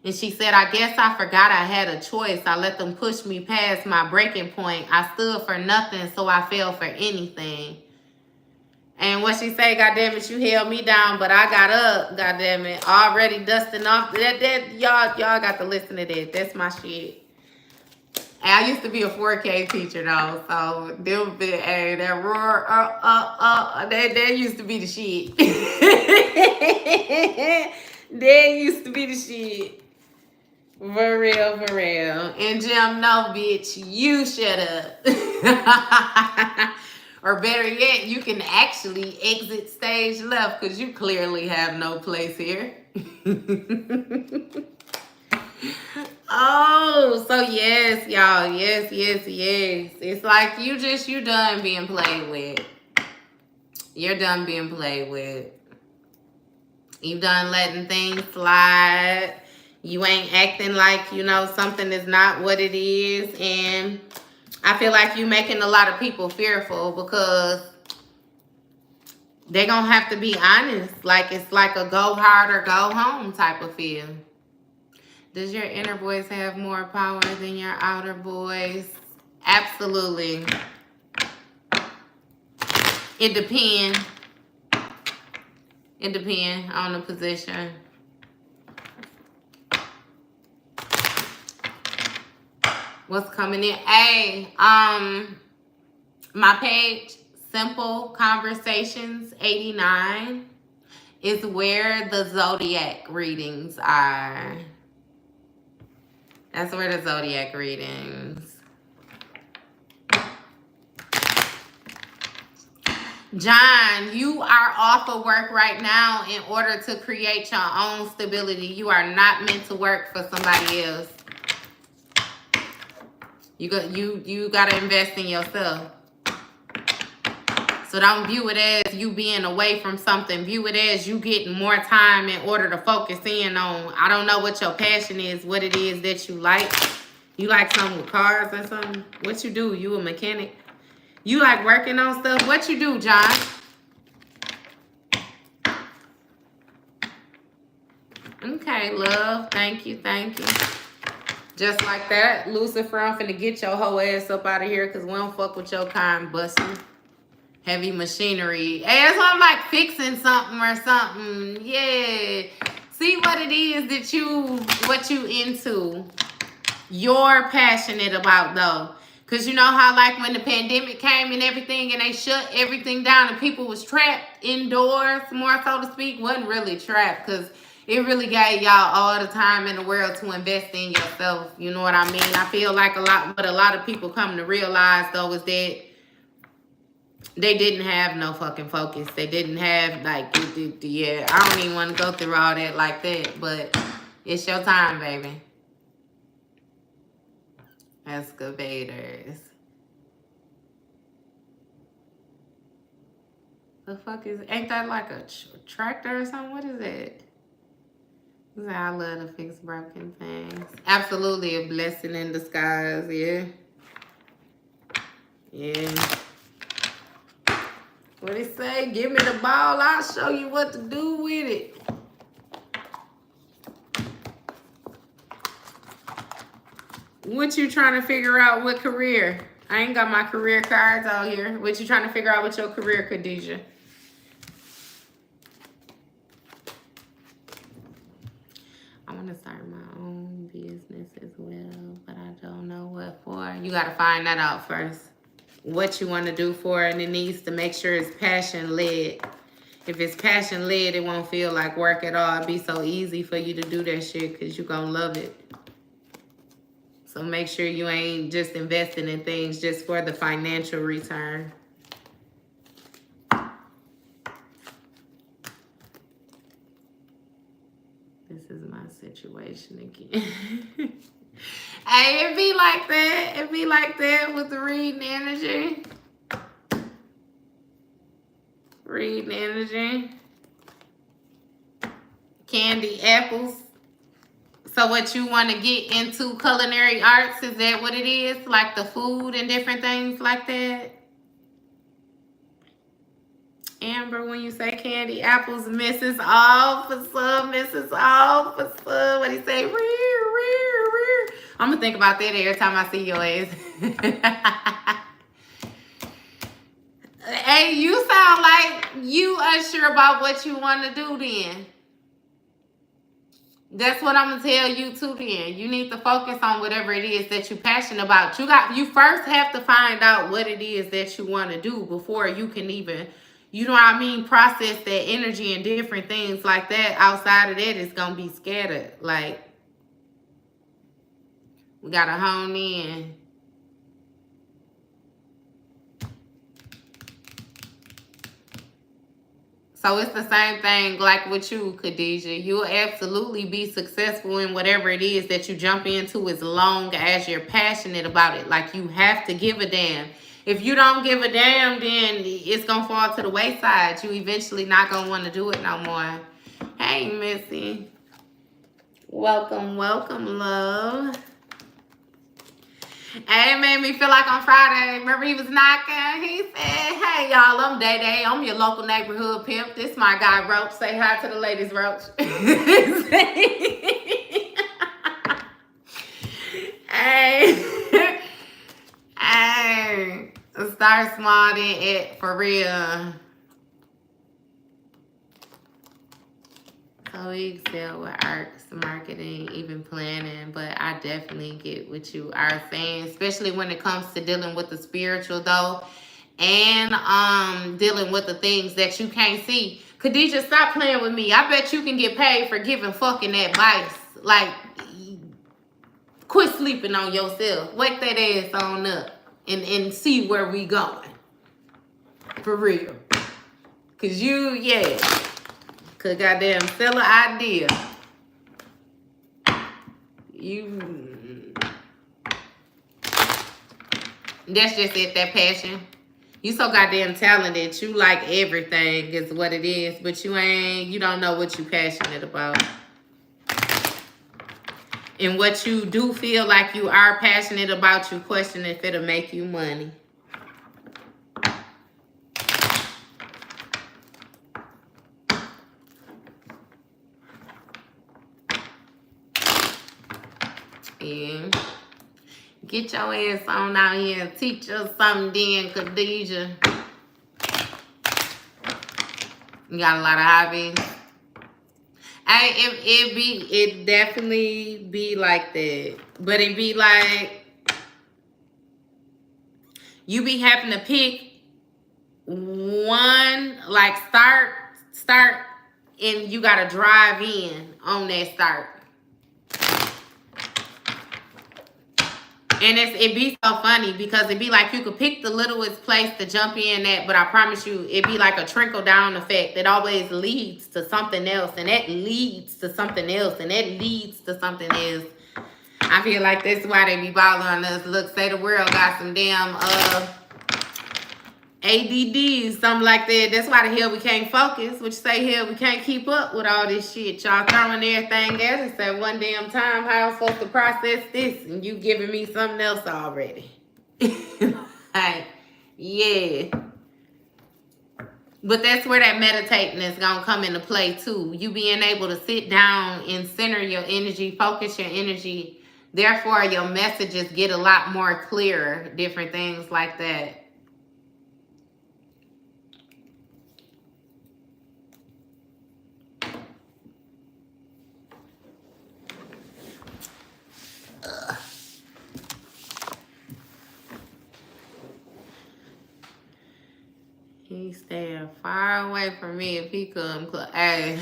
A: And she said, I guess I forgot I had a choice. I let them push me past my breaking point. I stood for nothing, so I fell for anything. And what she say, goddamn it, you held me down, but I got up, goddamn it, already dusting off. Y'all got to listen to that. That's my shit. And I used to be a 4K teacher though, so that roar, that used to be the shit. That used to be the shit. For real, for real. And Jim, no, bitch, you shut up. Or better yet, you can actually exit stage left because you clearly have no place here. Oh, so yes, y'all. Yes. It's like you done being played with. You're done being played with. You done letting things slide. You ain't acting like, you know, something is not what it is. And I feel like you making a lot of people fearful because they're going to have to be honest. Like, it's like a go hard or go home type of feel. Does your inner voice have more power than your outer voice? Absolutely. It depends. It depends on the position. What's coming in? Hey, my page, Simple Conversations 89, is where the zodiac readings are. That's where the zodiac readings. John, you are off of work right now in order to create your own stability. You are not meant to work for somebody else. You got to invest in yourself. So don't view it as you being away from something. View it as you getting more time in order to focus in on. I don't know what your passion is, what it is that you like. You like something with cars or something? What you do? You a mechanic? You like working on stuff? What you do, John? Okay, love. Thank you. Just like that, Lucifer, I'm finna get your whole ass up out of here because we don't fuck with your kind, busting. Heavy machinery. Hey, that's why I'm like fixing something or something. Yeah. See what it is that what you into. You're passionate about though. Because you know how like when the pandemic came and everything and they shut everything down and people was trapped indoors, more so to speak, wasn't really trapped because it really gave y'all all the time in the world to invest in yourself. You know what I mean? I feel like what a lot of people come to realize though is that they didn't have no fucking focus. They didn't have like, yeah, I don't even want to go through all that like that, but it's your time, baby. Excavators. The fuck ain't that like a tractor or something? What is it? I love to fix broken things. Absolutely a blessing in disguise, yeah. Yeah. What he say? Give me the ball, I'll show you what to do with it. What you trying to figure out? What career? I ain't got my career cards out here. What you trying to figure out with your career, Khadijah? I want to start my own business as well, but I don't know what for. You got to find that out first. What you want to do for it, and it needs to make sure it's passion-led. If it's passion-led, it won't feel like work at all. It'd be so easy for you to do that shit because you're going to love it. So make sure you ain't just investing in things just for the financial return. This is my situation again. Hey, it be like that. It be like that with the reading energy. Reading energy. Candy apples. So what you want to get into culinary arts, is that what it is? Like the food and different things like that? Amber, when you say candy apples, Mrs. All for some, Mrs. All for some. What he say? Rear, rear, rear. I'm gonna think about that every time I see your ass. Hey, you sound like you unsure about what you want to do then. That's what I'm gonna tell you too then. You need to focus on whatever it is that you're passionate about. You first have to find out what it is that you want to do before you can even, you know what I mean, process that energy and different things like that. Outside of that, it's gonna be scattered. Like, we gotta hone in. So it's the same thing like with you, Khadijah. You'll absolutely be successful in whatever it is that you jump into as long as you're passionate about it. Like, you have to give a damn. If you don't give a damn, then it's going to fall to the wayside. You eventually not going to want to do it no more. Hey, Missy. Welcome, welcome, love. Hey, it made me feel like on Friday, remember he was knocking? He said, hey, y'all, I'm Day Day. I'm your local neighborhood pimp. This my guy, Roach. Say hi to the ladies, Roach. Hey. Hey. Start small, then it for real. So we excel with arts, marketing, even planning, but I definitely get what you are saying, especially when it comes to dealing with the spiritual though, and dealing with the things that you can't see. Khadijah, stop playing with me. I bet you can get paid for giving fucking advice. Like, quit sleeping on yourself. Wake that ass on up and see where we going. For real. Cause you, yeah. Could goddamn sell an idea. That's just it, that passion. You so goddamn talented. You like everything is what it is, but you don't know what you passionate about. And what you do feel like you are passionate about, you question if it'll make you money. Yeah. Get your ass on out here and teach us something then, Khadijah. You got a lot of hobbies. It definitely be like that. But it be like you be having to pick one, like start, and you gotta drive in on that start. And it be so funny because it be like you could pick the littlest place to jump in at, but I promise you, it be like a trickle down effect that always leads to something else, and that leads to something else, and that leads to something else. I feel like that's why they be bothering us. Look, say the world got some damn ADD, something like that. That's why the hell we can't focus. Which say hell we can't keep up with all this shit. Y'all throwing everything at us at one damn time. How I'm supposed to process this, and you giving me something else already. Like, yeah. But that's where that meditating is gonna come into play too. You being able to sit down and center your energy, focus your energy. Therefore, your messages get a lot more clearer. Different things like that. He's staying far away from me if he come close. Hey,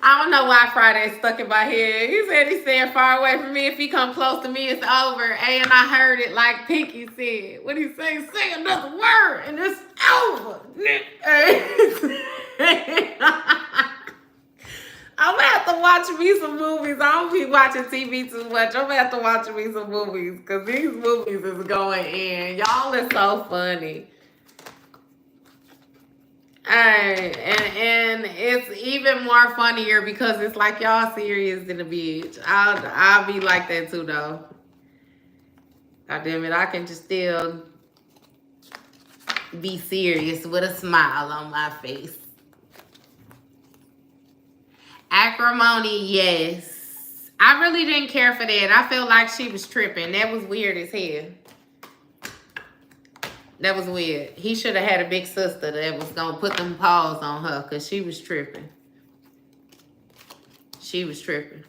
A: I don't know why Friday stuck in my head. He said he's staying far away from me. If he come close to me, it's over. Hey, and I heard it like Pinky said. What he say? Say another word and it's over. I'm gonna have to watch me some movies. I don't be watching TV too much. I'm gonna have to watch me some movies because these movies is going in. Y'all is so funny. And it's even more funnier because it's like y'all serious than a bitch. I'll be like that too though. God damn it, I can just still Be serious with a smile on my face. Acrimony, yes. I really didn't care for that. I felt like she was tripping. That was weird as hell. That was weird. He should have had a big sister that was going to put them paws on her because she was tripping. She was tripping.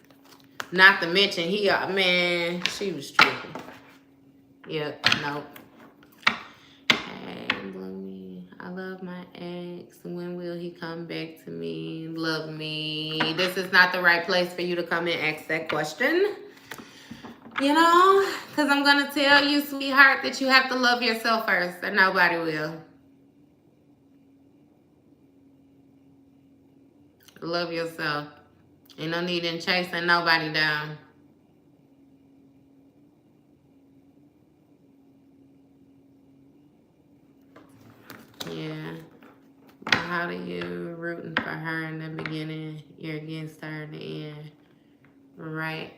A: Not to mention, man, she was tripping. Yep, nope. Hey, Bloomy, I love my ex. When will he come back to me? Love me. This is not the right place for you to come and ask that question. You know, because I'm going to tell you, sweetheart, that you have to love yourself first, and nobody will. Love yourself. Ain't no need in chasing nobody down. Yeah. How do you rooting for her in the beginning? You're against her in the end. Right.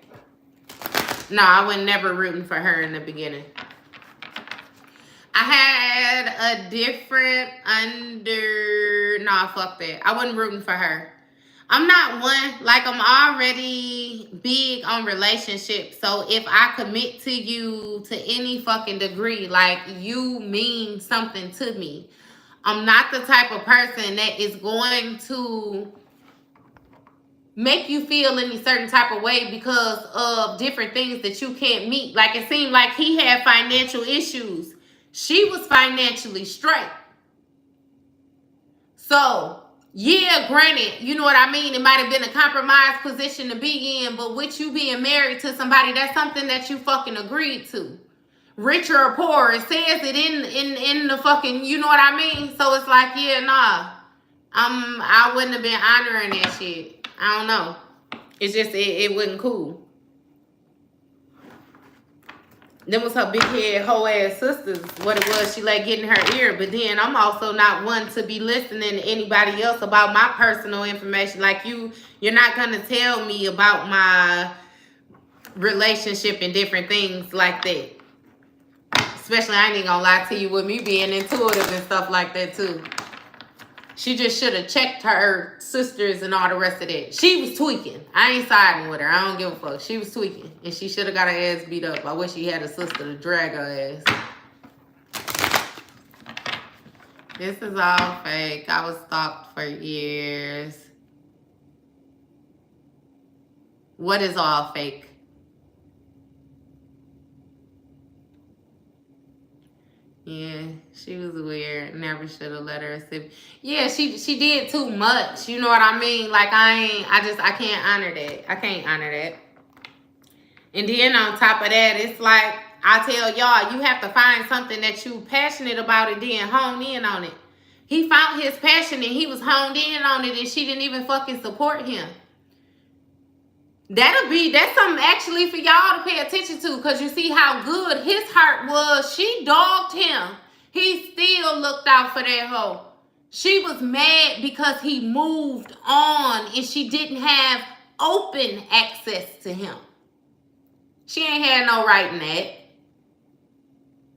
A: No, I was never rooting for her in the beginning. I had a different fuck that. I wasn't rooting for her. I'm not one, like, I'm already big on relationships. So if I commit to you to any fucking degree, like, you mean something to me. I'm not the type of person that is going to make you feel any certain type of way because of different things that you can't meet. Like, it seemed like he had financial issues. She was financially straight. So, yeah, granted, you know what I mean? It might have been a compromised position to be in, but with you being married to somebody, that's something that you fucking agreed to. Rich or poor, it says it in the fucking, you know what I mean? So it's like, yeah, nah. I wouldn't have been honoring that shit. I don't know. It's just, it wasn't cool. Them was her big head, whole ass sisters, what it was she let get in her ear. But then I'm also not one to be listening to anybody else about my personal information. Like, you're not gonna tell me about my relationship and different things like that. Especially, I ain't even gonna lie to you, with me being intuitive and stuff like that too. She just should have checked her sisters and all the rest of that. She was tweaking. I ain't siding with her. I don't give a fuck. She was tweaking. And she should have got her ass beat up. I wish she had a sister to drag her ass. This is all fake. I was stalked for years. What is all fake? Yeah, she was weird. Never should have let her sip. Yeah, she did too much. You know what I mean? Like, I can't honor that. I can't honor that. And then on top of that, it's like, I tell y'all, you have to find something that you passionate about and then hone in on it. He found his passion and he was honed in on it, and she didn't even fucking support him. That's something actually for y'all to pay attention to, because you see how good his heart was. She dogged him. He still looked out for that hoe. She was mad because he moved on and she didn't have open access to him. She ain't had no right in that.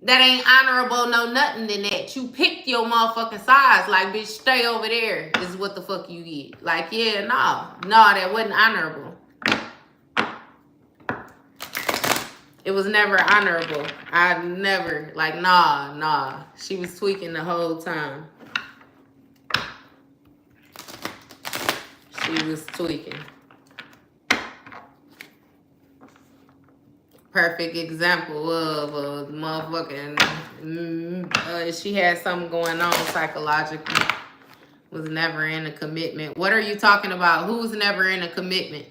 A: That ain't honorable, no nothing in that. You picked your motherfucking size. Like, bitch, stay over there is what the fuck you get. Like, yeah, no, that wasn't honorable. It was never honorable. I never, like, nah. She was tweaking the whole time. She was tweaking. Perfect example of a motherfucking, she had something going on psychologically. Was never in a commitment. What are you talking about? Who's never in a commitment?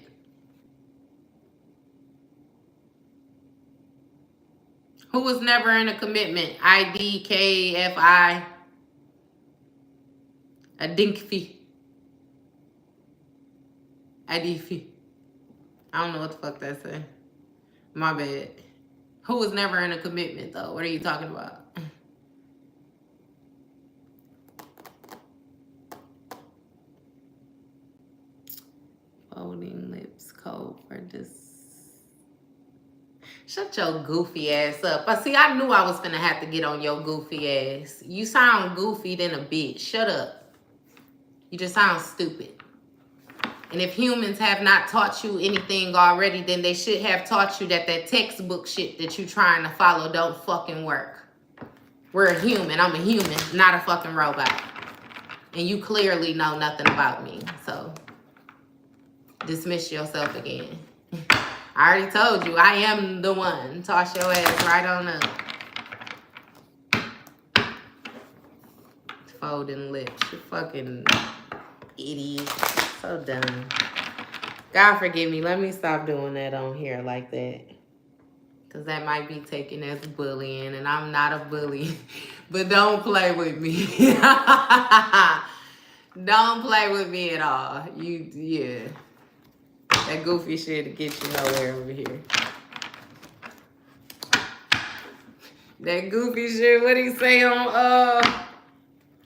A: Who was never in a commitment? IDKFI. A dinkfy. IDFy. I don't know what the fuck that say. My bad. Who was never in a commitment, though? What are you talking about? Folding lips code for this. Shut your goofy ass up. But see, I knew I was finna have to get on your goofy ass. You sound goofy than a bitch. Shut up. You just sound stupid. And if humans have not taught you anything already, then they should have taught you that that textbook shit that you trying to follow don't fucking work. We're a human. I'm a human, not a fucking robot. And you clearly know nothing about me. So dismiss yourself again. I already told you, I am the one. Toss your ass right on up. Folding lips. You fucking idiot. So dumb. God forgive me. Let me stop doing that on here like that. Because that might be taken as bullying. And I'm not a bully. But don't play with me. Don't play with me at all. Yeah. That goofy shit to get you nowhere over here. That goofy shit, what he say on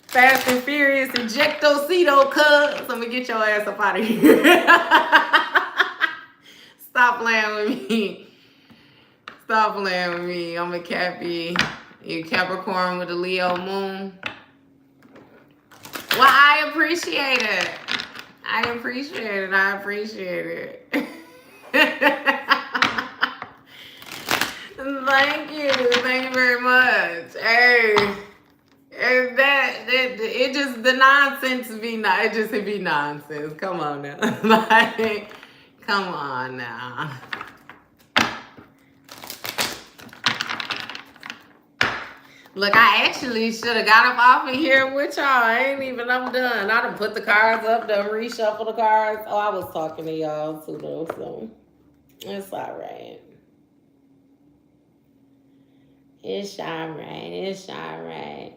A: Fast and Furious, Ejectocito, cuz. I'm gonna get your ass up out of here. Stop playing with me. Stop playing with me. I'm a Cappy. You Capricorn with a Leo moon. Well, I appreciate it. I appreciate it. I appreciate it. Thank you. Thank you very much. Hey. And it just, the nonsense be not, it just be nonsense. Come on now. Like, come on now. Look, I actually should have got up off of here with y'all. I'm done. I done put the cards up, done reshuffle the cards. Oh, I was talking to y'all too though, so it's all right. It's all right. It's all right.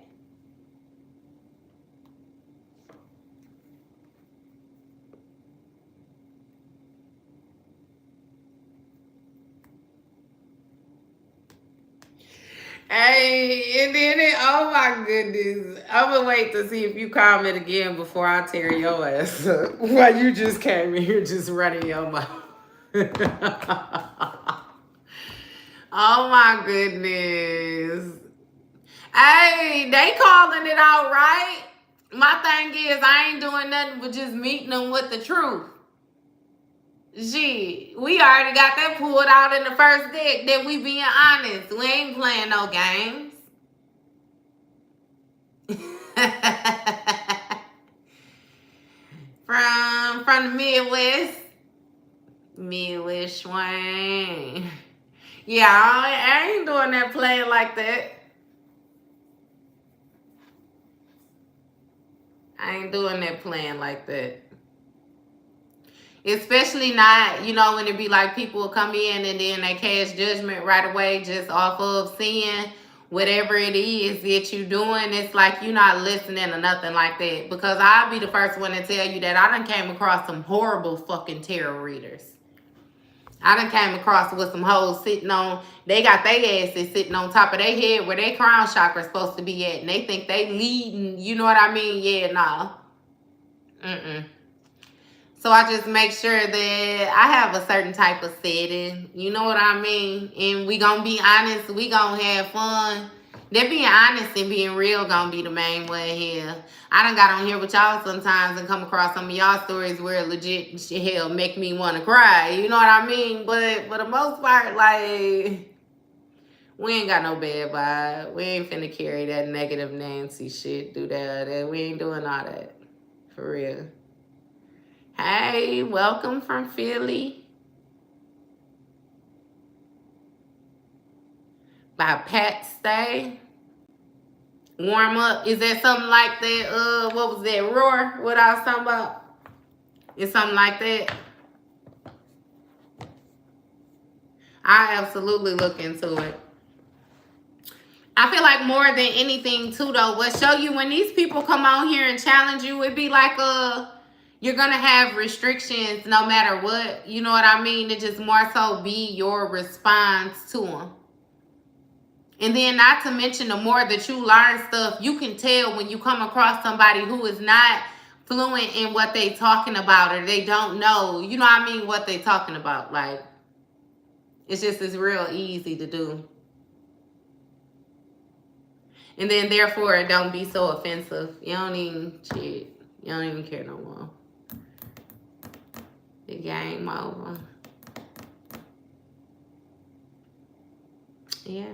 A: Hey, and then oh my goodness. I'm gonna wait to see if you comment again before I tear your ass up. While you just came in here just running your mouth. Oh my goodness. Hey, they calling it out, right? My thing is, I ain't doing nothing but just meeting them with the truth. Gee, we already got that pulled out in the first deck that we being honest. We ain't playing no games. From the Midwest. Midwest swing. Yeah, I ain't doing that playing like that. I ain't doing that playing like that. Especially not, you know, when it be like people will come in and then they cast judgment right away just off of seeing whatever it is that you're doing. It's like you're not listening or nothing like that. Because I'll be the first one to tell you that I done came across some horrible fucking tarot readers. I done came across with some hoes sitting on, they got their asses sitting on top of their head where their crown chakra is supposed to be at. And they think they leading, you know what I mean? Yeah, nah. So I just make sure that I have a certain type of setting. You know what I mean? And we gonna be honest. We gonna have fun. That being honest and being real gonna be the main way here. I done got on here with y'all sometimes and come across some of y'all stories where legit hell make me want to cry. You know what I mean? But for the most part, like, we ain't got no bad vibe. We ain't finna carry that negative Nancy shit. Do that. We ain't doing all that. For real. Hey, welcome from Philly. By Pat Stay. Warm up. Is that something like that? What was that? Roar? What I was talking about? It's something like that. I absolutely look into it. I feel like more than anything too though, what show you when these people come on here and challenge you, it be like you're going to have restrictions no matter what. You know what I mean? It just more so be your response to them. And then not to mention, the more that you learn stuff, you can tell when you come across somebody who is not fluent in what they talking about or they don't know, you know what I mean, what they talking about. Like, it's real easy to do. And then therefore it don't be so offensive. You don't even shit. You don't even care no more. The game over. Yeah.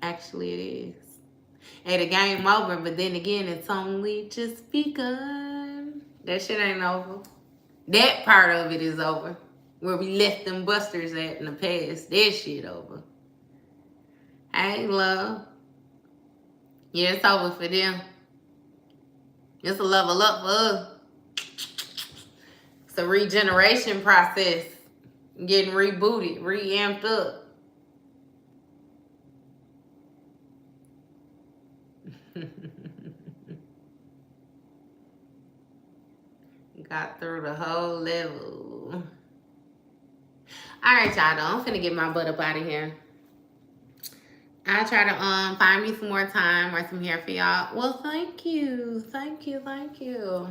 A: Actually it is. Hey, the game over, but then again it's only just begun. That shit ain't over. That part of it is over. Where we left them busters at in the past. That shit over. Hey, love. Yeah, it's over for them. It's a level up for us. It's a regeneration process. Getting rebooted, re-amped up. Got through the whole level. Alright, y'all, though. I'm finna get my butt up out of here. I'll try to find me some more time or some hair for y'all. Well, thank you. Thank you, thank you.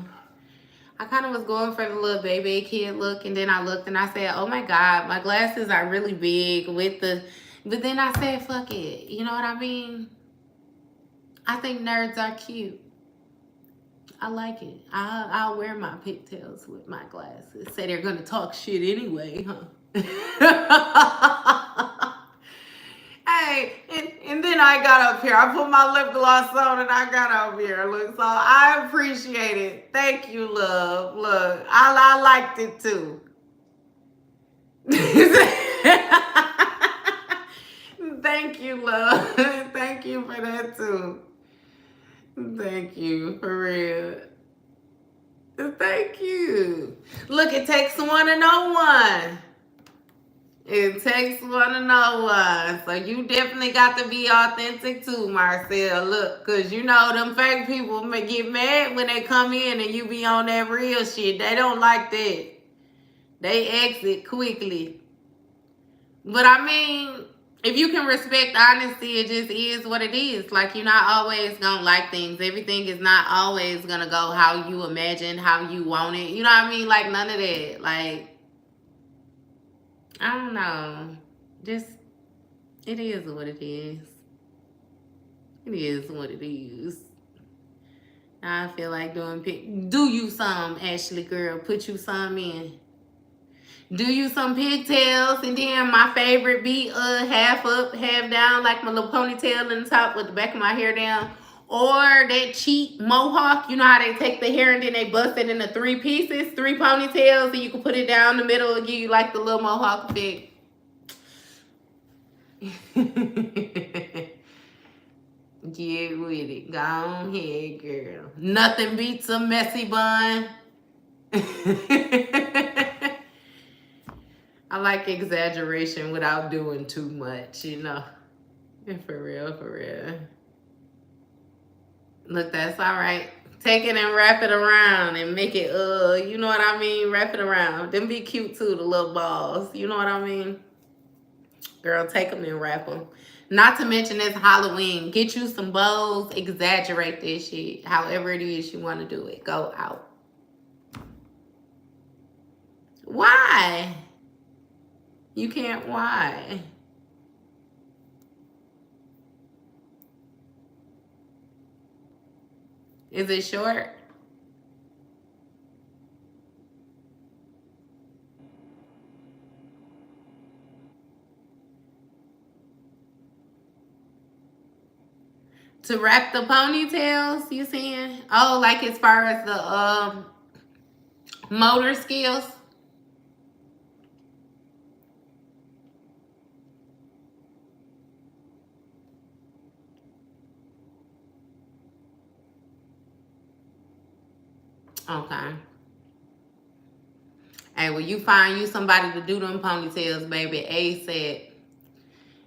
A: I kind of was going for the little baby kid look, and then I looked and I said, oh my God, my glasses are really big with the... But then I said, fuck it. You know what I mean? I think nerds are cute. I like it. I'll wear my pigtails with my glasses. Say they're going to talk shit anyway, huh? Hey, and then I got up here. I put my lip gloss on and I got up here. Look, so I appreciate it. Thank you, love. Look, I liked it too. Thank you, love. Thank you for that too. Thank you, for real. Thank you. Look, it takes one to know one. It takes one to know one. So you definitely got to be authentic too, Marcel. Look, because you know them fake people may get mad when they come in and you be on that real shit. They don't like that. They exit quickly. But I mean, if you can respect honesty, it just is what it is. Like, you're not always gonna like things. Everything is not always gonna go how you imagine, how you want it. You know what I mean? Like, none of that. Like, I don't know. Just, it is what it is. It is what it is. I feel like doing do you some, Ashley girl. Put you some in. Do you some pigtails, and then my favorite be half up, half down, like my little ponytail in the top with the back of my hair down. Or that cheap mohawk. You know how they take the hair and then they bust it into 3 pieces, 3 ponytails, and you can put it down the middle and give you like the little mohawk effect. Get with it. Go on ahead, girl. Nothing beats a messy bun. I like exaggeration without doing too much, you know. For real, for real. Look, that's all right. Take it and wrap it around and make it, you know what I mean? Wrap it around. Them be cute too, the little balls. You know what I mean? Girl, take them and wrap them. Not to mention it's Halloween. Get you some bows. Exaggerate this shit. However it is you want to do it. Go out. Why? You can't. Why? Is it short? To wrap the ponytails, you saying? Oh, like as far as the motor skills? Okay. Hey, well, you find you somebody to do them ponytails, baby, ASAP.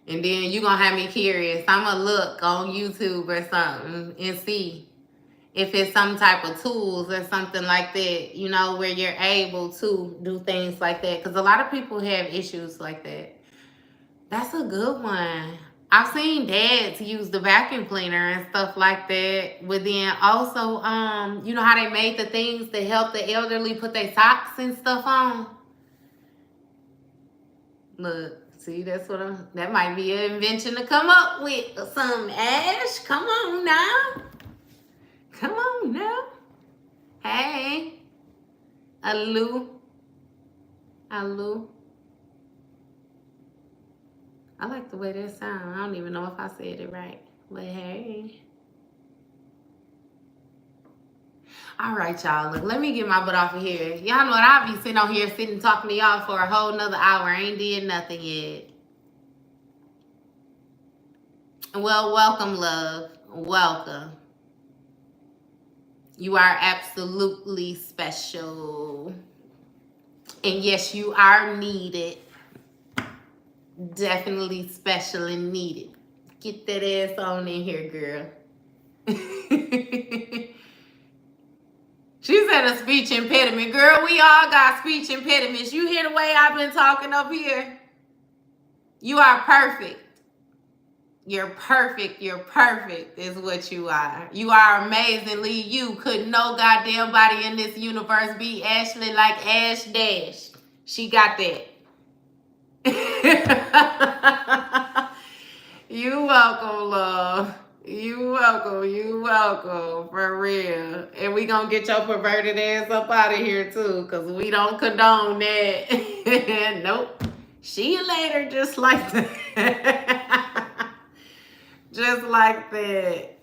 A: And then you gonna have me curious. I'm gonna look on YouTube or something and see if it's some type of tools or something like that, you know, where you're able to do things like that. Because a lot of people have issues like that. That's a good one. I've seen dads use the vacuum cleaner and stuff like that. But then also, you know how they made the things to help the elderly put their socks and stuff on? Look, see, that's what that might be an invention to come up with or something, Ash. Come on now. Come on now. Hey. Alu. Alu. I like the way that sounds. I don't even know if I said it right. But hey. All right, y'all. Look, let me get my butt off of here. Y'all know what? I'll be sitting on here, sitting talking to y'all for a whole nother hour. I ain't did nothing yet. Well, welcome, love. Welcome. You are absolutely special. And yes, you are needed. Definitely special and needed. Get that ass on in here, girl. She said a speech impediment. Girl, we all got speech impediments. You hear the way I've been talking up here? You are perfect. You're perfect. You're perfect is what you are. You are amazingly you. Could no goddamn body in this universe be Ashley like Ash Dash. She got that. You welcome, love. You welcome. You welcome. For real. And we gonna get your perverted ass up out of here too, because we don't condone that. Nope. See you later, just like that. Just like that.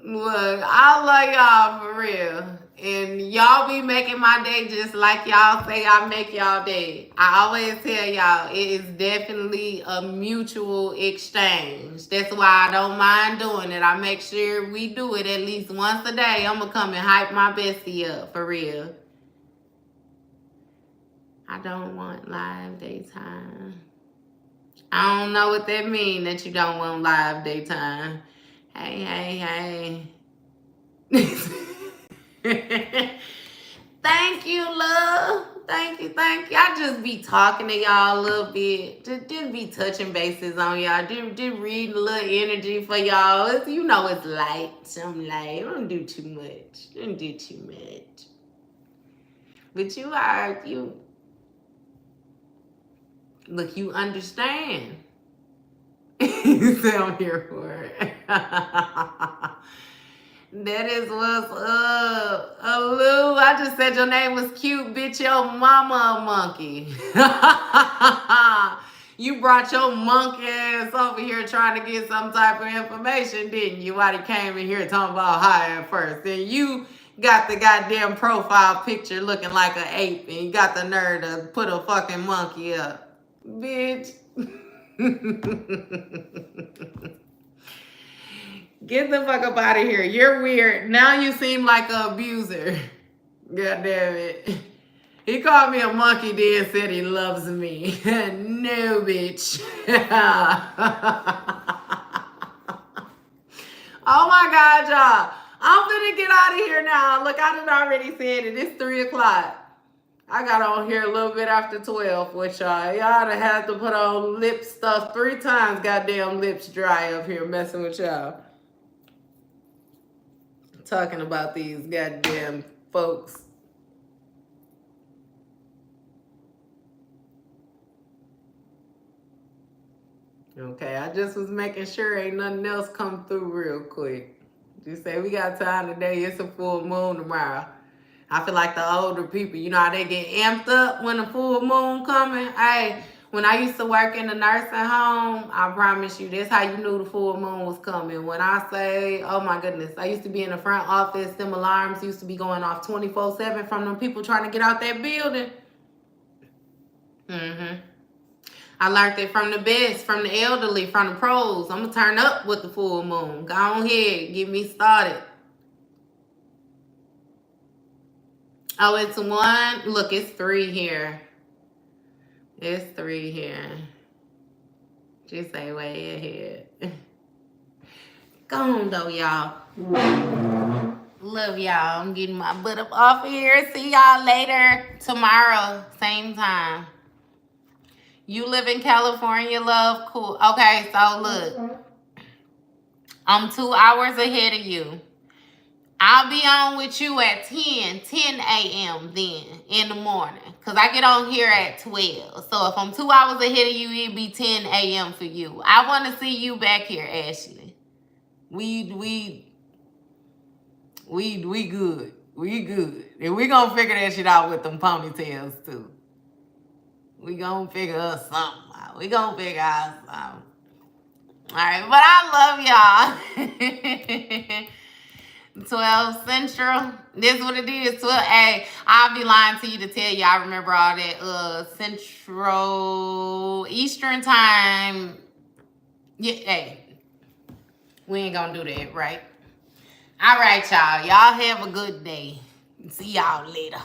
A: Look, I love y'all for real. And y'all be making my day just like y'all say I make y'all day. I always tell y'all it is definitely a mutual exchange. That's why I don't mind doing it. I make sure we do it at least once a day. I'm going to come and hype my bestie up for real. I don't want live daytime. I don't know what that means that you don't want live daytime. Hey. Thank you, love. Thank you. I just be talking to y'all a little bit. Just be touching bases on y'all. Just reading a little energy for y'all. You know it's light. I'm light. I don't do too much. But you look, you understand. You say I'm here for it. That is what's up. Lou, I just said your name was cute, bitch. Your mama a monkey. You brought your monkey ass over here trying to get some type of information, didn't you? Why they came in here talking about hi at first. Then you got the goddamn profile picture looking like an ape and you got the nerve to put a fucking monkey up. Bitch. Get the fuck up out of here. You're weird. Now you seem like an abuser. God damn it. He called me a monkey then said he loves me. No, bitch. Oh my God, y'all. I'm gonna get out of here now. Look, I done already said it. It's 3 o'clock. I got on here a little bit after 12 with y'all. Y'all done had to put on lip stuff 3 times. Goddamn lips dry up here messing with y'all. Talking about these goddamn folks. Okay, I just was making sure ain't nothing else come through real quick. Just say we got time today. It's a full moon tomorrow. I feel like the older people, you know how they get amped up when the full moon coming? Hey, when I used to work in the nursing home, I promise you, that's how you knew the full moon was coming. When I say, oh my goodness, I used to be in the front office. Them alarms used to be going off 24/7 from them people trying to get out that building. I learned it from the best, from the elderly, from the pros. I'm going to turn up with the full moon. Go on ahead. Get me started. Oh, it's 1. Look, it's 3 here. It's 3 here. Just say way ahead. Go on, though, y'all. Love y'all. I'm getting my butt up off of here. See y'all later tomorrow. Same time. You live in California, love? Cool. Okay, so look. I'm 2 hours ahead of you. I'll be on with you at 10 a.m. then in the morning. Because I get on here at 12. So if I'm 2 hours ahead of you, it'll be 10 a.m. for you. I want to see you back here, Ashley. We good. We good. And we gonna figure that shit out with them ponytails too. We gonna figure us something out. We gonna figure out something. Alright, but I love y'all. 12 Central. This is what it is. 12. Hey, I'll be lying to you to tell you I remember all that Central Eastern time. Yeah, hey. We ain't gonna do that, right? All right, y'all. Y'all have a good day. See y'all later.